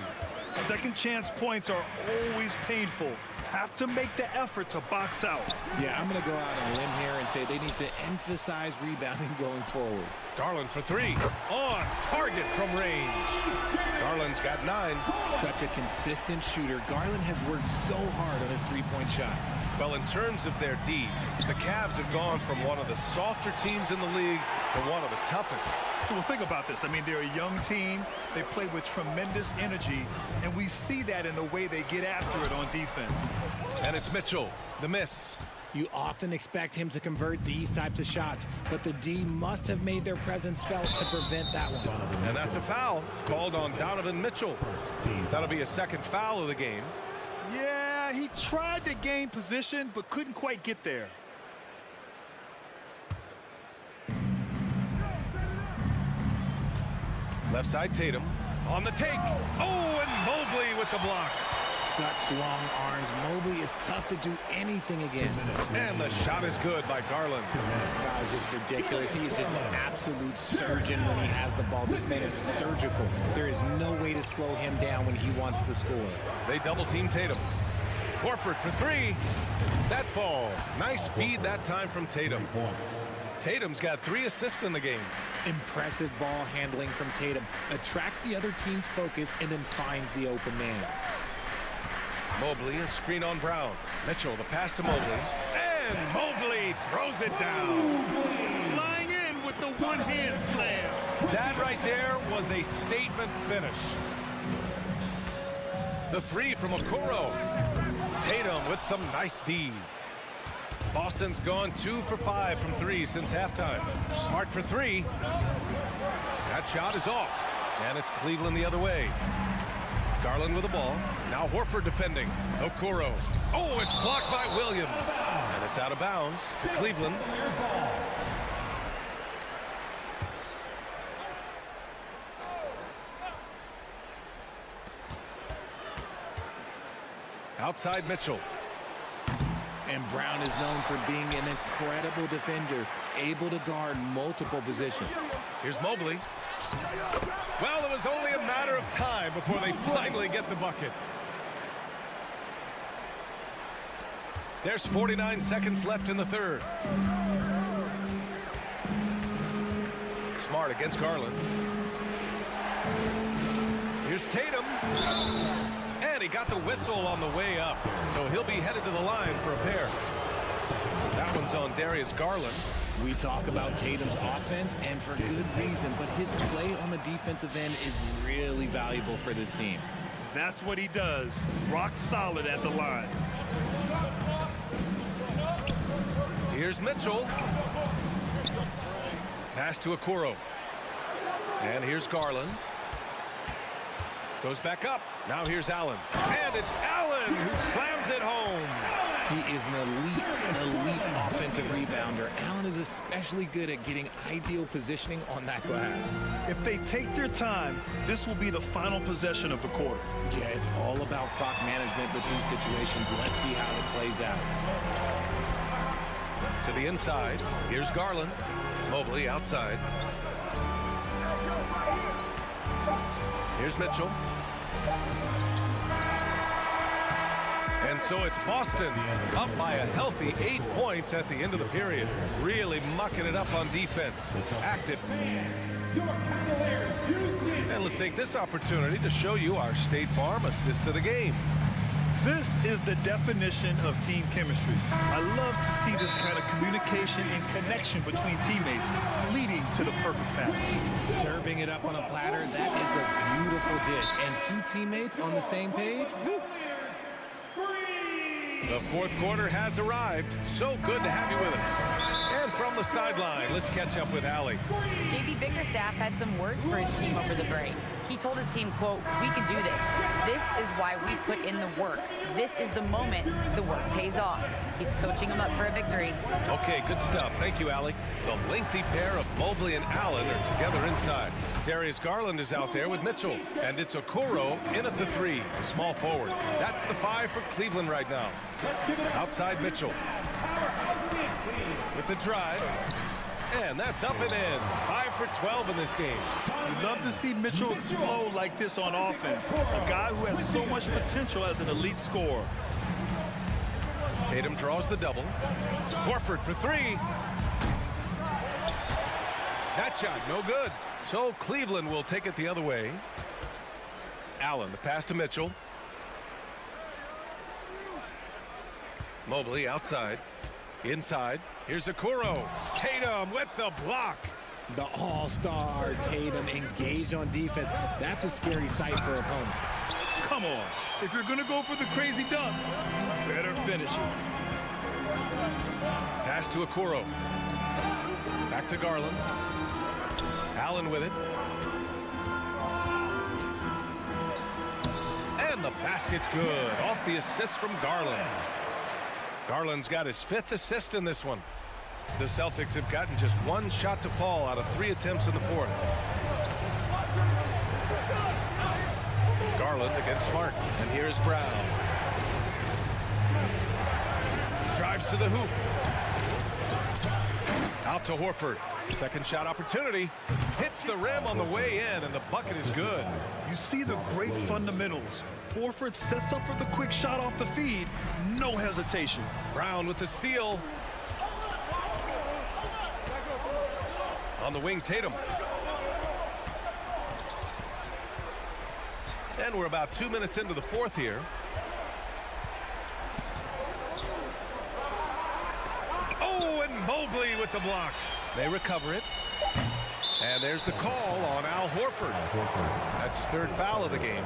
[SPEAKER 7] Second chance points are always painful. Have to make the effort to box out.
[SPEAKER 2] Yeah, I'm going to go out on a limb here and say they need to emphasize rebounding going forward.
[SPEAKER 6] Garland for three. On target from range. Garland's got 9.
[SPEAKER 2] Such a consistent shooter. Garland has worked so hard on his three-point shot.
[SPEAKER 6] Well, in terms of their D, the Cavs have gone from one of the softer teams in the league to one of the toughest.
[SPEAKER 7] Well, think about this. I mean, they're a young team. They play with tremendous energy, and we see that in the way they get after it on defense.
[SPEAKER 6] And it's Mitchell, the miss.
[SPEAKER 2] You often expect him to convert these types of shots, but the D must have made their presence felt to prevent that one.
[SPEAKER 6] And that's a foul called on Donovan Mitchell. That'll be a second foul of the game.
[SPEAKER 7] Yeah, he tried to gain position, but couldn't quite get there.
[SPEAKER 6] Left side Tatum on the take. Oh, and Mobley with the block.
[SPEAKER 2] Such long arms. Mobley is tough to do anything against.
[SPEAKER 6] And the shot is good by Garland.
[SPEAKER 2] That was just ridiculous. He is just an absolute surgeon when he has the ball. This man is surgical. There is no way to slow him down when he wants to score.
[SPEAKER 6] They double team Tatum. Horford for 3. That falls. Nice feed that time from Tatum. Tatum's got 3 assists in the game.
[SPEAKER 2] Impressive ball handling from Tatum. Attracts the other team's focus and then finds the open man.
[SPEAKER 6] Mobley, a screen on Brown. Mitchell, the pass to Mobley. And Mobley throws it down.
[SPEAKER 7] Flying in with the one-hand slam.
[SPEAKER 6] That right there was a statement finish. The 3 from Okoro. Tatum with some nice D. Boston's gone 2 for 5 from 3 since halftime. Smart for 3. That shot is off. And it's Cleveland the other way. Garland with the ball. Now Horford defending. Okoro. Oh, it's blocked by Williams. And it's out of bounds to Cleveland. Outside Mitchell.
[SPEAKER 2] And Brown is known for being an incredible defender, able to guard multiple positions.
[SPEAKER 6] Here's Mobley. Well, it was only a matter of time before they finally get the bucket. There's 49 seconds left in the third. Smart against Garland. Here's Tatum. And he got the whistle on the way up. So he'll be headed to the line for a pair. That one's on Darius Garland.
[SPEAKER 2] We talk about Tatum's offense, and for good reason, but his play on the defensive end is really valuable for this team.
[SPEAKER 7] That's what he does. Rock solid at the line.
[SPEAKER 6] Here's Mitchell. Pass to Okoro. And here's Garland. Goes back up. Now here's Allen. And it's Allen who slams it home.
[SPEAKER 2] He is an elite offensive rebounder. Allen is especially good at getting ideal positioning on that glass.
[SPEAKER 7] If they take their time, this will be the final possession of the quarter.
[SPEAKER 2] Yeah, it's all about clock management with these situations. Let's see how it plays out.
[SPEAKER 6] To the inside. Here's Garland. Mobley outside. Here's Mitchell. And so it's Boston up by a healthy 8 points at the end of the period. Really mucking it up on defense. Active. And let's take this opportunity to show you our State Farm assist of the game.
[SPEAKER 7] This is the definition of team chemistry. I love to see this kind of communication and connection between teammates leading to the perfect pass.
[SPEAKER 2] Serving it up on a platter, that is a beautiful dish. And two teammates on the same page. Woo.
[SPEAKER 6] The fourth quarter has arrived. So good to have you with us. And from the sideline, let's catch up with Allie.
[SPEAKER 9] JB Bickerstaff had some words for his team over the break. He told his team, quote, "We can do this. This is why we put in the work. This is the moment the work pays off." He's coaching them up for a victory.
[SPEAKER 6] Okay, good stuff. Thank you, Allie. The lengthy pair of Mobley and Allen are together inside. Darius Garland is out there with Mitchell. And it's Okoro in at the 3, small forward. That's the 5 for Cleveland right now. Outside Mitchell. With the drive. And that's up and in. 5 for 12 in this game.
[SPEAKER 7] You love to see Mitchell explode like this on offense. A guy who has so much potential as an elite scorer.
[SPEAKER 6] Tatum draws the double. Horford for 3. That shot, no good. So Cleveland will take it the other way. Allen, the pass to Mitchell. Mobley outside. Inside. Here's Okoro. Tatum with the block.
[SPEAKER 2] The all-star Tatum engaged on defense. That's a scary sight for opponents.
[SPEAKER 7] Come on. If you're going to go for the crazy dunk, better finish it.
[SPEAKER 6] Pass to Okoro. Back to Garland. Allen with it. And the basket's good. Off the assist from Garland. Garland's got his 5th assist in this one. The Celtics have gotten just 1 shot to fall out of 3 attempts in the 4th. Garland against Smart. And here's Brown. Drives to the hoop. Out to Horford. Second shot opportunity. Hits the rim on the way in, and the bucket is good.
[SPEAKER 7] You see the great fundamentals. Horford sets up for the quick shot off the feed. No hesitation.
[SPEAKER 6] Brown with the steal. On the wing, Tatum. And we're about 2 minutes into the 4th here. Oh, and Mobley with the block. They recover it. And there's the call on Al Horford. That's his 3rd foul of the game.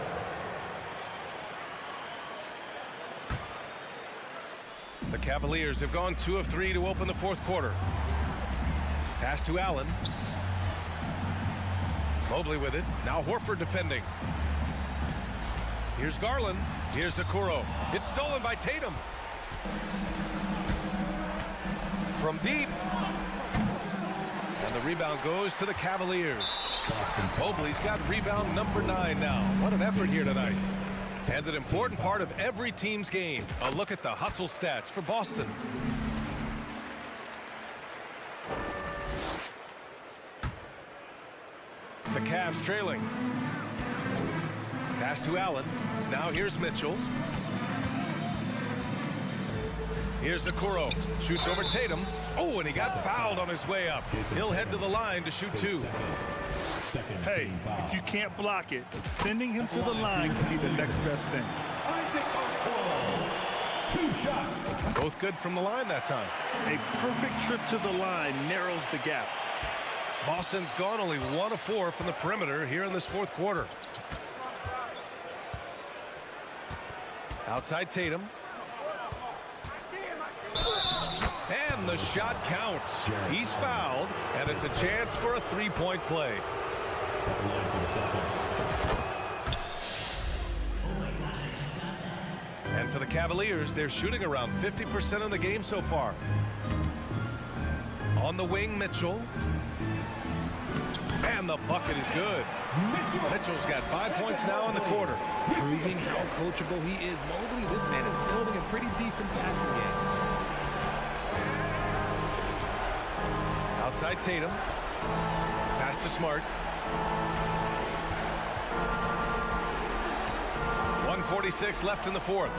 [SPEAKER 6] The Cavaliers have gone 2 of 3 to open the 4th quarter. Pass to Allen. Mobley with it. Now Horford defending. Here's Garland. Here's Okoro. It's stolen by Tatum. From deep. And the rebound goes to the Cavaliers. Mobley's got rebound number 9 now. What an effort here tonight. And an important part of every team's game. A look at the hustle stats for Boston. The Cavs trailing. Pass to Allen. Now here's Mitchell. Here's Okoro. Shoots over Tatum. Oh, and he got fouled on his way up. He'll head to the line to shoot 2.
[SPEAKER 7] Hey, if you can't block it, sending him to the line can be the next best thing.
[SPEAKER 5] 2 shots.
[SPEAKER 6] Both good from the line that time.
[SPEAKER 7] A perfect trip to the line narrows the gap.
[SPEAKER 6] Boston's gone only 1 of 4 from the perimeter here in this 4th quarter. Outside Tatum. And the shot counts. He's fouled, and it's a chance for a 3-point play. And for the Cavaliers, they're shooting around 50% of the game so far. On the wing, Mitchell. And the bucket is good. Mitchell's got 5 points now in the quarter.
[SPEAKER 2] Proving how coachable he is. Mobley, this man is building a pretty decent passing game.
[SPEAKER 6] Outside Tatum. Pass to Smart. 1:46 left in the 4th.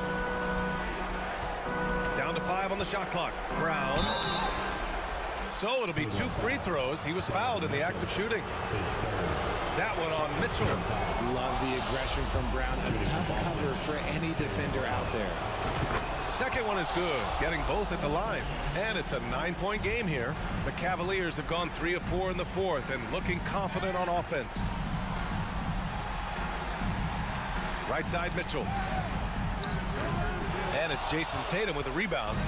[SPEAKER 6] Down to 5 on the shot clock. Brown. So it'll be 2 free throws. He was fouled in the act of shooting. That one on Mitchell.
[SPEAKER 2] Love the aggression from Brown. A tough cover for any defender out there.
[SPEAKER 6] Second one is good, getting both at the line. And it's a 9-point game here. The Cavaliers have gone 3 of 4 in the 4th and looking confident on offense. Right side Mitchell. And it's Jason Tatum with a rebound.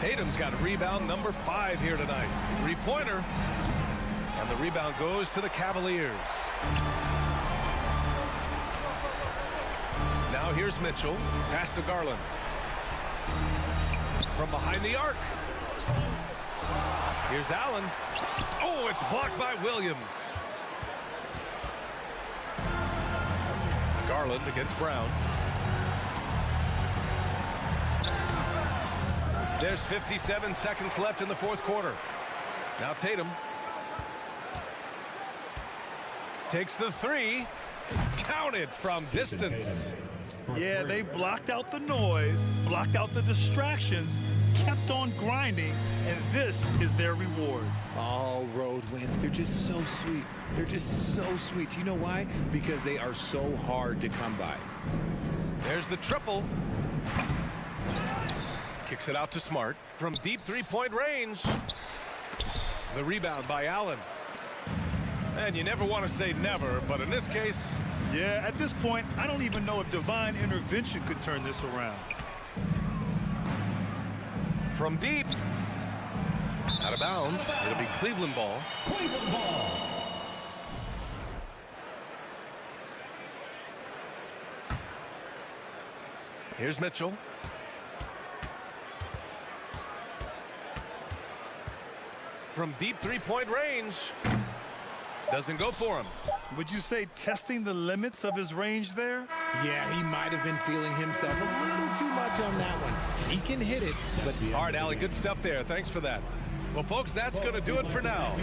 [SPEAKER 6] Tatum's got rebound number 5 here tonight. 3-pointer. And the rebound goes to the Cavaliers. Now here's Mitchell. Pass to Garland. From behind the arc. Here's Allen. Oh, it's blocked by Williams. Garland against Brown. There's 57 seconds left in the 4th quarter. Now Tatum. Takes the 3. Counted from distance.
[SPEAKER 7] Yeah, they blocked out the noise, blocked out the distractions, kept on grinding, and this is their reward.
[SPEAKER 2] All road wins. They're just so sweet. They're just so sweet. You know why? Because they are so hard to come by.
[SPEAKER 6] There's the triple. Kicks it out to Smart from deep 3-point range. The rebound by Allen. And you never want to say never, but in this case.
[SPEAKER 7] Yeah, at this point, I don't even know if divine intervention could turn this around.
[SPEAKER 6] From deep. Out of bounds. It'll be Cleveland ball.
[SPEAKER 5] Cleveland ball.
[SPEAKER 6] Here's Mitchell. From deep 3-point range. Doesn't go for him.
[SPEAKER 7] Would you say testing the limits of his range there?
[SPEAKER 2] Yeah, he might have been feeling himself a little too much on that one. He can hit it, but...
[SPEAKER 6] All right, Allie, good stuff there. Thanks for that. Well, folks, that's going to do it for now.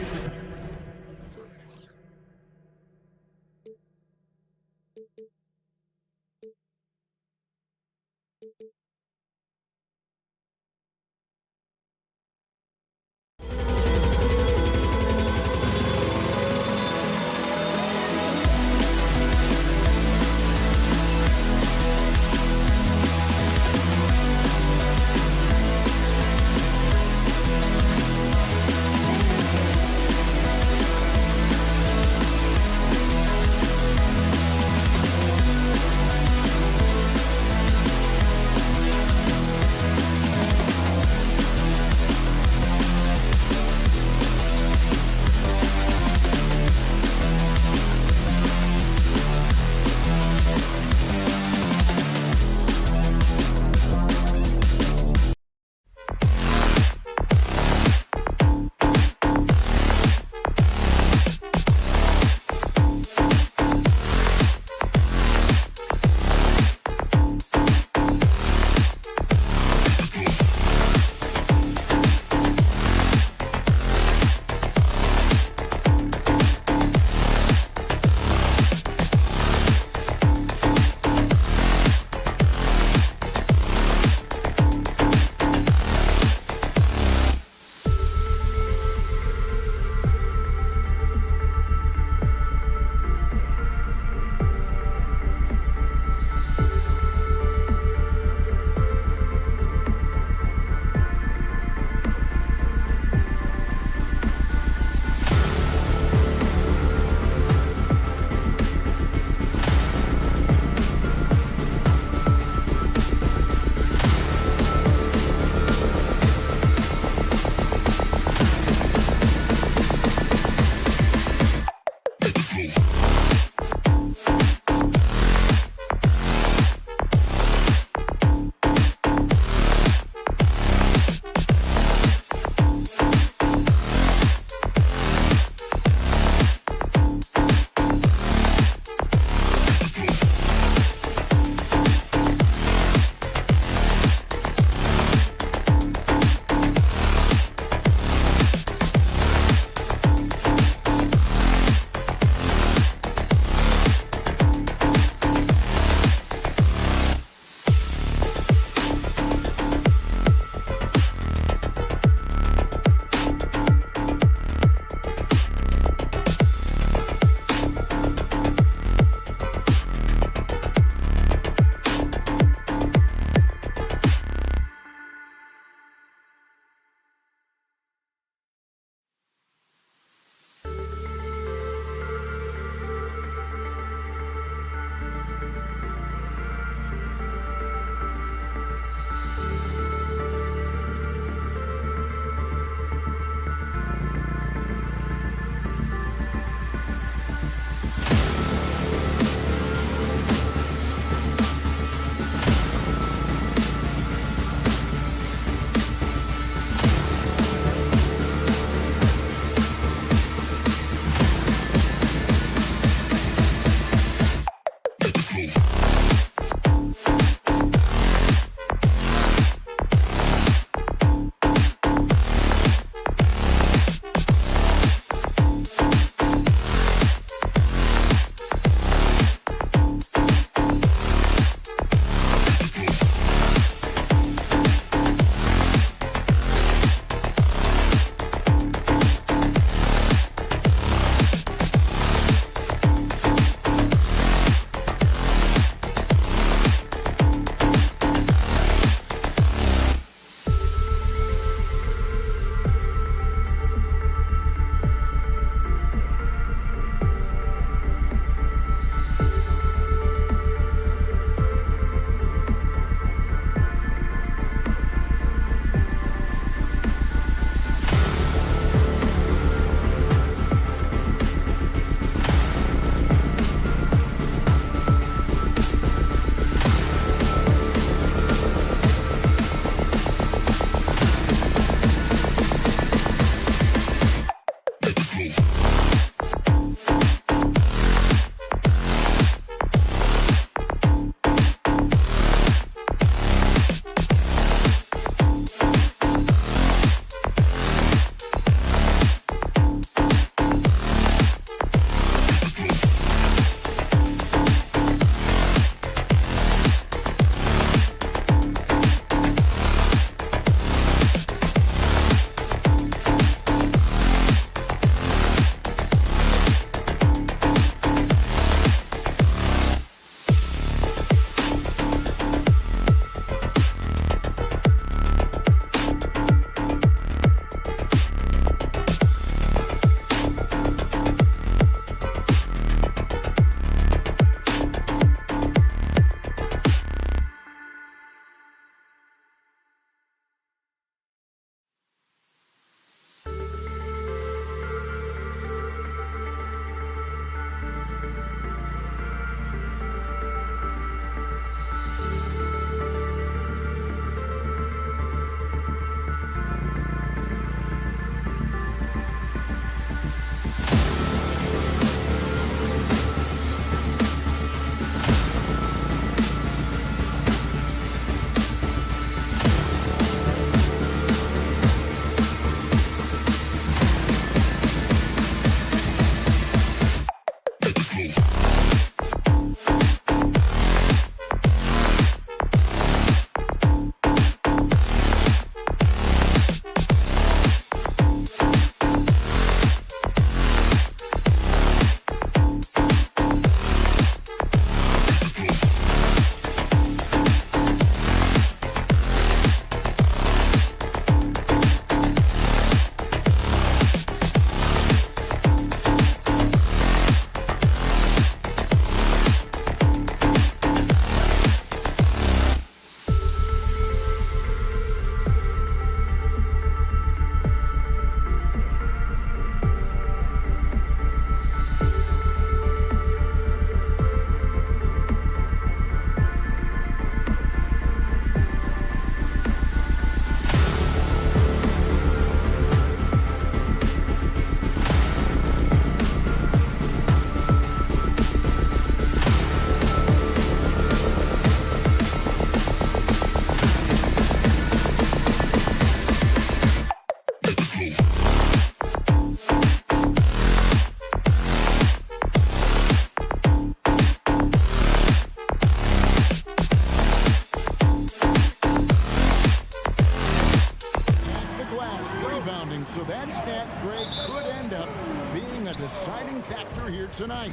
[SPEAKER 1] deciding factor here tonight.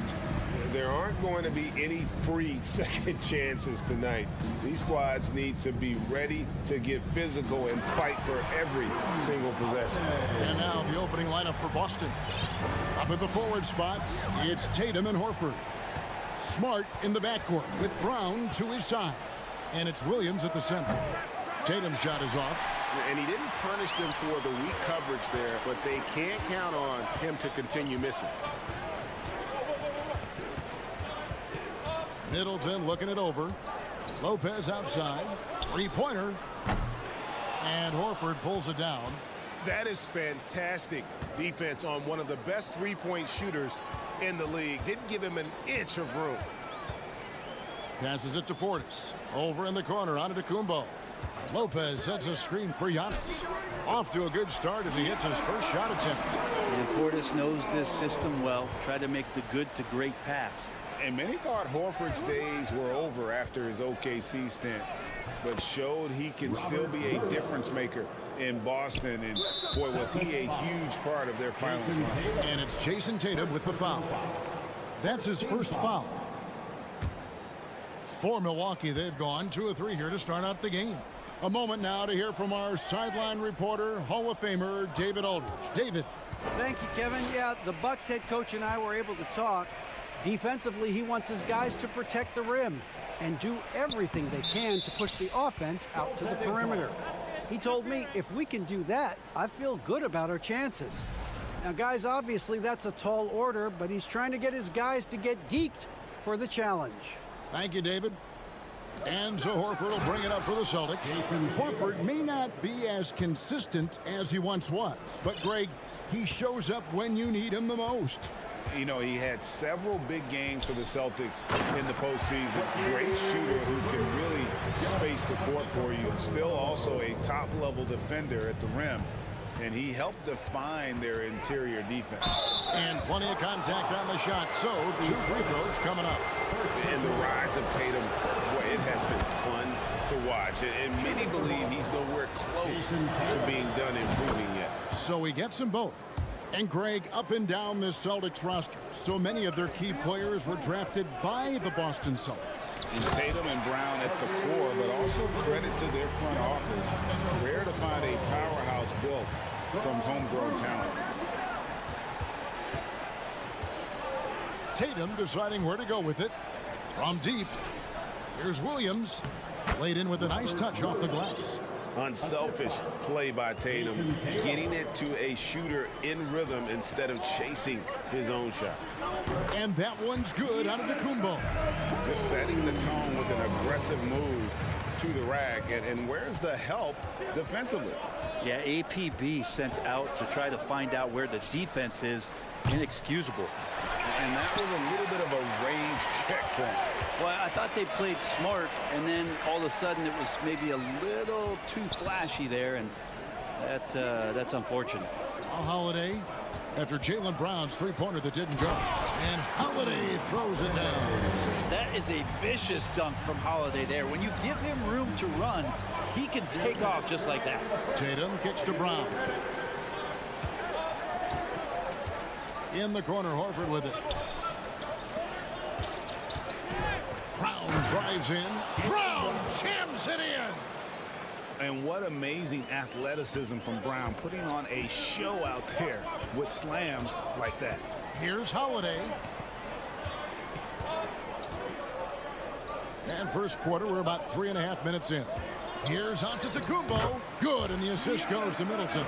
[SPEAKER 11] There aren't going to be any free second chances tonight. These squads need to be ready to get physical and fight for every single possession.
[SPEAKER 1] And now the opening lineup for Boston. Up at the forward spots, it's Tatum and Horford. Smart in the backcourt with Brown to his side. And it's Williams at the center. Tatum's shot is off.
[SPEAKER 11] And he didn't punish them for the weak coverage there, but they can't count on him to continue missing.
[SPEAKER 1] Middleton looking it over. Lopez outside. Three-pointer. And Horford pulls it down.
[SPEAKER 11] That is fantastic defense on one of the best three-point shooters in the league. Didn't give him an inch of room.
[SPEAKER 1] Passes it to Portis. Over in the corner, Antetokounmpo. Lopez sets a screen for Giannis. Off to a good start as he hits his first shot attempt.
[SPEAKER 13] And Portis knows this system well. Try to make the good to great pass.
[SPEAKER 3] And many thought Horford's days were over after his OKC stint, but showed he can still be a difference maker in Boston. And boy, was he a huge part of their finals run.
[SPEAKER 1] And it's Jason Tatum with the foul. That's his first foul. For Milwaukee, they've gone 2 of 3 here to start out the game. A moment now to hear from our sideline reporter, Hall of Famer David Aldridge. David.
[SPEAKER 4] Thank you, Kevin. Yeah, the Bucks head coach and I were able to talk. Defensively, he wants his guys to protect the rim and do everything they can to push the offense out to the perimeter. He told me if we can do that, I feel good about our chances. Now, guys, obviously that's a tall order, but he's trying to get his guys to get geeked for the challenge.
[SPEAKER 1] Thank you, David. And so Horford will bring it up for the Celtics. Horford may not be as consistent as he once was, but Greg, he shows up when you need him the most.
[SPEAKER 3] You know, he had several big games for the Celtics in the postseason. Great shooter who can really space the court for you. Still also a top-level defender at the rim. And he helped define their interior defense.
[SPEAKER 1] And plenty of contact on the shot. So 2 free throws coming up.
[SPEAKER 11] And the rise of Tatum, boy, it has been fun to watch. And many believe he's nowhere close to being done improving yet.
[SPEAKER 1] So he gets them both. And Greg, up and down this Celtics roster, so many of their key players were drafted by the Boston Celtics.
[SPEAKER 3] And Tatum and Brown at the core, but also credit to their front office. Rare to find a powerhouse built from homegrown talent.
[SPEAKER 1] Tatum deciding where to go with it. From deep, here's Williams. Laid in with a nice touch off the glass.
[SPEAKER 11] Unselfish play by Tatum, getting it to a shooter in rhythm instead of chasing his own shot.
[SPEAKER 1] And that one's good out of the Kumbo.
[SPEAKER 11] Just setting the tone with an aggressive move to the rack. And where's the help defensively?
[SPEAKER 13] Yeah, APB sent out to try to find out where the defense is. Inexcusable.
[SPEAKER 3] And that was a little bit of a range check for him.
[SPEAKER 13] Well, I thought they played smart, and then all of a sudden it was maybe a little too flashy there, and that's unfortunate.
[SPEAKER 1] Holiday after Jaylen Brown's three-pointer that didn't go. And Holiday throws it down.
[SPEAKER 13] That is a vicious dunk from Holiday there. When you give him room to run, he can take off just like that.
[SPEAKER 1] Tatum kicks to Brown. In the corner, Horford with it. Brown drives in. Brown jams it in.
[SPEAKER 3] And what amazing athleticism from Brown, putting on a show out there with slams like that.
[SPEAKER 1] Here's Holiday. And first quarter, we're about 3.5 minutes in. Here's Antetokounmpo. Good, and the assist goes to Middleton.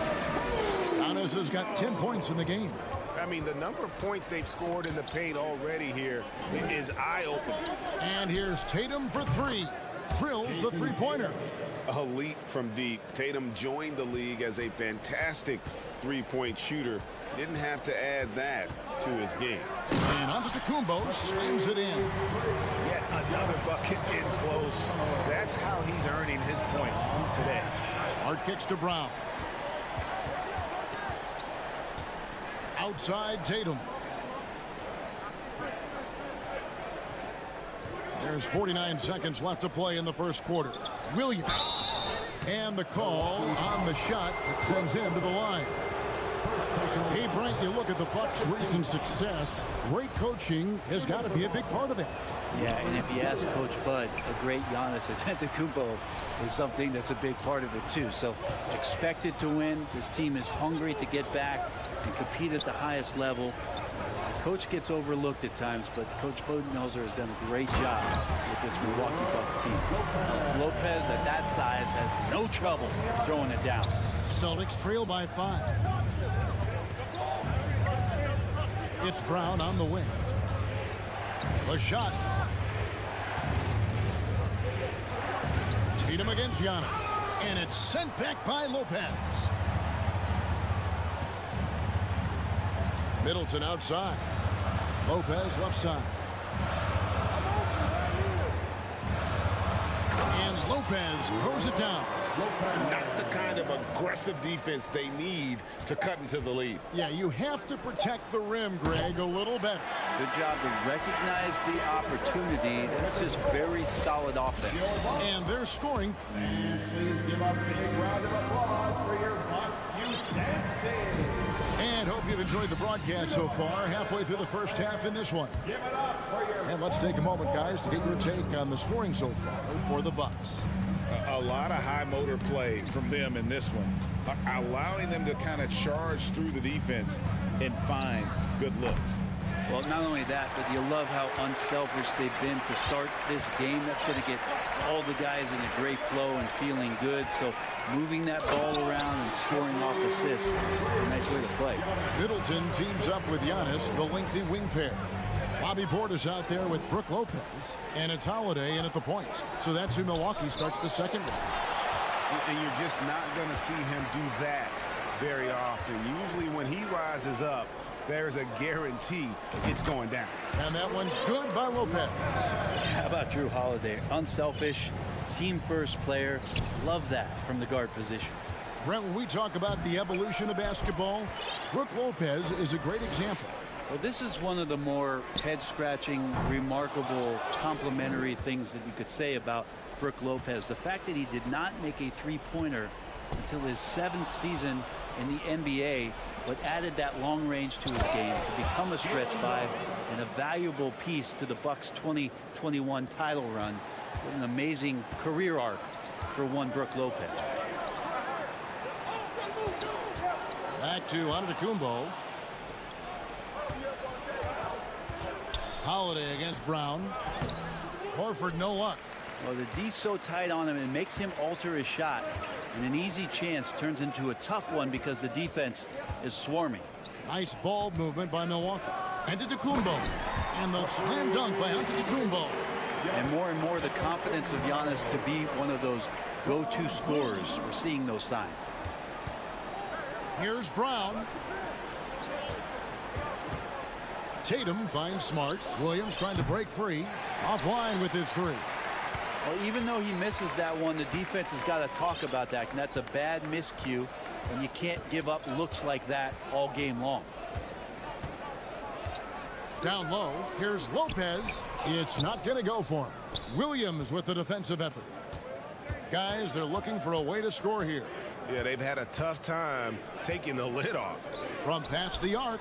[SPEAKER 1] Giannis has got 10 points in the game.
[SPEAKER 11] I mean, the number of points they've scored in the paint already here is eye-opening.
[SPEAKER 1] And here's Tatum for 3. Drills the three-pointer.
[SPEAKER 11] A leap from deep. Tatum joined the league as a fantastic three-point shooter. Didn't have to add that to his game.
[SPEAKER 1] And Antetokounmpo slams it in.
[SPEAKER 3] Yet another bucket in close. That's how he's earning his points today.
[SPEAKER 1] Smart kicks to Brown. Outside Tatum. There's 49 seconds left to play in the first quarter. Williams. And the call on the shot that sends him to the line. Hey, Frank, you look at the Bucks' recent success. Great coaching has got to be a big part of it.
[SPEAKER 13] Yeah, and if you ask Coach Bud, a great Giannis Antetokounmpo is something that's a big part of it too. So expected to win. This team is hungry to get back and compete at the highest level. The coach gets overlooked at times, but Coach Budenholzer has done a great job with this Milwaukee Bucks team. Lopez at that size has no trouble throwing it down.
[SPEAKER 1] Celtics trail by 5. It's Brown on the wing. A shot. Tatum against Giannis. And it's sent back by Lopez. Middleton outside. Lopez left side. And Lopez throws it down.
[SPEAKER 11] Not the kind of aggressive defense they need to cut into the lead.
[SPEAKER 1] Yeah, you have to protect the rim, Greg, a little better.
[SPEAKER 13] Good job to recognize the opportunity. That's just very solid offense.
[SPEAKER 1] And they're scoring.
[SPEAKER 5] And please give a big round of applause for your Bucks Houston State.
[SPEAKER 1] And hope you've enjoyed the broadcast so far. Halfway through the first half in this one.
[SPEAKER 5] Give it up for your...
[SPEAKER 1] And let's take a moment, guys, to get your take on the scoring so far for the Bucks.
[SPEAKER 3] A lot of high motor play from them in this one, allowing them to kind of charge through the defense and find good looks.
[SPEAKER 13] Well, not only that, but you love how unselfish they've been to start this game. That's going to get all the guys in a great flow and feeling good. So moving that ball around and scoring off assists, it's a nice way to play.
[SPEAKER 1] Middleton teams up with Giannis, the lengthy wing pair. Bobby Portis out there with Brook Lopez, and it's Holiday in at the point. So that's who Milwaukee starts the second one.
[SPEAKER 11] And you're just not going to see him do that very often. Usually when he rises up, there's a guarantee it's going down.
[SPEAKER 1] And that one's good by Lopez.
[SPEAKER 13] How about Drew Holiday? Unselfish, team-first player. Love that from the guard position.
[SPEAKER 1] Brent, when we talk about the evolution of basketball, Brook Lopez is a great example.
[SPEAKER 13] Well, this is one of the more head-scratching, remarkable, complimentary things that you could say about Brook Lopez. The fact that he did not make a three-pointer until his 7th season in the NBA, but added that long range to his game to become a stretch 5 and a valuable piece to the Bucks' 2021 title run. What an amazing career arc for one Brook Lopez.
[SPEAKER 1] Back to Antetokounmpo. Holiday against Brown. Horford no luck.
[SPEAKER 13] Well, the D's so tight on him, it makes him alter his shot. And an easy chance turns into a tough one because the defense is swarming.
[SPEAKER 1] Nice ball movement by Milwaukee. Antetokounmpo. And the slam dunk by Antetokounmpo.
[SPEAKER 13] And more the confidence of Giannis to be one of those go-to scorers. We're seeing those signs.
[SPEAKER 1] Here's Brown. Tatum finds Smart. Williams trying to break free. Offline with his three.
[SPEAKER 13] Well, even though he misses that one, the defense has got to talk about that. And that's a bad miscue. And you can't give up looks like that all game long.
[SPEAKER 1] Down low. Here's Lopez. It's not going to go for him. Williams with the defensive effort. Guys, they're looking for a way to score here.
[SPEAKER 11] Yeah, they've had a tough time taking the lid off.
[SPEAKER 1] From past the arc.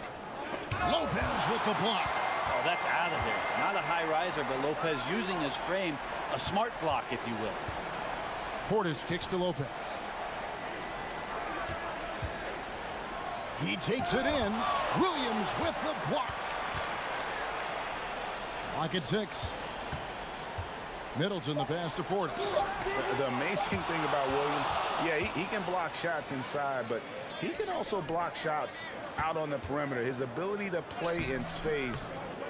[SPEAKER 1] Lopez with the block.
[SPEAKER 13] Oh, that's out of there. Not a high riser, but Lopez using his frame. A smart block, if you will.
[SPEAKER 1] Portis kicks to Lopez. He takes it in. Williams with the block. Lock at 6. Middleton the pass to Portis.
[SPEAKER 3] The amazing thing about Williams, yeah, he can block shots inside, but he can also block shots out on the perimeter. His ability to play in space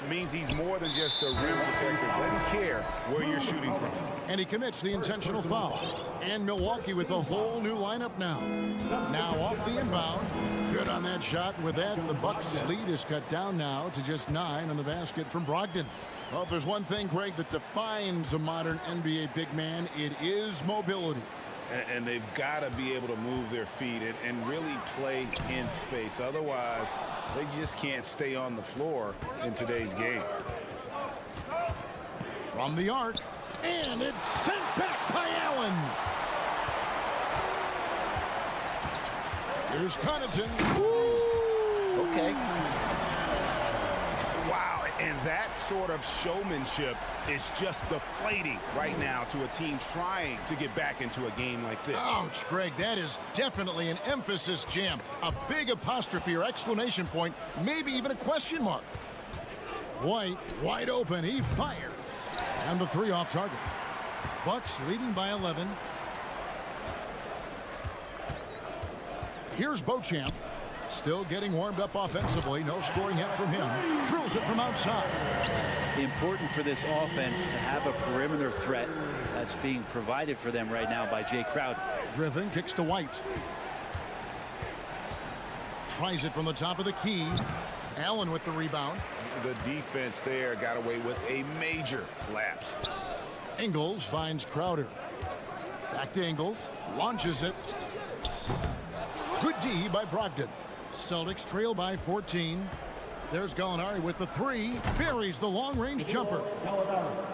[SPEAKER 3] means he's more than just a rim protector. Doesn't care where you're shooting from.
[SPEAKER 1] And he commits the intentional foul. And Milwaukee with a whole new lineup now. Now off the inbound. Good on that shot. With that, the Bucks' lead is cut down now to just 9 on the basket from Brogdon. Well, if there's one thing, Greg, that defines a modern NBA big man, it is mobility.
[SPEAKER 3] And they've got to be able to move their feet and really play in space. Otherwise, they just can't stay on the floor in today's game.
[SPEAKER 1] From the arc, and it's sent back by Allen. Here's Connaughton. Woo!
[SPEAKER 13] okay.
[SPEAKER 3] Wow, and that sort of showmanship is just deflating right now to a team trying to get back into a game like this.
[SPEAKER 1] Ouch, Greg, that is definitely an emphasis jam. A big apostrophe or exclamation point, maybe even a question mark. White, wide open, he fires. And the 3 off target. Bucks leading by 11. Here's Beauchamp. Still getting warmed up offensively. No scoring hit from him. Drills it from outside.
[SPEAKER 13] Important for this offense to have a perimeter threat that's being provided for them right now by Jay Crowder.
[SPEAKER 1] Griffin kicks to White. Tries it from the top of the key. Allen with the rebound.
[SPEAKER 3] The defense there got away with a major lapse.
[SPEAKER 1] Ingles finds Crowder. Back to Ingles. Launches it. Good D by Brogdon. Celtics trail by 14. There's Gallinari with the 3. Buries the long-range jumper.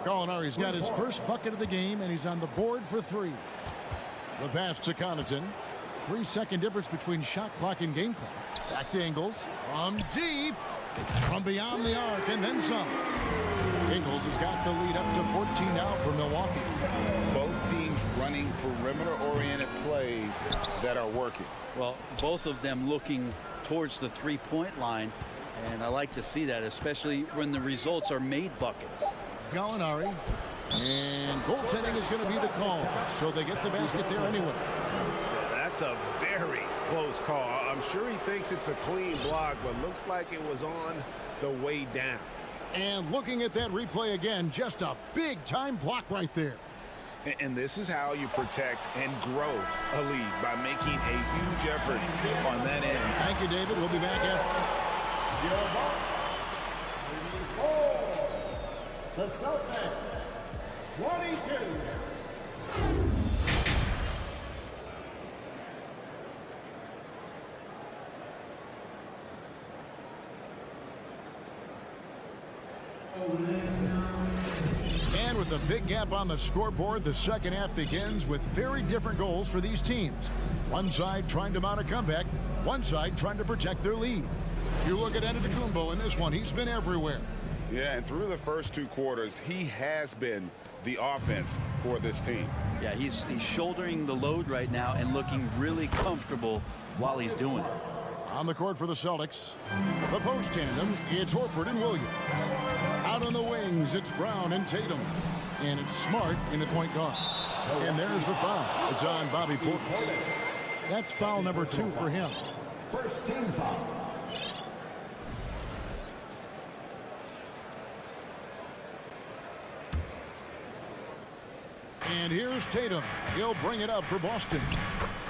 [SPEAKER 1] Gallinari's got his first bucket of the game, and he's on the board for 3. The pass to Connaughton. 3-second difference between shot clock and game clock. Back to Ingles. From deep. From beyond the arc, and then some. Ingles has got the lead up to 14 now for Milwaukee.
[SPEAKER 3] Both teams running perimeter-oriented plays that are working.
[SPEAKER 13] Well, both of them looking towards the three-point line, and I like to see that, especially when the results are made buckets.
[SPEAKER 1] Gallinari, and goaltending is going to be the call, so they get the basket there anyway.
[SPEAKER 3] That's a very close call. I'm sure he thinks it's a clean block, but looks like it was on the way down.
[SPEAKER 1] And looking at that replay again, just a big-time block right there.
[SPEAKER 3] And this is how you protect and grow a lead, by making a huge effort on that end.
[SPEAKER 1] Thank you, David. We'll be back after.
[SPEAKER 5] The Celtics, 22.
[SPEAKER 1] And with a big gap on the scoreboard, the second half begins with very different goals for these teams. One side trying to mount a comeback, one side trying to protect their lead. You look at Antetokounmpo in this one, he's been everywhere.
[SPEAKER 3] Yeah, and through the first 2 quarters, he has been the offense for this team.
[SPEAKER 13] Yeah, he's shouldering the load right now and looking really comfortable while he's doing it.
[SPEAKER 1] On the court for the Celtics, the post tandem, it's Horford and Williams. Out on the wings, it's Brown and Tatum. And it's Smart in the point guard. And there's the foul. It's on Bobby Portis. That's foul number 2 for him.
[SPEAKER 5] First team foul.
[SPEAKER 1] And here's Tatum. He'll bring it up for Boston.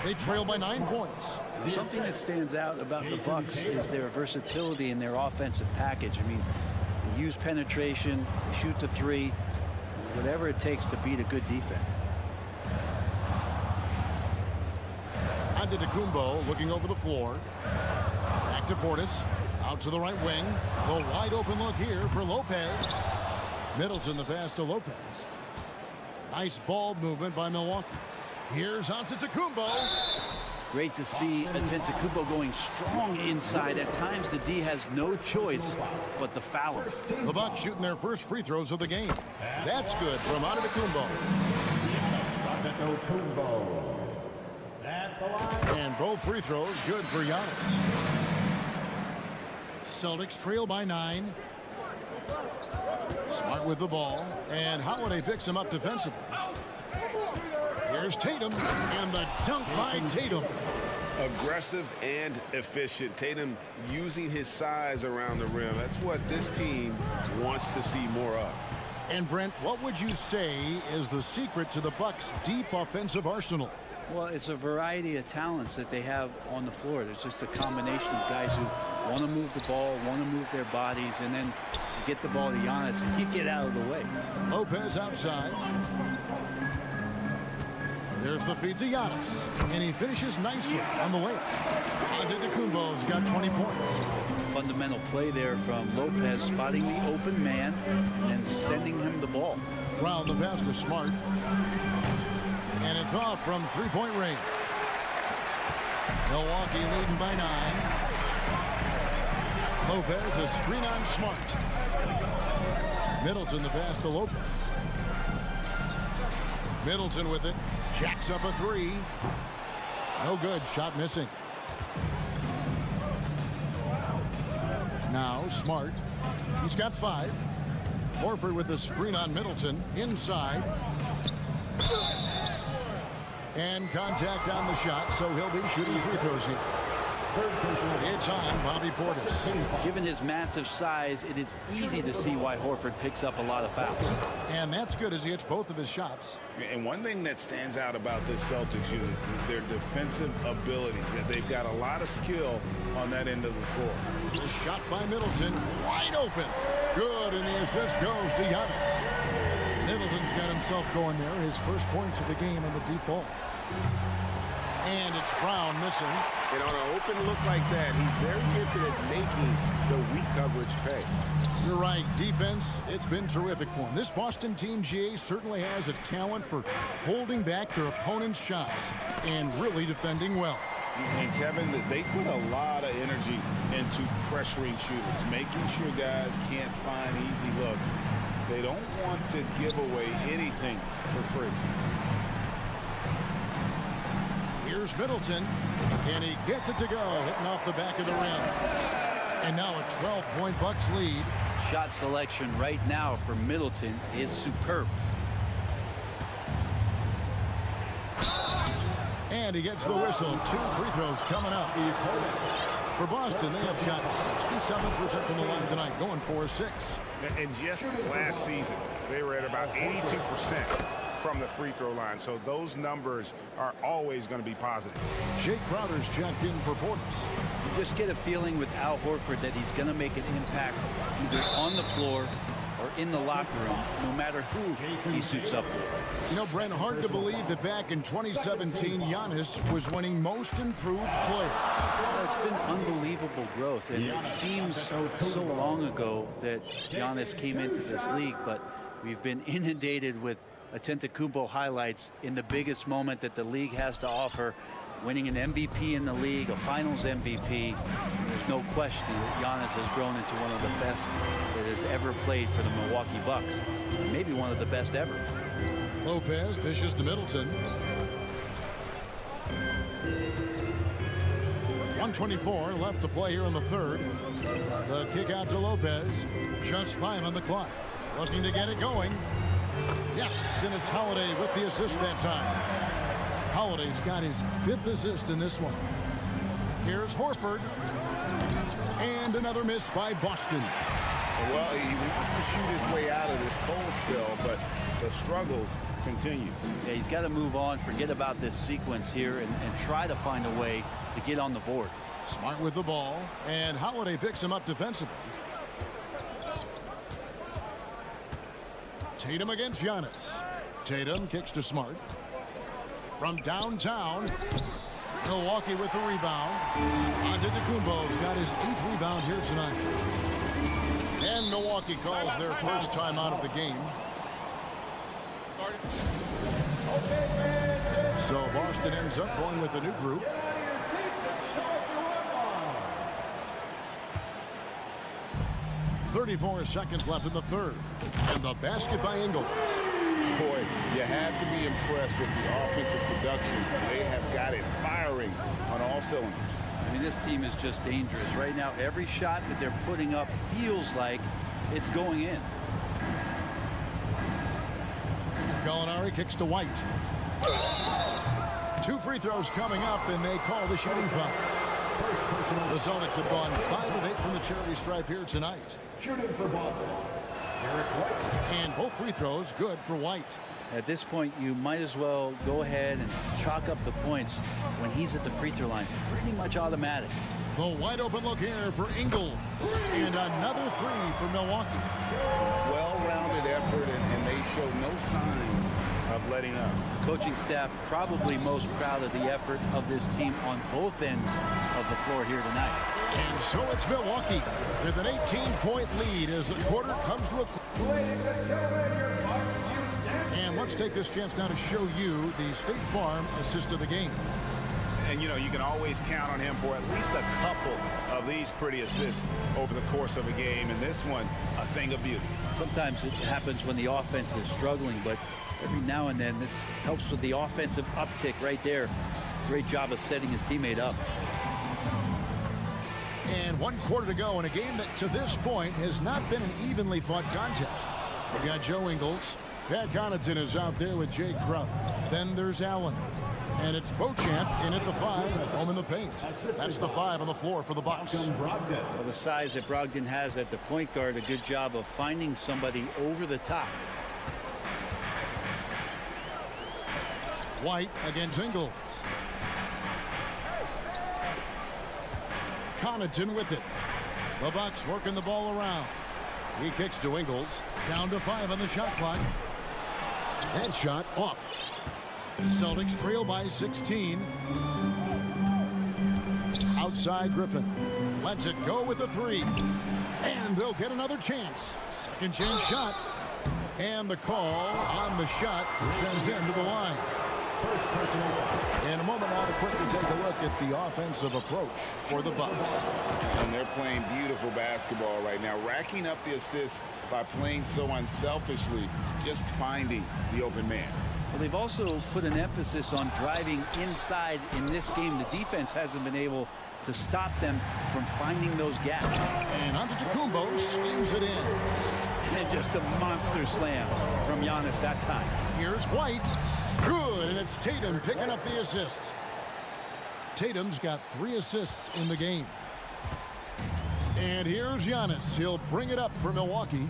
[SPEAKER 1] They trail by 9 points.
[SPEAKER 13] Something that stands out about the Bucks is their versatility in their offensive package. I mean, they use penetration, they shoot the 3, whatever it takes to beat a good defense.
[SPEAKER 1] Antetokounmpo looking over the floor. Back to Portis. Out to the right wing. The wide open look here for Lopez. Middleton the pass to Lopez. Nice ball movement by Milwaukee. Here's Antetokounmpo.
[SPEAKER 13] Great to see Antetokounmpo going strong inside. At times, the D has no choice but to foul him.
[SPEAKER 1] The Bucks shooting their first free throws of the game. That's good from Antetokounmpo. And both free throws good for Giannis. Celtics trail by 9. Smart with the ball, and Holiday picks him up defensively. Here's Tatum, and the dunk by Tatum.
[SPEAKER 3] Aggressive and efficient. Tatum using his size around the rim. That's what this team wants to see more of.
[SPEAKER 1] And Brent, what would you say is the secret to the Bucks' deep offensive arsenal?
[SPEAKER 13] Well, it's a variety of talents that they have on the floor. There's just a combination of guys who want to move the ball, want to move their bodies, and then you get the ball to Giannis and you get out of the way.
[SPEAKER 1] Lopez outside. There's the feed to Giannis, and he finishes nicely on the way. Antetokounmpo's got 20 points.
[SPEAKER 13] Fundamental play there from Lopez, spotting the open man and then sending him the ball.
[SPEAKER 1] Round the pass to Smart. And it's off from three-point range. Milwaukee leading by 9. Lopez, a screen on Smart. Middleton the pass to Lopez. Middleton with it. Jacks up a three. No good. Shot missing. Now Smart. He's got 5. Horford with a screen on Middleton. Inside. And contact on the shot, so he'll be shooting free throws here. It's on Bobby Portis.
[SPEAKER 13] Given his massive size, it is easy to see why Horford picks up a lot of fouls.
[SPEAKER 1] And that's good as he hits both of his shots.
[SPEAKER 3] And one thing that stands out about this Celtics unit is their defensive ability. They've got a lot of skill on that end of the floor.
[SPEAKER 1] The shot by Middleton, wide open. Good, and the assist goes to Giannis. Middleton's got himself going there. His first points of the game on the deep ball. And it's Brown missing.
[SPEAKER 11] And on an open look like that, he's very gifted at making the weak coverage pay.
[SPEAKER 1] You're right. Defense, it's been terrific for him. This Boston team, GA, certainly has a talent for holding back their opponent's shots and really defending well.
[SPEAKER 3] And Kevin, they put a lot of energy into pressuring shooters, making sure guys can't find easy looks. They don't want to give away anything for free.
[SPEAKER 1] Here's Middleton, and he gets it to go, hitting off the back of the rim. And now a 12-point Bucks lead.
[SPEAKER 13] Shot selection right now for Middleton is superb.
[SPEAKER 1] And he gets the whistle. 2 free throws coming up. For Boston, they have shot 67% from the line tonight, going 4-6.
[SPEAKER 3] And just last season, they were at about 82% from the free throw line. So those numbers are always going to be positive.
[SPEAKER 1] Jake Crowder's checked in for Portis.
[SPEAKER 13] You just get a feeling with Al Horford that he's going to make an impact either on the floor or in the locker room, no matter who he suits up for.
[SPEAKER 1] You know, Brent, hard to believe that back in 2017, Giannis was winning most improved player.
[SPEAKER 13] Well, it's been unbelievable growth, and it seems so long ago that Giannis came into this league, but we've been inundated with Antetokounmpo highlights in the biggest moment that the league has to offer, winning an MVP in the league, a finals MVP. There's no question that Giannis has grown into one of the best that has ever played for the Milwaukee Bucks. Maybe one of the best ever.
[SPEAKER 1] Lopez dishes to Middleton. 1:24 left to play here in the third. The kick out to Lopez. Just 5 on the clock. Looking to get it going. Yes, and it's Holiday with the assist that time. Holiday's got his 5th assist in this one. Here's Horford. And another miss by Boston.
[SPEAKER 3] Well, he wants to shoot his way out of this cold spell, but the struggles continue.
[SPEAKER 13] Yeah, he's got to move on, forget about this sequence here, and try to find a way to get on the board.
[SPEAKER 1] Smart with the ball, and Holiday picks him up defensively. Tatum against Giannis. Tatum kicks to Smart. From downtown, Milwaukee with the rebound. Antetokounmpo's got his 8th rebound here tonight. And Milwaukee calls their first time out of the game. So Boston ends up going with a new group. .34 seconds left in the third. And the basket by Ingles.
[SPEAKER 3] Boy, you have to be impressed with the offensive production. They have got it firing on all cylinders.
[SPEAKER 13] I mean, this team is just dangerous. Right now, every shot that they're putting up feels like it's going in.
[SPEAKER 1] Gallinari kicks to White. 2 free throws coming up, and they call the shooting foul. The Celtics have gone 5 of 8 from the charity stripe here tonight.
[SPEAKER 5] Shooting for Boston, Eric White.
[SPEAKER 1] And both free throws good for White.
[SPEAKER 13] At this point, you might as well go ahead and chalk up the points when he's at the free throw line. Pretty much automatic.
[SPEAKER 1] The wide open look here for Ingles. And another 3 for Milwaukee.
[SPEAKER 3] Well-rounded effort, and they show no signs of letting up.
[SPEAKER 13] Coaching staff probably most proud of the effort of this team on both ends of the floor here tonight.
[SPEAKER 1] And so it's Milwaukee with an 18-point lead as the quarter comes to a close. And let's take this chance now to show you the State Farm assist of the game.
[SPEAKER 3] And, you know, you can always count on him for at least a couple of these pretty assists over the course of a game. And this one, a thing of beauty.
[SPEAKER 13] Sometimes it happens when the offense is struggling, but every now and then this helps with the offensive uptick right there. Great job of setting his teammate up.
[SPEAKER 1] And 1 quarter to go in a game that to this point has not been an evenly fought contest. We got Joe Ingles. Pat Connaughton is out there with Jay Crump. Then there's Allen. And it's Beauchamp in at the 5, home in the paint. That's the 5 on the floor for the Bucks.
[SPEAKER 13] Well, the size that Brogdon has at the point guard, a good job of finding somebody over the top.
[SPEAKER 1] White against Ingles. Connaughton with it. The Bucks working the ball around. He kicks to Ingles. Down to 5 on the shot clock. Headshot off. Celtics trail by 16. Outside Griffin. Lets it go with a 3. And they'll get another chance. Second chance shot. And the call on the shot sends him to the line. In a moment now to quickly take a look at the offensive approach for the Bucks.
[SPEAKER 3] And they're playing beautiful basketball right now, racking up the assists by playing so unselfishly, just finding the open man.
[SPEAKER 13] Well, they've also put an emphasis on driving inside in this game. The defense hasn't been able to stop them from finding those gaps.
[SPEAKER 1] And Antetokounmpo slams it in.
[SPEAKER 13] And just a monster slam from Giannis that time.
[SPEAKER 1] Here's White. Good, and it's Tatum picking up the assist. Tatum's got 3 assists in the game. And here's Giannis. He'll bring it up for Milwaukee.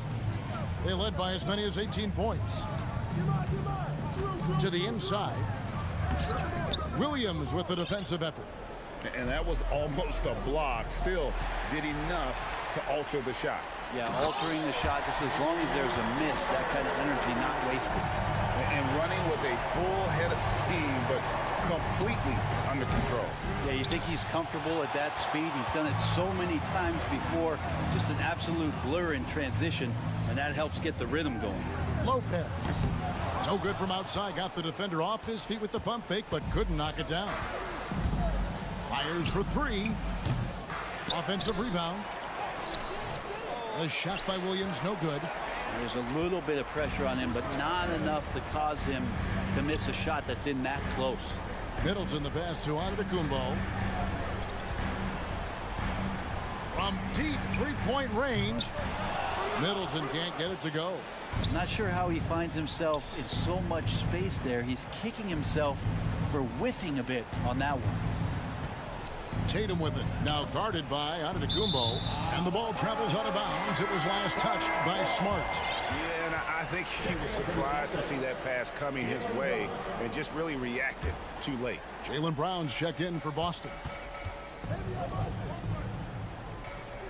[SPEAKER 1] They led by as many as 18 points. To the inside. Williams with the defensive effort.
[SPEAKER 3] And that was almost a block. Still did enough to alter the shot.
[SPEAKER 13] Yeah, altering the shot just as long as there's a miss, that kind of energy not wasted.
[SPEAKER 3] And running with a full head of steam, but completely under control.
[SPEAKER 13] Yeah, you think he's comfortable at that speed. He's done it so many times before. Just an absolute blur in transition, and that helps get the rhythm going.
[SPEAKER 1] Lopez. No good from outside. Got the defender off his feet with the pump fake, but couldn't knock it down. Fires for 3. Offensive rebound. The shot by Williams, no good.
[SPEAKER 13] There's a little bit of pressure on him, but not enough to cause him to miss a shot that's in that close.
[SPEAKER 1] Middleton the pass to Antetokounmpo. From deep 3-point range. Middleton can't get it to go.
[SPEAKER 13] I'm not sure how he finds himself in so much space there. He's kicking himself for whiffing a bit on that one.
[SPEAKER 1] Tatum with it. Now guarded by Antetokounmpo. And the ball travels out of bounds. It was last touched by Smart.
[SPEAKER 3] Yeah, and I think he was surprised to see that pass coming his way and just really reacted too late.
[SPEAKER 1] Jaylen Brown's checked in for Boston.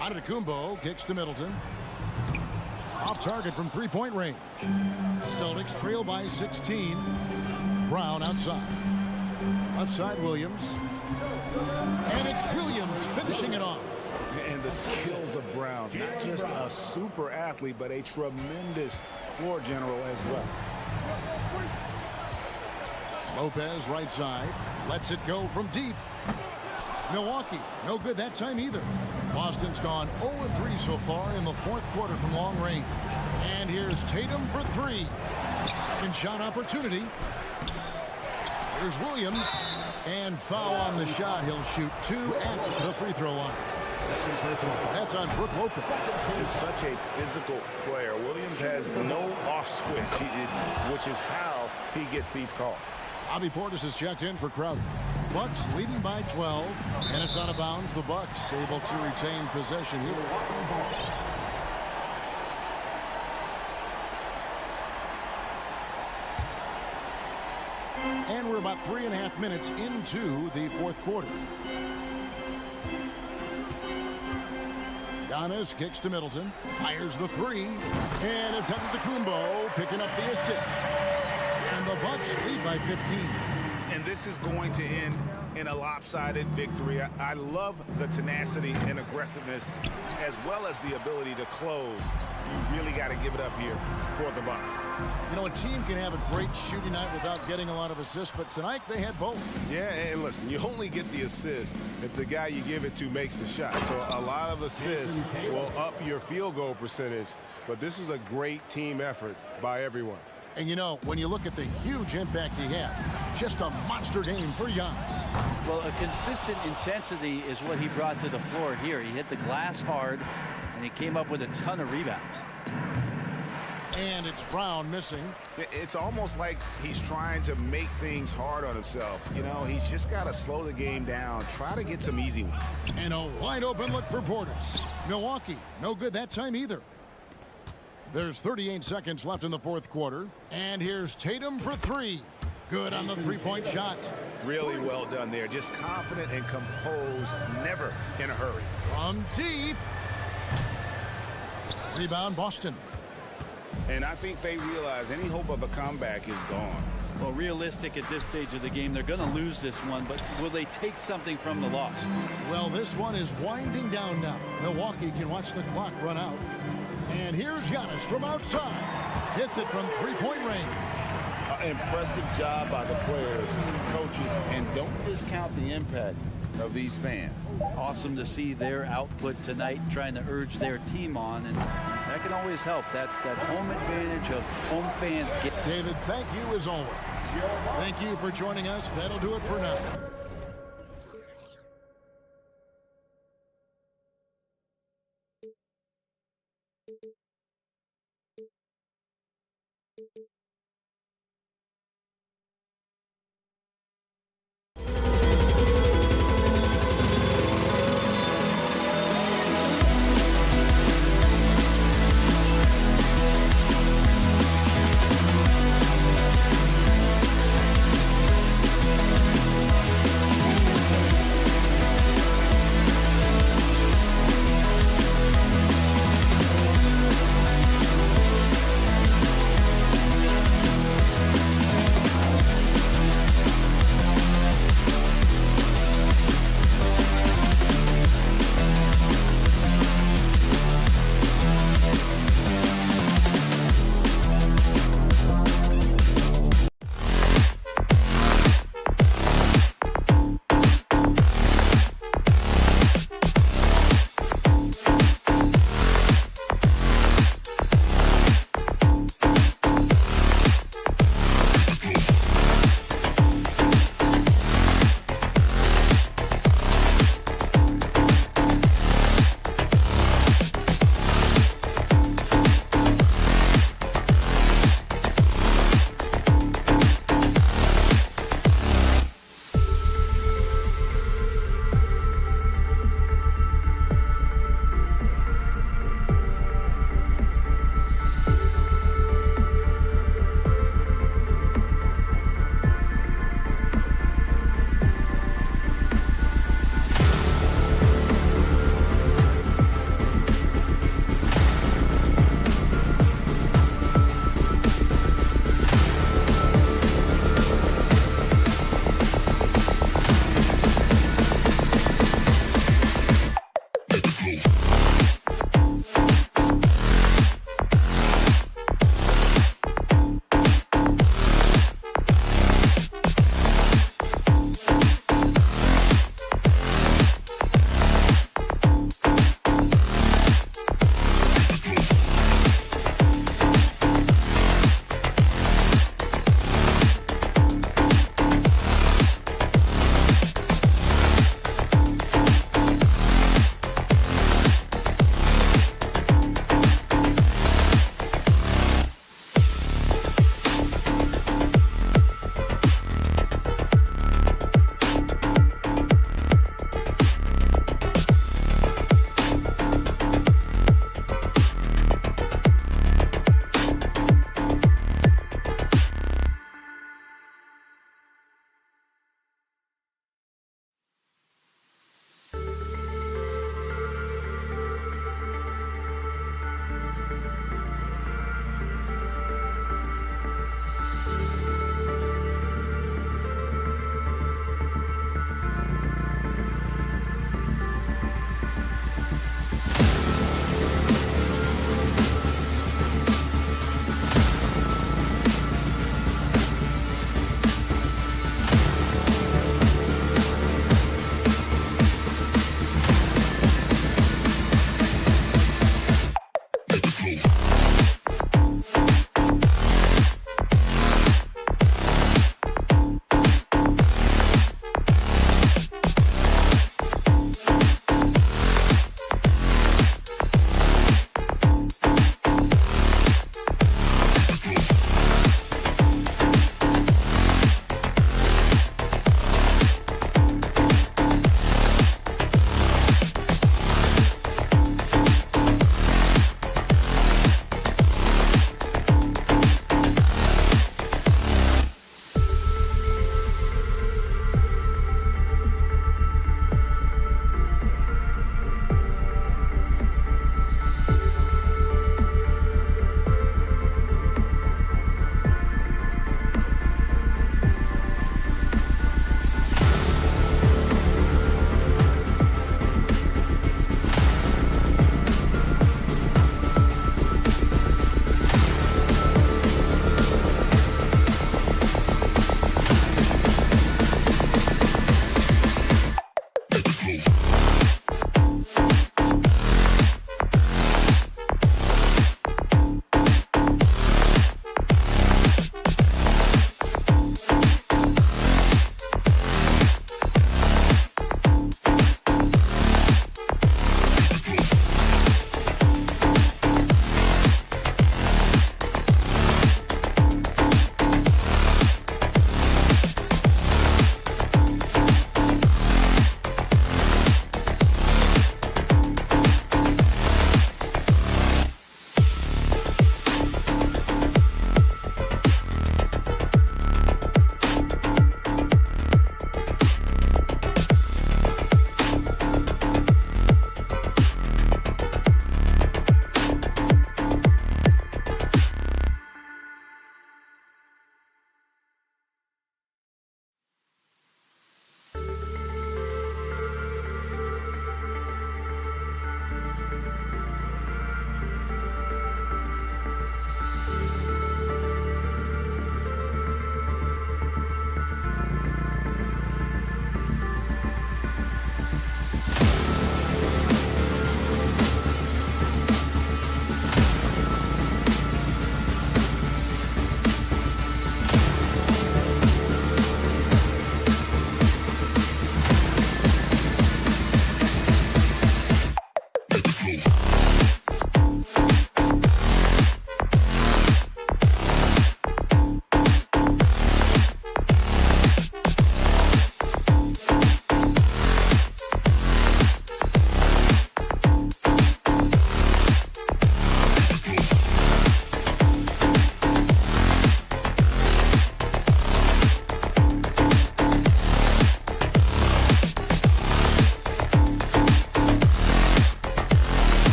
[SPEAKER 1] Antetokounmpo kicks to Middleton. Off target from 3-point range. Celtics trail by 16. Brown outside. Left side Williams. And it's Williams finishing it off.
[SPEAKER 3] And the skills of Brown, not just a super athlete, but a tremendous floor general as well.
[SPEAKER 1] Lopez right side. Lets it go from deep. Milwaukee, no good that time either. Boston's gone 0-3 so far in the 4th quarter from long range. And here's Tatum for 3. Second shot opportunity. Here's Williams. And foul on the shot. He'll shoot 2 at the free throw line. That's on Brook Lopez.
[SPEAKER 3] He's such a physical player. Williams has no off switch, which is how he gets these calls.
[SPEAKER 1] Bobby Portis is checked in for Crowder. Bucks leading by 12, and it's out of bounds. The Bucks able to retain possession here. And we're about 3.5 minutes into the 4th quarter. Giannis kicks to Middleton, fires the 3, and it's Antetokounmpo picking up the assist. And the Bucks lead by 15.
[SPEAKER 3] And this is going to end in a lopsided victory. I love the tenacity and aggressiveness as well as the ability to close. You really got to give it up here for the Bucks.
[SPEAKER 1] You know, a team can have a great shooting night without getting a lot of assists, but tonight they had both.
[SPEAKER 11] Yeah, and listen, you only get the assist if the guy you give it to makes the shot. So a lot of assists will up your field goal percentage, but this was a great team effort by everyone.
[SPEAKER 1] And you know, when you look at the huge impact he had, just a monster game for Giannis.
[SPEAKER 13] Well, a consistent intensity is what he brought to the floor here. He hit the glass hard, and he came up with a ton of rebounds.
[SPEAKER 1] And it's Brown missing.
[SPEAKER 3] It's almost like he's trying to make things hard on himself. You know, he's just got to slow the game down, try to get some easy ones.
[SPEAKER 1] And a wide open look for Portis. Milwaukee, no good that time either. There's 38 seconds left in the fourth quarter. And here's Tatum for three. Good on the three-point shot.
[SPEAKER 3] Really well done there. Just confident and composed, never in a hurry.
[SPEAKER 1] From deep. Rebound, Boston.
[SPEAKER 3] And I think they realize any hope of a comeback is gone.
[SPEAKER 13] Well, realistic at this stage of the game, they're going to lose this one, but will they take something from the loss?
[SPEAKER 1] Well, this one is winding down now. Milwaukee can watch the clock run out. And here's Giannis from outside. Hits it from three-point range.
[SPEAKER 3] Impressive job by the players, coaches, and don't discount the impact of these fans.
[SPEAKER 13] Awesome to see their output tonight, trying to urge their team on, and that can always help. That home advantage of home fans get.
[SPEAKER 1] David, thank you as always. Thank you for joining us. That'll do it for now.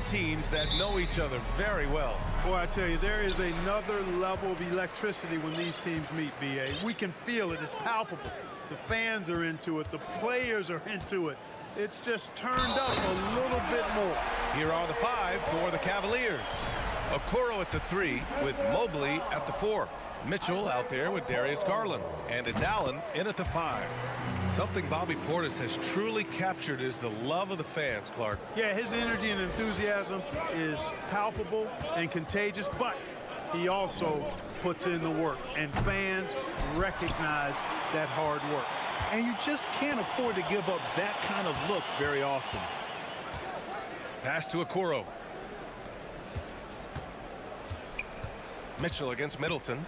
[SPEAKER 6] teams that know each other very well.
[SPEAKER 8] Boy, I tell you, there is another level of electricity when these teams meet, B.A. We can feel it. It's palpable. The fans are into it. The players are into it. It's just turned up a little bit more.
[SPEAKER 6] Here are the 5 for the Cavaliers. Okoro at the 3 with Mobley at the 4. Mitchell out there with Darius Garland. And it's Allen in at the 5. Something Bobby Portis has truly captured is the love of the fans, Clark.
[SPEAKER 8] Yeah, his energy and enthusiasm is palpable and contagious, but he also puts in the work, and fans recognize that hard work.
[SPEAKER 7] And you just can't afford to give up that kind of look very often.
[SPEAKER 6] Pass to Okoro. Mitchell against Middleton.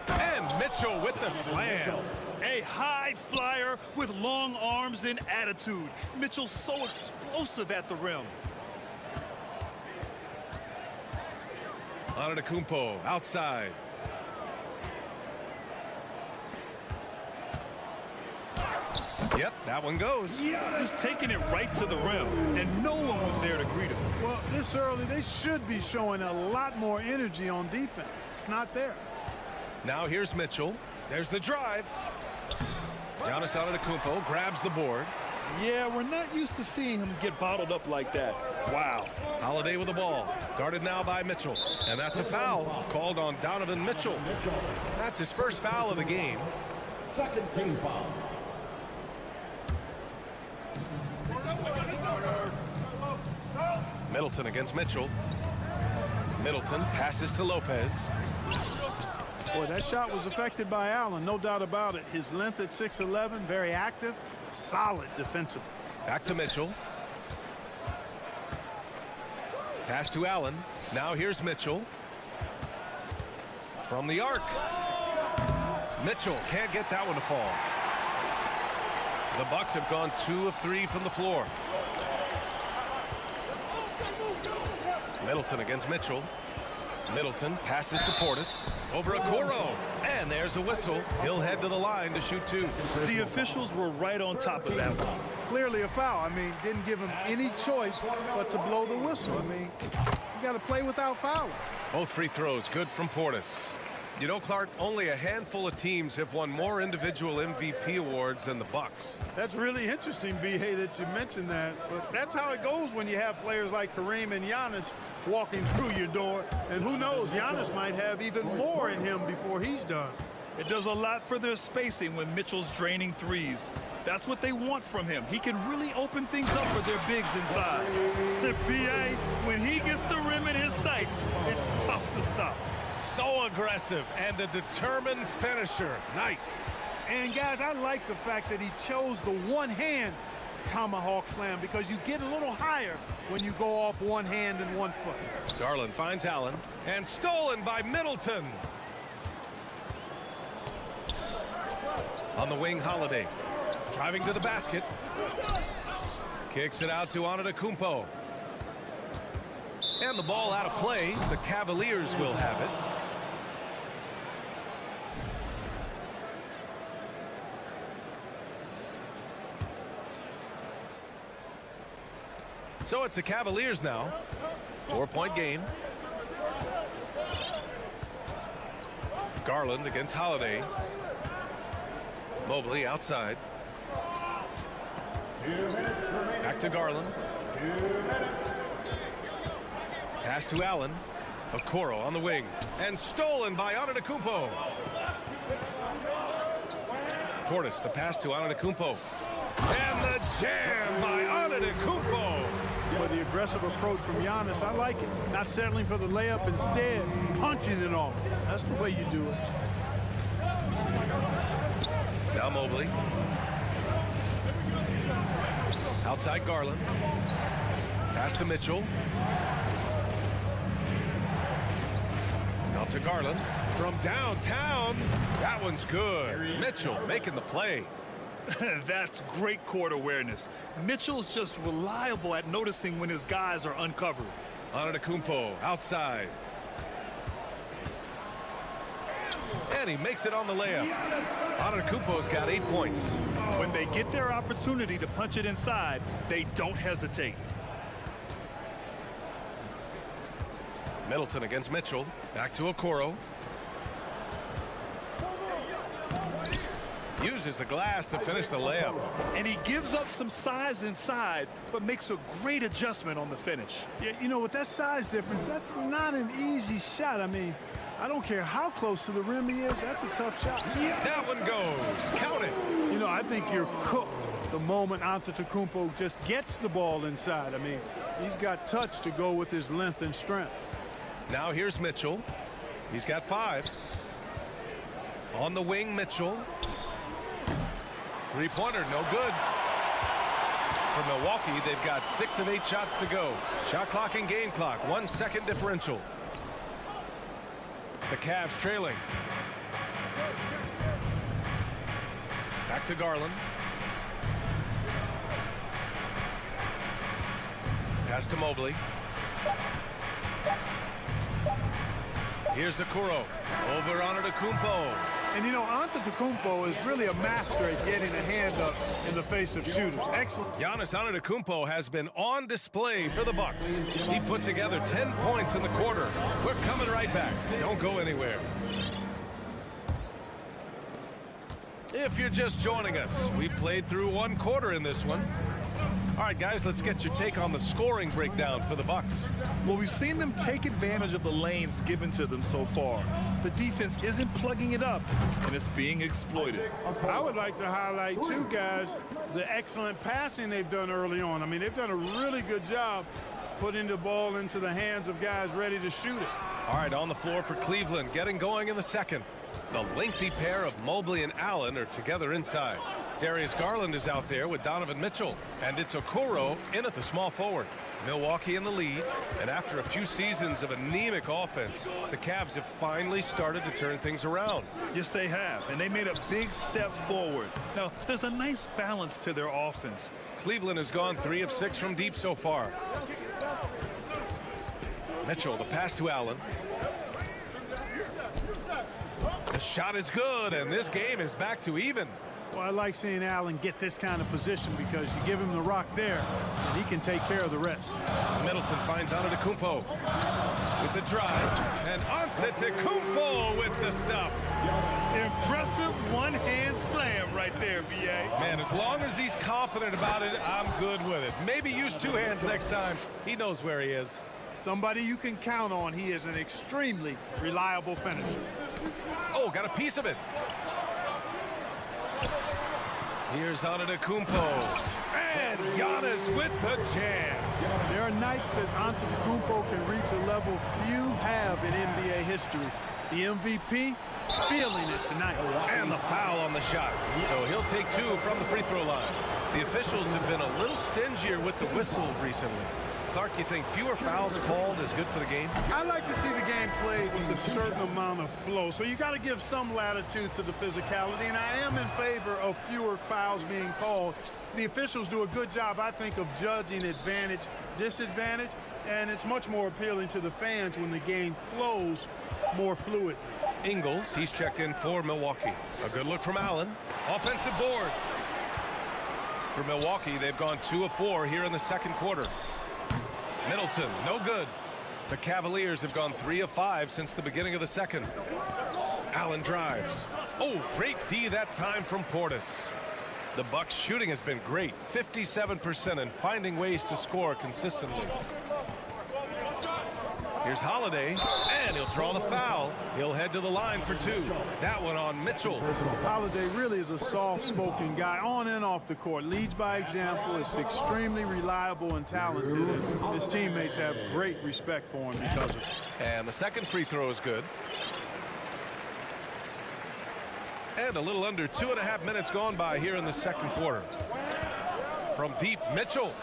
[SPEAKER 6] And Mitchell with the slam.
[SPEAKER 7] A high flyer with long arms and attitude. Mitchell's so explosive at the rim.
[SPEAKER 6] Antetokounmpo outside. Yep, that one goes.
[SPEAKER 7] Just taking it right to the rim, and no one was there to greet him.
[SPEAKER 8] Well, this early, they should be showing a lot more energy on defense. It's not there.
[SPEAKER 6] Now here's Mitchell. There's the drive. Giannis Antetokounmpo grabs the board.
[SPEAKER 7] Yeah, we're not used to seeing him get bottled up like that. Wow.
[SPEAKER 6] Holiday with the ball. Guarded now by Mitchell. And that's a foul called on Donovan Mitchell. That's his first foul of the game.
[SPEAKER 5] Second team foul.
[SPEAKER 6] Middleton against Mitchell. Middleton passes to Lopez.
[SPEAKER 8] Boy, that shot was affected by Allen, no doubt about it. His length at 6'11", very active, solid defensively.
[SPEAKER 6] Back to Mitchell. Pass to Allen. Now here's Mitchell. From the arc. Mitchell can't get that one to fall. The Bucks have gone 2 of 3 from the floor. Middleton against Mitchell. Middleton passes to Portis. Over Okoro. And there's a whistle. He'll head to the line to shoot 2.
[SPEAKER 7] The officials were right on top of that one.
[SPEAKER 8] Clearly a foul. I mean, didn't give him any choice but to blow the whistle. I mean, you got to play without fouling.
[SPEAKER 6] Both free throws good from Portis. You know, Clark, only a handful of teams have won more individual MVP awards than the Bucks.
[SPEAKER 8] That's really interesting, B.A., that you mentioned that. But that's how it goes when you have players like Kareem and Giannis walking through your door. And who knows, Giannis might have even more in him before he's done.
[SPEAKER 7] It does a lot for their spacing when Mitchell's draining threes. That's what they want from him. He can really open things up for their bigs inside. The B.A., when he gets the rim in his sights, it's tough to stop.
[SPEAKER 6] So aggressive and a determined finisher. Nice.
[SPEAKER 8] And guys, I like the fact that he chose the one-hand tomahawk slam because you get a little higher when you go off one hand and 1 foot.
[SPEAKER 6] Garland finds Allen and stolen by Middleton. On the wing, Holiday driving to the basket. Kicks it out to Antetokounmpo. And the ball out of play. The Cavaliers will have it. So it's the Cavaliers now. 4-point game. Garland against Holiday. Mobley outside. Back to Garland. Pass to Allen. Okoro on the wing. And stolen by Antetokounmpo. Portis, the pass to Antetokounmpo. And the jam by Antetokounmpo.
[SPEAKER 8] For the aggressive approach from Giannis, I like it. Not settling for the layup, instead punching it off. That's the way you do it.
[SPEAKER 6] Now Mobley. Outside Garland. Pass to Mitchell. Out to Garland. From downtown. That one's good. Mitchell making the play.
[SPEAKER 7] That's great court awareness. Mitchell's just reliable at noticing when his guys are uncovered.
[SPEAKER 6] Antetokounmpo outside. And he makes it on the layup. Antetokounmpo's got 8 points.
[SPEAKER 7] When they get their opportunity to punch it inside, they don't hesitate.
[SPEAKER 6] Middleton against Mitchell. Back to Okoro. Uses the glass to finish the layup.
[SPEAKER 7] And he gives up some size inside, but makes a great adjustment on the finish.
[SPEAKER 8] Yeah, you know, with that size difference, that's not an easy shot. I mean, I don't care how close to the rim he is, that's a tough shot.
[SPEAKER 6] That one goes. Count it.
[SPEAKER 8] You know, I think you're cooked the moment Antetokounmpo just gets the ball inside. I mean, he's got touch to go with his length and strength.
[SPEAKER 6] Now here's Mitchell. He's got 5. On the wing, Mitchell. Three-pointer, no good. For Milwaukee, they've got 6 of 8 shots to go. Shot clock and game clock, 1 second differential. The Cavs trailing. Back to Garland. Pass to Mobley. Here's Okoro. Over on Antetokounmpo.
[SPEAKER 8] And you know, Antetokounmpo is really a master at getting a hand up in the face of shooters. Excellent.
[SPEAKER 6] Giannis Antetokounmpo has been on display for the Bucks. He put together 10 points in the quarter. We're coming right back. Don't go anywhere. If you're just joining us, we played through 1 quarter in this one. All right, guys, let's get your take on the scoring breakdown for the Bucks.
[SPEAKER 7] Well, we've seen them take advantage of the lanes given to them so far. The defense isn't plugging it up, and it's being exploited.
[SPEAKER 8] I would like to highlight, too, guys, the excellent passing they've done early on. I mean, they've done a really good job putting the ball into the hands of guys ready to shoot it.
[SPEAKER 6] All right, on the floor for Cleveland, getting going in the second. The lengthy pair of Mobley and Allen are together inside. Darius Garland is out there with Donovan Mitchell, and it's Okoro in at the small forward. Milwaukee in the lead, and after a few seasons of anemic offense, the Cavs have finally started to turn things around.
[SPEAKER 7] Yes, they have, and they made a big step forward. Now, there's a nice balance to their offense.
[SPEAKER 6] Cleveland has gone 3 of 6 from deep so far. Mitchell, the pass to Allen. The shot is good, and this game is back to even.
[SPEAKER 8] Well, I like seeing Allen get this kind of position because you give him the rock there, and he can take care of the rest.
[SPEAKER 6] Middleton finds Antetokounmpo with the drive, and Antetokounmpo with the stuff.
[SPEAKER 7] Impressive one-hand slam right there, B.A.
[SPEAKER 6] Man, as long as he's confident about it, I'm good with it. Maybe use 2 hands next time. He knows where he is.
[SPEAKER 8] Somebody you can count on. He is an extremely reliable finisher.
[SPEAKER 6] Oh, got a piece of it. Here's Antetokounmpo. And Giannis with the jam.
[SPEAKER 8] There are nights that Antetokounmpo can reach a level few have in NBA history. The MVP feeling it tonight.
[SPEAKER 6] And the foul on the shot. So he'll take 2 from the free throw line. The officials have been a little stingier with the whistle recently. Clark, you think fewer fouls called is good for the game?
[SPEAKER 8] I like to see the game played with a certain amount of flow. So you got to give some latitude to the physicality, and I am in favor of fewer fouls being called. The officials do a good job, I think, of judging advantage, disadvantage, and it's much more appealing to the fans when the game flows more fluidly.
[SPEAKER 6] Ingles, he's checked in for Milwaukee. A good look from Allen. Offensive board. For Milwaukee, they've gone 2 of 4 here in the second quarter. Middleton, no good. The Cavaliers have gone 3 of 5 since the beginning of the second. Allen drives. Oh, great D that time from Portis. The Bucks shooting has been great, 57%, and finding ways to score consistently. Here's Holiday, and he'll draw the foul. He'll head to the line for 2. That one on Mitchell.
[SPEAKER 8] Holiday really is a soft-spoken guy on and off the court. Leads by example, is extremely reliable and talented. And his teammates have great respect for him because of it.
[SPEAKER 6] And the second free throw is good. And a little under 2.5 minutes gone by here in the second quarter. From deep, Mitchell.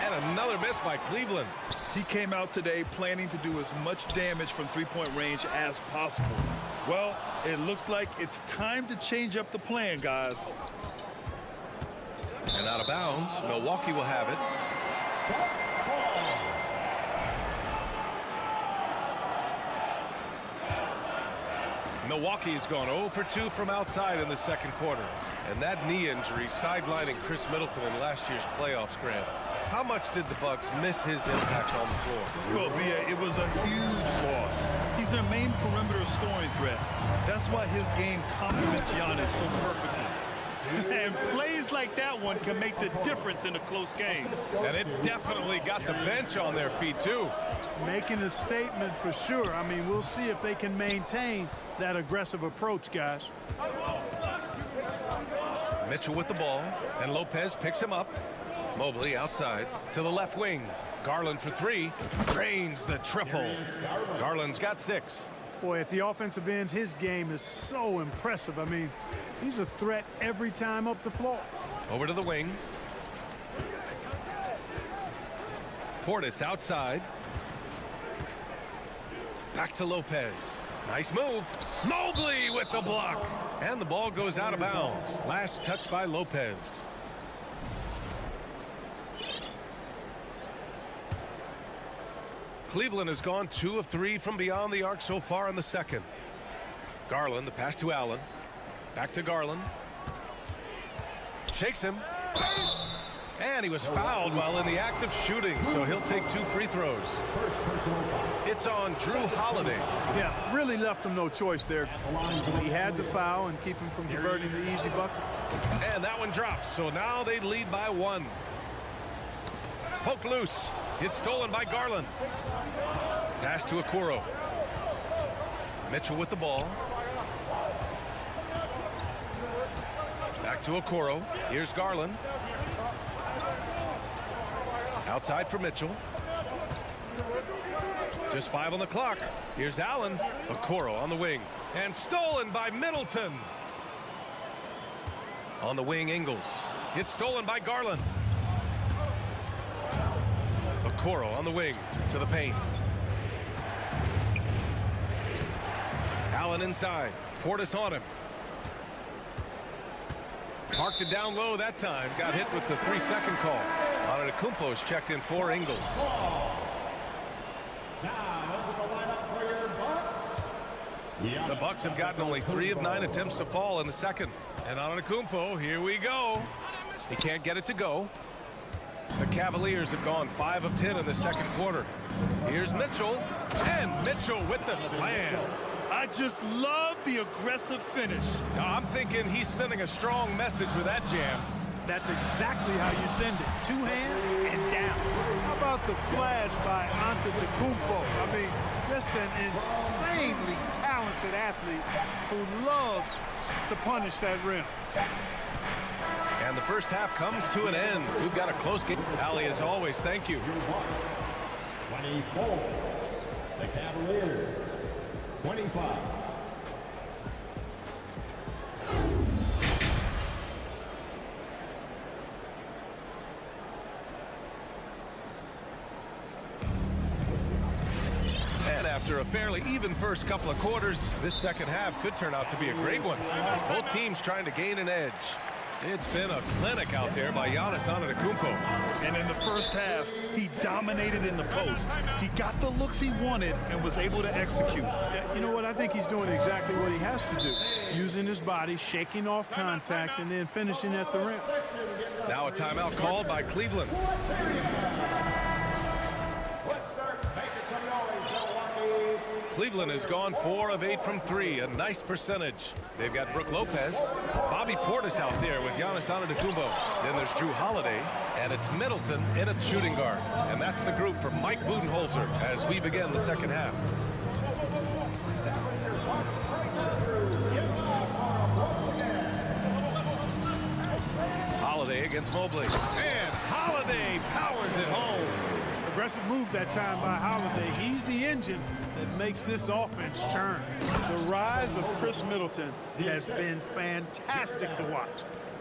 [SPEAKER 6] And another miss by Cleveland.
[SPEAKER 7] He came out today planning to do as much damage from three-point range as possible. Well, it looks like it's time to change up the plan, guys.
[SPEAKER 6] And out of bounds, Milwaukee will have it. Milwaukee's gone 0 for 2 from outside in the second quarter. And that knee injury sidelining Chris Middleton in last year's playoff scram. How much did the Bucks miss his impact on the floor?
[SPEAKER 7] Well, BA, it was a huge loss. He's their main perimeter scoring threat. That's why his game complements Giannis so perfectly. And plays like that one can make the difference in a close game.
[SPEAKER 6] And it definitely got the bench on their feet, too.
[SPEAKER 8] Making a statement for sure. I mean, we'll see if they can maintain that aggressive approach, guys.
[SPEAKER 6] Mitchell with the ball, and Lopez picks him up. Mobley outside to the left wing. Garland for three. Drains the triple. Garland's got 6.
[SPEAKER 8] Boy, at the offensive end, his game is so impressive. I mean, he's a threat every time up the floor.
[SPEAKER 6] Over to the wing. Portis outside. Back to Lopez. Nice move. Mobley with the block. And the ball goes out of bounds. Last touch by Lopez. Cleveland has gone 2 of 3 from beyond the arc so far in the second. Garland, the pass to Allen. Back to Garland. Shakes him. And he was fouled while in the act of shooting, so he'll take 2 free throws. It's on Drew Holiday.
[SPEAKER 8] Yeah, really left him no choice there. He had to foul and keep him from converting the easy bucket.
[SPEAKER 6] And that one drops, so now they lead by 1. Poke loose. It's stolen by Garland. Pass to Okoro. Mitchell with the ball. Back to Okoro. Here's Garland. Outside for Mitchell. Just 5 on the clock. Here's Allen. Okoro on the wing. And stolen by Middleton. On the wing, Ingles. It's stolen by Garland. Okoro on the wing to the paint. Allen inside. Portis on him. Parked it down low that time. Got hit with the 3-second call. Antetokounmpo is checked in for Ingles. The Bucks have gotten only 3 of 9 attempts to fall in the second. And Antetokounmpo, here we go. He can't get it to go. The Cavaliers have gone 5 of 10 in the second quarter. Here's Mitchell, and Mitchell with the slam.
[SPEAKER 7] I just love the aggressive finish.
[SPEAKER 6] I'm thinking he's sending a strong message with that jam.
[SPEAKER 8] That's exactly how you send it. 2 hands and down. How about the flash by Antetokounmpo? I mean, just an insanely talented athlete who loves to punish that rim.
[SPEAKER 6] And the first half comes to an end. We've got a close game. Ali, as always, thank you.
[SPEAKER 5] 24. The Cavaliers. 25.
[SPEAKER 6] And after a fairly even first couple of quarters, this second half could turn out to be a great one, as both teams trying to gain an edge. It's been a clinic out there by Giannis Antetokounmpo.
[SPEAKER 7] And in the first half, he dominated in the post. He got the looks he wanted and was able to execute.
[SPEAKER 8] Yeah, you know what? I think he's doing exactly what he has to do. Using his body, shaking off contact, and then finishing at the rim.
[SPEAKER 6] Now a timeout called by Cleveland. Cleveland has gone 4 of 8 from 3, a nice percentage. They've got Brook Lopez, Bobby Portis out there with Giannis Antetokounmpo. Then there's Drew Holiday, and it's Middleton in a shooting guard. And that's the group from Mike Budenholzer as we begin the second half. Holiday against Mobley, and Holiday powers it home.
[SPEAKER 8] Aggressive move that time by Holiday. He's the engine that makes this offense churn. The rise of Chris Middleton has been fantastic to watch.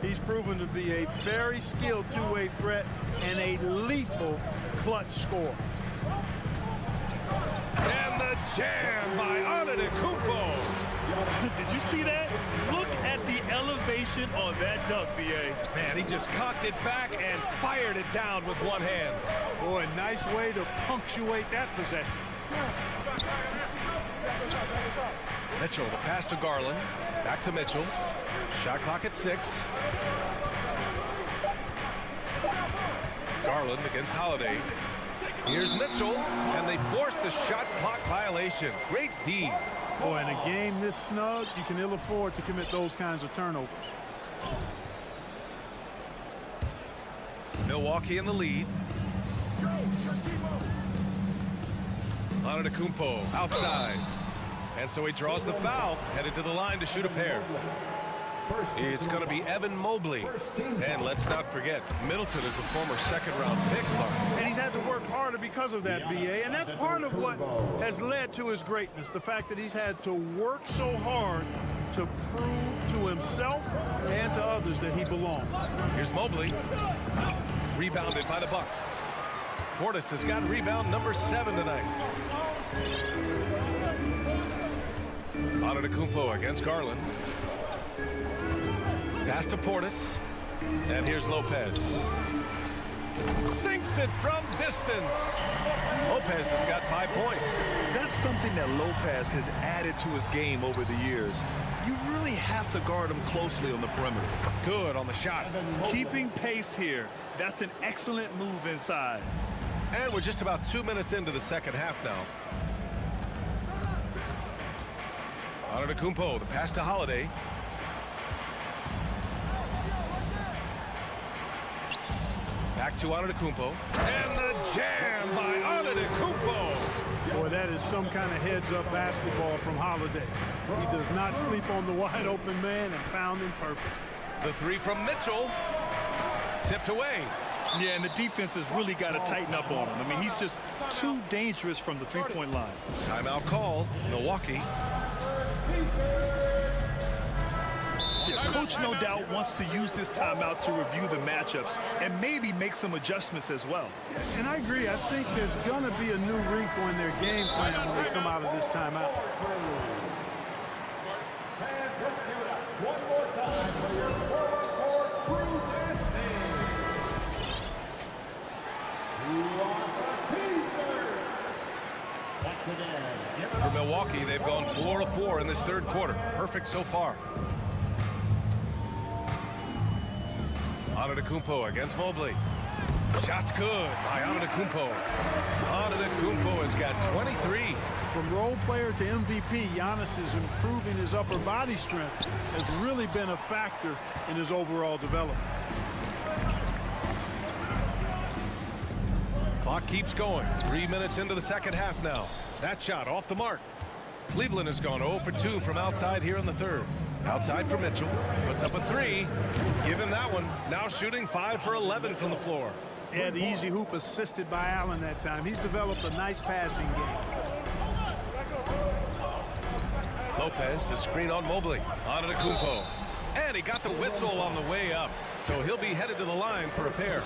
[SPEAKER 8] He's proven to be a very skilled two-way threat and a lethal clutch scorer.
[SPEAKER 6] And the jam by Antetokounmpo.
[SPEAKER 7] Did you see that? Look at the elevation on that dunk, B.A.
[SPEAKER 6] Man, he just cocked it back and fired it down with one hand.
[SPEAKER 8] Boy, nice way to punctuate that possession.
[SPEAKER 6] Mitchell, the pass to Garland. Back to Mitchell. Shot clock at 6. Garland against Holiday. Here's Mitchell, and they force the shot clock violation. Great D.
[SPEAKER 8] Boy, in a game this snug, you can ill afford to commit those kinds of turnovers.
[SPEAKER 6] Milwaukee in the lead. Antetokounmpo outside. And so he draws the foul, headed to the line to shoot a pair. It's going to be Evan Mobley. And let's not forget, Middleton is a former second-round pick.
[SPEAKER 8] And he's had to work harder because of that, BA. And that's part of what has led to his greatness, the fact that he's had to work so hard to prove to himself and to others that he belongs.
[SPEAKER 6] Here's Mobley. Rebounded by the Bucks. Portis has got rebound number 7 tonight. Antetokounmpo against Garland. Pass to Portis. And here's Lopez. Sinks it from distance. Lopez has got 5 points.
[SPEAKER 7] That's something that Lopez has added to his game over the years. You really have to guard him closely on the perimeter.
[SPEAKER 6] Good on the shot.
[SPEAKER 7] Keeping pace here. That's an excellent move inside.
[SPEAKER 6] And we're just about 2 minutes into the second half now. Antetokounmpo, the pass to Holiday. Back to Antetokounmpo. And the jam by Antetokounmpo.
[SPEAKER 8] Boy, that is some kind of heads-up basketball from Holiday. He does not sleep on the wide-open man and found him perfect.
[SPEAKER 6] The three from Mitchell. Tipped away.
[SPEAKER 7] Yeah, and the defense has really got to tighten up on him. I mean, he's just too dangerous from the three-point line.
[SPEAKER 6] Timeout call, Milwaukee.
[SPEAKER 7] Yeah, coach no doubt wants to use this timeout to review the matchups and maybe make some adjustments as well.
[SPEAKER 8] And I agree. I think there's going to be a new wrinkle in their game plan when they come out of this timeout.
[SPEAKER 5] One more time for your forward court crew dance team.
[SPEAKER 6] For Milwaukee, they've gone 4 of 4 in this third quarter. Perfect so far. Antetokounmpo against Mobley. Shot's good by Antetokounmpo. Antetokounmpo has got 23.
[SPEAKER 8] From role player to MVP, Giannis is improving his upper body strength. Has really been a factor in his overall development.
[SPEAKER 6] Clock keeps going. 3 minutes into the second half now. That shot off the mark. Cleveland has gone 0 for 2 from outside here in the third. Outside for Mitchell. Puts up a 3. Give him that one. Now shooting 5 for 11 from the floor.
[SPEAKER 8] Yeah, the easy hoop assisted by Allen that time. He's developed a nice passing game.
[SPEAKER 6] Lopez, the screen on Mobley. Antetokounmpo. And he got the whistle on the way up. So he'll be headed to the line for a pair.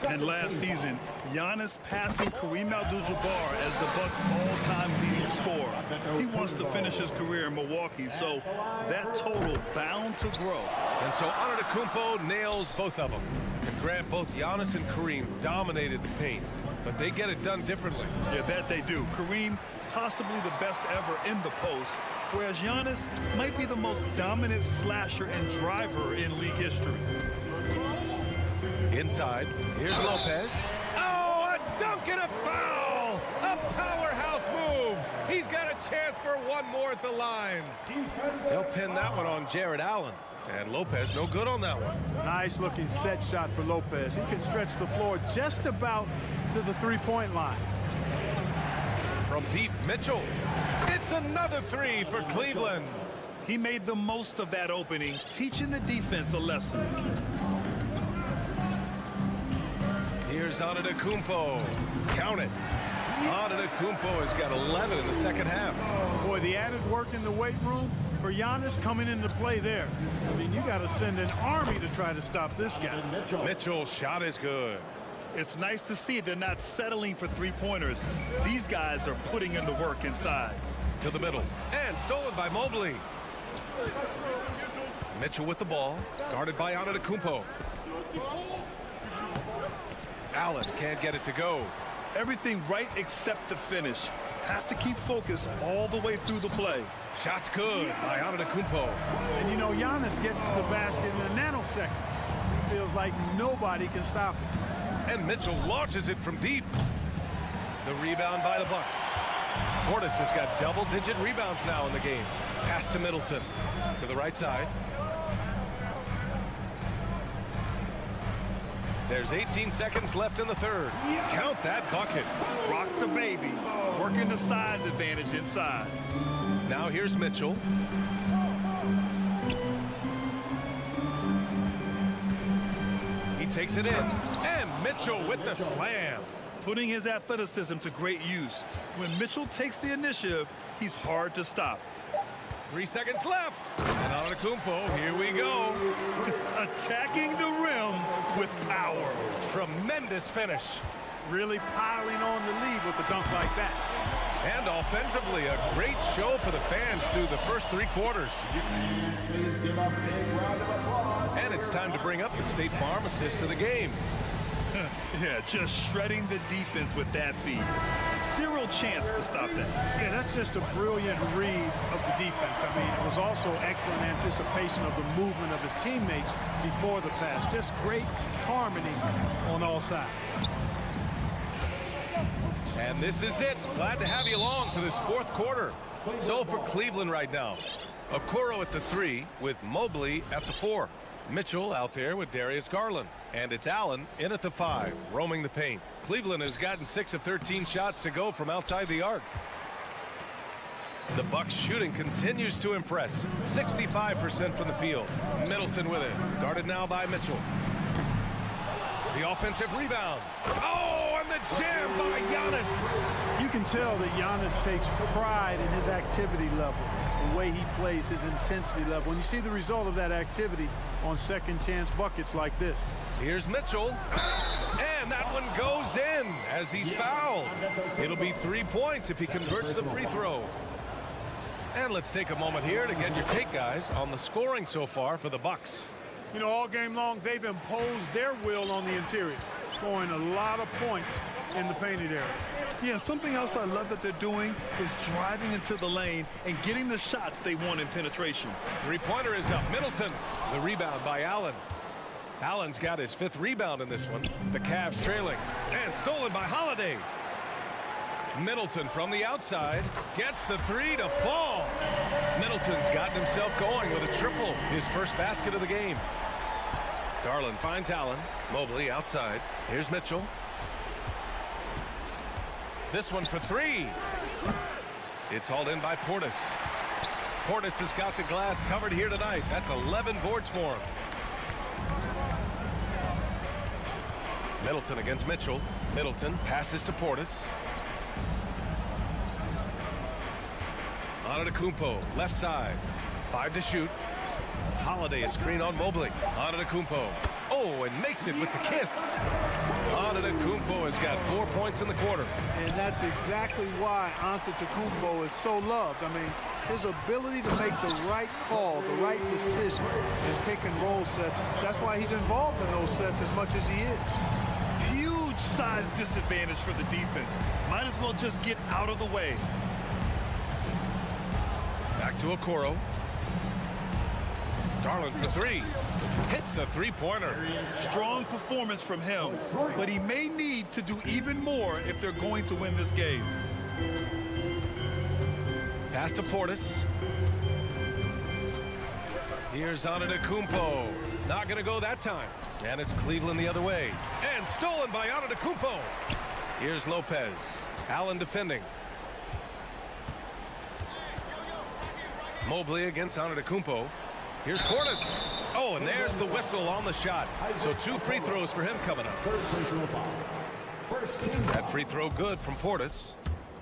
[SPEAKER 7] And last season, Giannis passing Kareem Abdul-Jabbar as the Bucks' all-time leading scorer. He wants to finish his career in Milwaukee, so that total bound to grow.
[SPEAKER 6] And so Antetokounmpo nails both of them. And Grant, both Giannis and Kareem dominated the paint, but they get it done differently.
[SPEAKER 7] Yeah, that they do. Kareem, possibly the best ever in the post, whereas Giannis might be the most dominant slasher and driver in league history.
[SPEAKER 6] Inside, here's Lopez. Oh, a dunk and a foul! A powerhouse move! He's got a chance for one more at the line. They'll pin that one on Jared Allen. And Lopez no good on that one.
[SPEAKER 8] Nice looking set shot for Lopez. He can stretch the floor just about to the three-point line.
[SPEAKER 6] From deep, Mitchell. It's another 3 for Cleveland.
[SPEAKER 7] He made the most of that opening, teaching the defense a lesson.
[SPEAKER 6] Here's Antetokounmpo. Count it. Antetokounmpo has got 11 in the second half.
[SPEAKER 8] Boy, the added work in the weight room for Giannis coming into play there. I mean, you got to send an army to try to stop this guy.
[SPEAKER 6] Mitchell's shot is good.
[SPEAKER 7] It's nice to see they're not settling for three-pointers. These guys are putting in the work inside.
[SPEAKER 6] To the middle. And stolen by Mobley. Mitchell with the ball. Guarded by Antetokounmpo. Allen can't get it to go.
[SPEAKER 7] Everything right except the finish. Have to keep focused all the way through the play.
[SPEAKER 6] Shot's good by Antetokounmpo.
[SPEAKER 8] And you know, Giannis gets to the basket in a nanosecond. It feels like nobody can stop him.
[SPEAKER 6] And Mitchell launches it from deep. The rebound by the Bucks. Portis has got double-digit rebounds now in the game. Pass to Middleton. To the right side. There's 18 seconds left in the third. Count that bucket.
[SPEAKER 7] Rock the baby. Working the size advantage inside.
[SPEAKER 6] Now here's Mitchell. He takes it in. And Mitchell with the slam.
[SPEAKER 7] Putting his athleticism to great use. When Mitchell takes the initiative, he's hard to stop.
[SPEAKER 6] 3 seconds left. And Antetokounmpo, here we go.
[SPEAKER 7] Attacking the rim with power.
[SPEAKER 6] Tremendous finish.
[SPEAKER 8] Really piling on the lead with a dunk like that.
[SPEAKER 6] And offensively, a great show for the fans through the first 3 quarters. And it's time to bring up the State Farm assist to the game.
[SPEAKER 7] Yeah, just shredding the defense with that feed. Zero chance to stop that.
[SPEAKER 8] Yeah, that's just a brilliant read of the defense. I mean, it was also excellent anticipation of the movement of his teammates before the pass. Just great harmony on all sides.
[SPEAKER 6] And this is it. Glad to have you along for this 4th quarter. So for Cleveland right now, Okoro at the 3 with Mobley at the 4. Mitchell out there with Darius Garland. And it's Allen in at the 5, roaming the paint. Cleveland has gotten 6 of 13 shots to go from outside the arc. The Bucks shooting continues to impress. 65% from the field. Middleton with it. Guarded now by Mitchell. The offensive rebound. Oh, and the jam by Giannis.
[SPEAKER 8] You can tell that Giannis takes pride in his activity level, the way he plays, his intensity level. When you see the result of that activity on second chance buckets like this.
[SPEAKER 6] Here's Mitchell. And that one goes in as he's fouled. It'll be 3 points if he converts the free throw. And let's take a moment here to get your take, guys, on the scoring so far for the Bucks.
[SPEAKER 8] You know, all game long, they've imposed their will on the interior, scoring a lot of points in the painted area.
[SPEAKER 7] Yeah, something else I love that they're doing is driving into the lane and getting the shots they want in penetration.
[SPEAKER 6] 3-pointer is up. Middleton. The rebound by Allen. Allen's got his 5th rebound in this one. The Cavs trailing. And stolen by Holiday. Middleton from the outside gets the 3 to fall. Middleton's gotten himself going with a triple. His first basket of the game. Garland finds Allen. Mobley outside. Here's Mitchell. This one for 3. It's hauled in by Portis. Portis has got the glass covered here tonight. That's 11 boards for him. Middleton against Mitchell. Middleton passes to Portis. Antetokounmpo, left side. 5 to shoot. Holiday, a screen on Mobley. Antetokounmpo. Oh, and makes it with the kiss. Antetokounmpo has got 4 points in the quarter.
[SPEAKER 8] And that's exactly why Antetokounmpo is so loved. I mean, his ability to make the right call, the right decision in pick and roll sets. That's why he's involved in those sets as much as he is.
[SPEAKER 7] Huge size disadvantage for the defense. Might as well just get out of the way.
[SPEAKER 6] Back to Okoro. Garland for 3. Hits a 3-pointer.
[SPEAKER 7] Strong performance from him, but he may need to do even more if they're going to win this game.
[SPEAKER 6] Pass to Portis. Here's Antetokounmpo. Not going to go that time. And it's Cleveland the other way. And stolen by Antetokounmpo. Here's Lopez. Allen defending. Mobley against Antetokounmpo. Here's Portis. Oh, and there's the whistle on the shot. So 2 free throws for him coming up. That free throw good from Portis.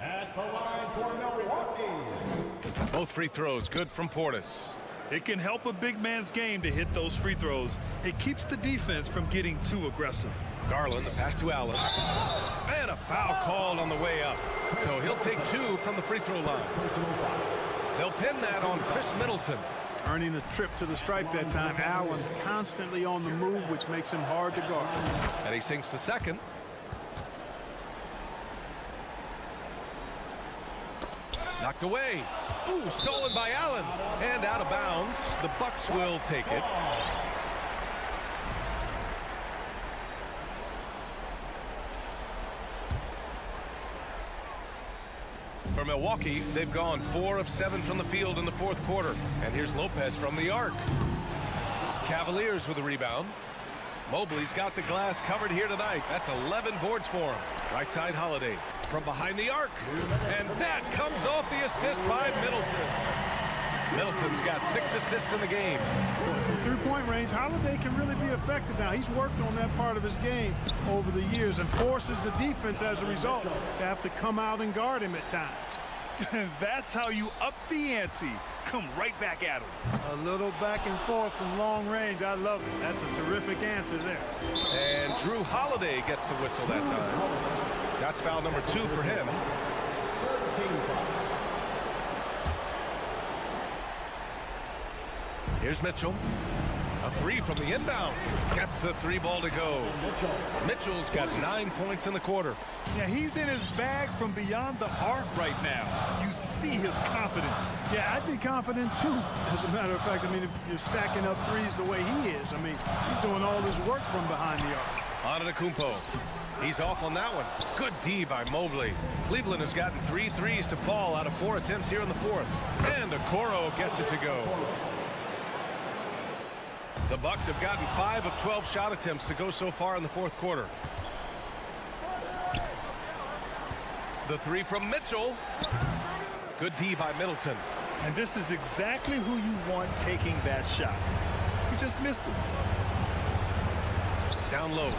[SPEAKER 5] At the line for Milwaukee.
[SPEAKER 6] Both free throws good from Portis.
[SPEAKER 7] It can help a big man's game to hit those free throws. It keeps the defense from getting too aggressive.
[SPEAKER 6] Garland, the pass to Allen. And a foul called on the way up. So he'll take 2 from the free throw line. They'll pin that on Chris Middleton.
[SPEAKER 8] Earning a trip to the stripe that time. Allen constantly on the move, which makes him hard to guard.
[SPEAKER 6] And he sinks the second. Knocked away. Ooh, stolen by Allen. And out of bounds. The Bucks will take it. For Milwaukee, they've gone 4 of 7 from the field in the fourth quarter. And here's Lopez from the arc. Cavaliers with a rebound. Mobley's got the glass covered here tonight. That's 11 boards for him. Right side, Holiday from behind the arc. And that comes off the assist by Middleton. Middleton's got 6 assists in the game.
[SPEAKER 8] From three-point range, Holiday can really be effective now. He's worked on that part of his game over the years and forces the defense as a result to have to come out and guard him at times.
[SPEAKER 7] That's how you up the ante. Come right back at him.
[SPEAKER 8] A little back and forth from long range. I love it. That's a terrific answer there.
[SPEAKER 6] And Drew Holiday gets the whistle that time. That's foul number 2 for him. Here's Mitchell. A 3 from the inbound. Gets the 3 ball to go. Mitchell's got 9 points in the quarter.
[SPEAKER 7] Yeah, he's in his bag from beyond the arc right now. You see his confidence.
[SPEAKER 8] Yeah, I'd be confident too. As a matter of fact, I mean, if you're stacking up threes the way he is, I mean, he's doing all his work from behind the arc.
[SPEAKER 6] Antetokounmpo. He's off on that one. Good D by Mobley. Cleveland has gotten 3 threes to fall out of 4 attempts here in the fourth. And Okoro gets it to go. The Bucks have gotten 5 of 12 shot attempts to go so far in the fourth quarter. The 3 from Mitchell. Good D by Middleton.
[SPEAKER 7] And this is exactly who you want taking that shot. You just missed it.
[SPEAKER 6] Down low.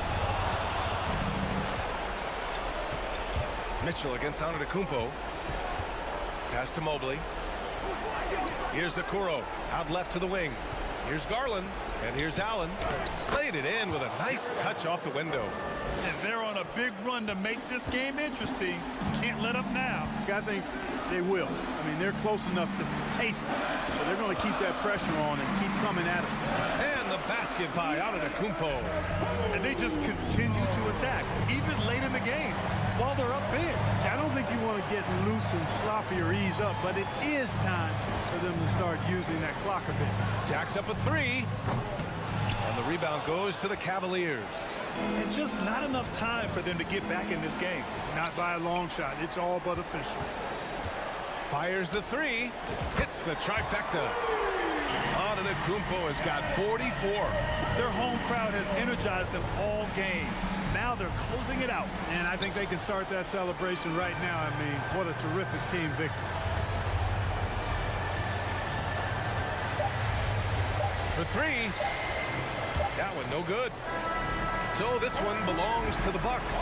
[SPEAKER 6] Mitchell against Antetokounmpo. Pass to Mobley. Here's Okoro. Out left to the wing. Here's Garland. And here's Allen. Played it in with a nice touch off the window.
[SPEAKER 7] And they're on a big run to make this game interesting. Can't let up now.
[SPEAKER 8] I think they will. I mean, they're close enough to taste it. So they're going to keep that pressure on and keep coming at it.
[SPEAKER 6] And the basket by Antetokounmpo.
[SPEAKER 7] And they just continue to attack, even late in the game, while they're up big.
[SPEAKER 8] I don't think you want to get loose and sloppy or ease up, but it is time for them to start using that clock a bit.
[SPEAKER 6] Jacks up a 3. And the rebound goes to the Cavaliers.
[SPEAKER 7] And just not enough time for them to get back in this game.
[SPEAKER 8] Not by a long shot. It's all but official.
[SPEAKER 6] Fires the 3. Hits the trifecta. Antetokounmpo has got 44.
[SPEAKER 7] Their home crowd has energized them all game. Now they're closing it out.
[SPEAKER 8] And I think they can start that celebration right now. I mean, what a terrific team victory.
[SPEAKER 6] For 3. That one no good. So this one belongs to the Bucks.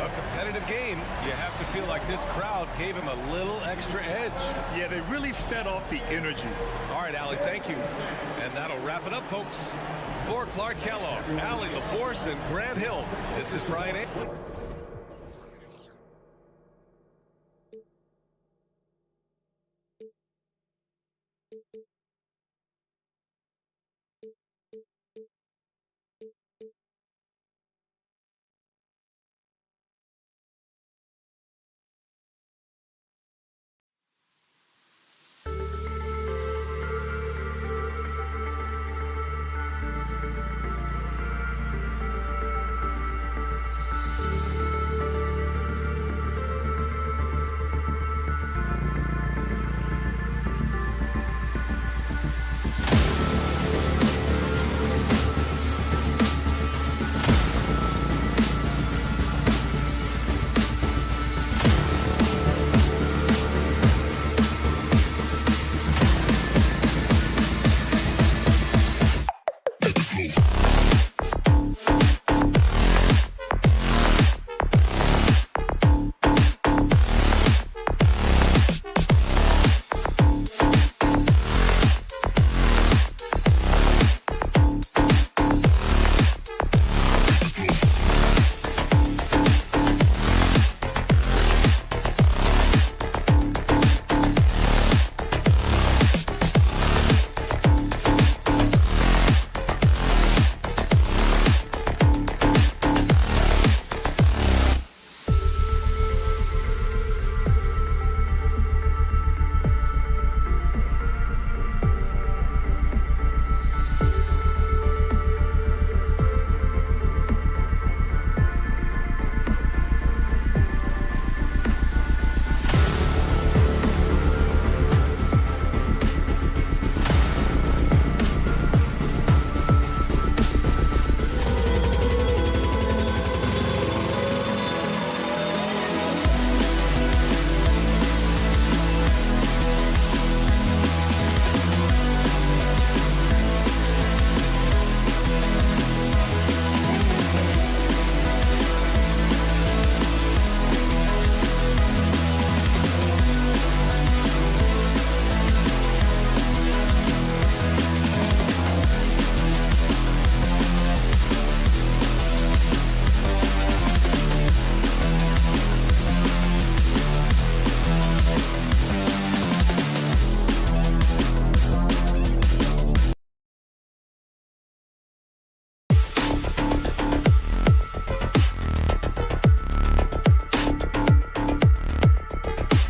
[SPEAKER 6] A competitive game. You have to feel like this crowd gave him a little extra edge.
[SPEAKER 7] Yeah, they really fed off the energy.
[SPEAKER 6] All right, Allie, thank you. And that'll wrap it up, folks. For Clark Kellogg, Allie LaForce, and Grant Hill, this is Ryan A.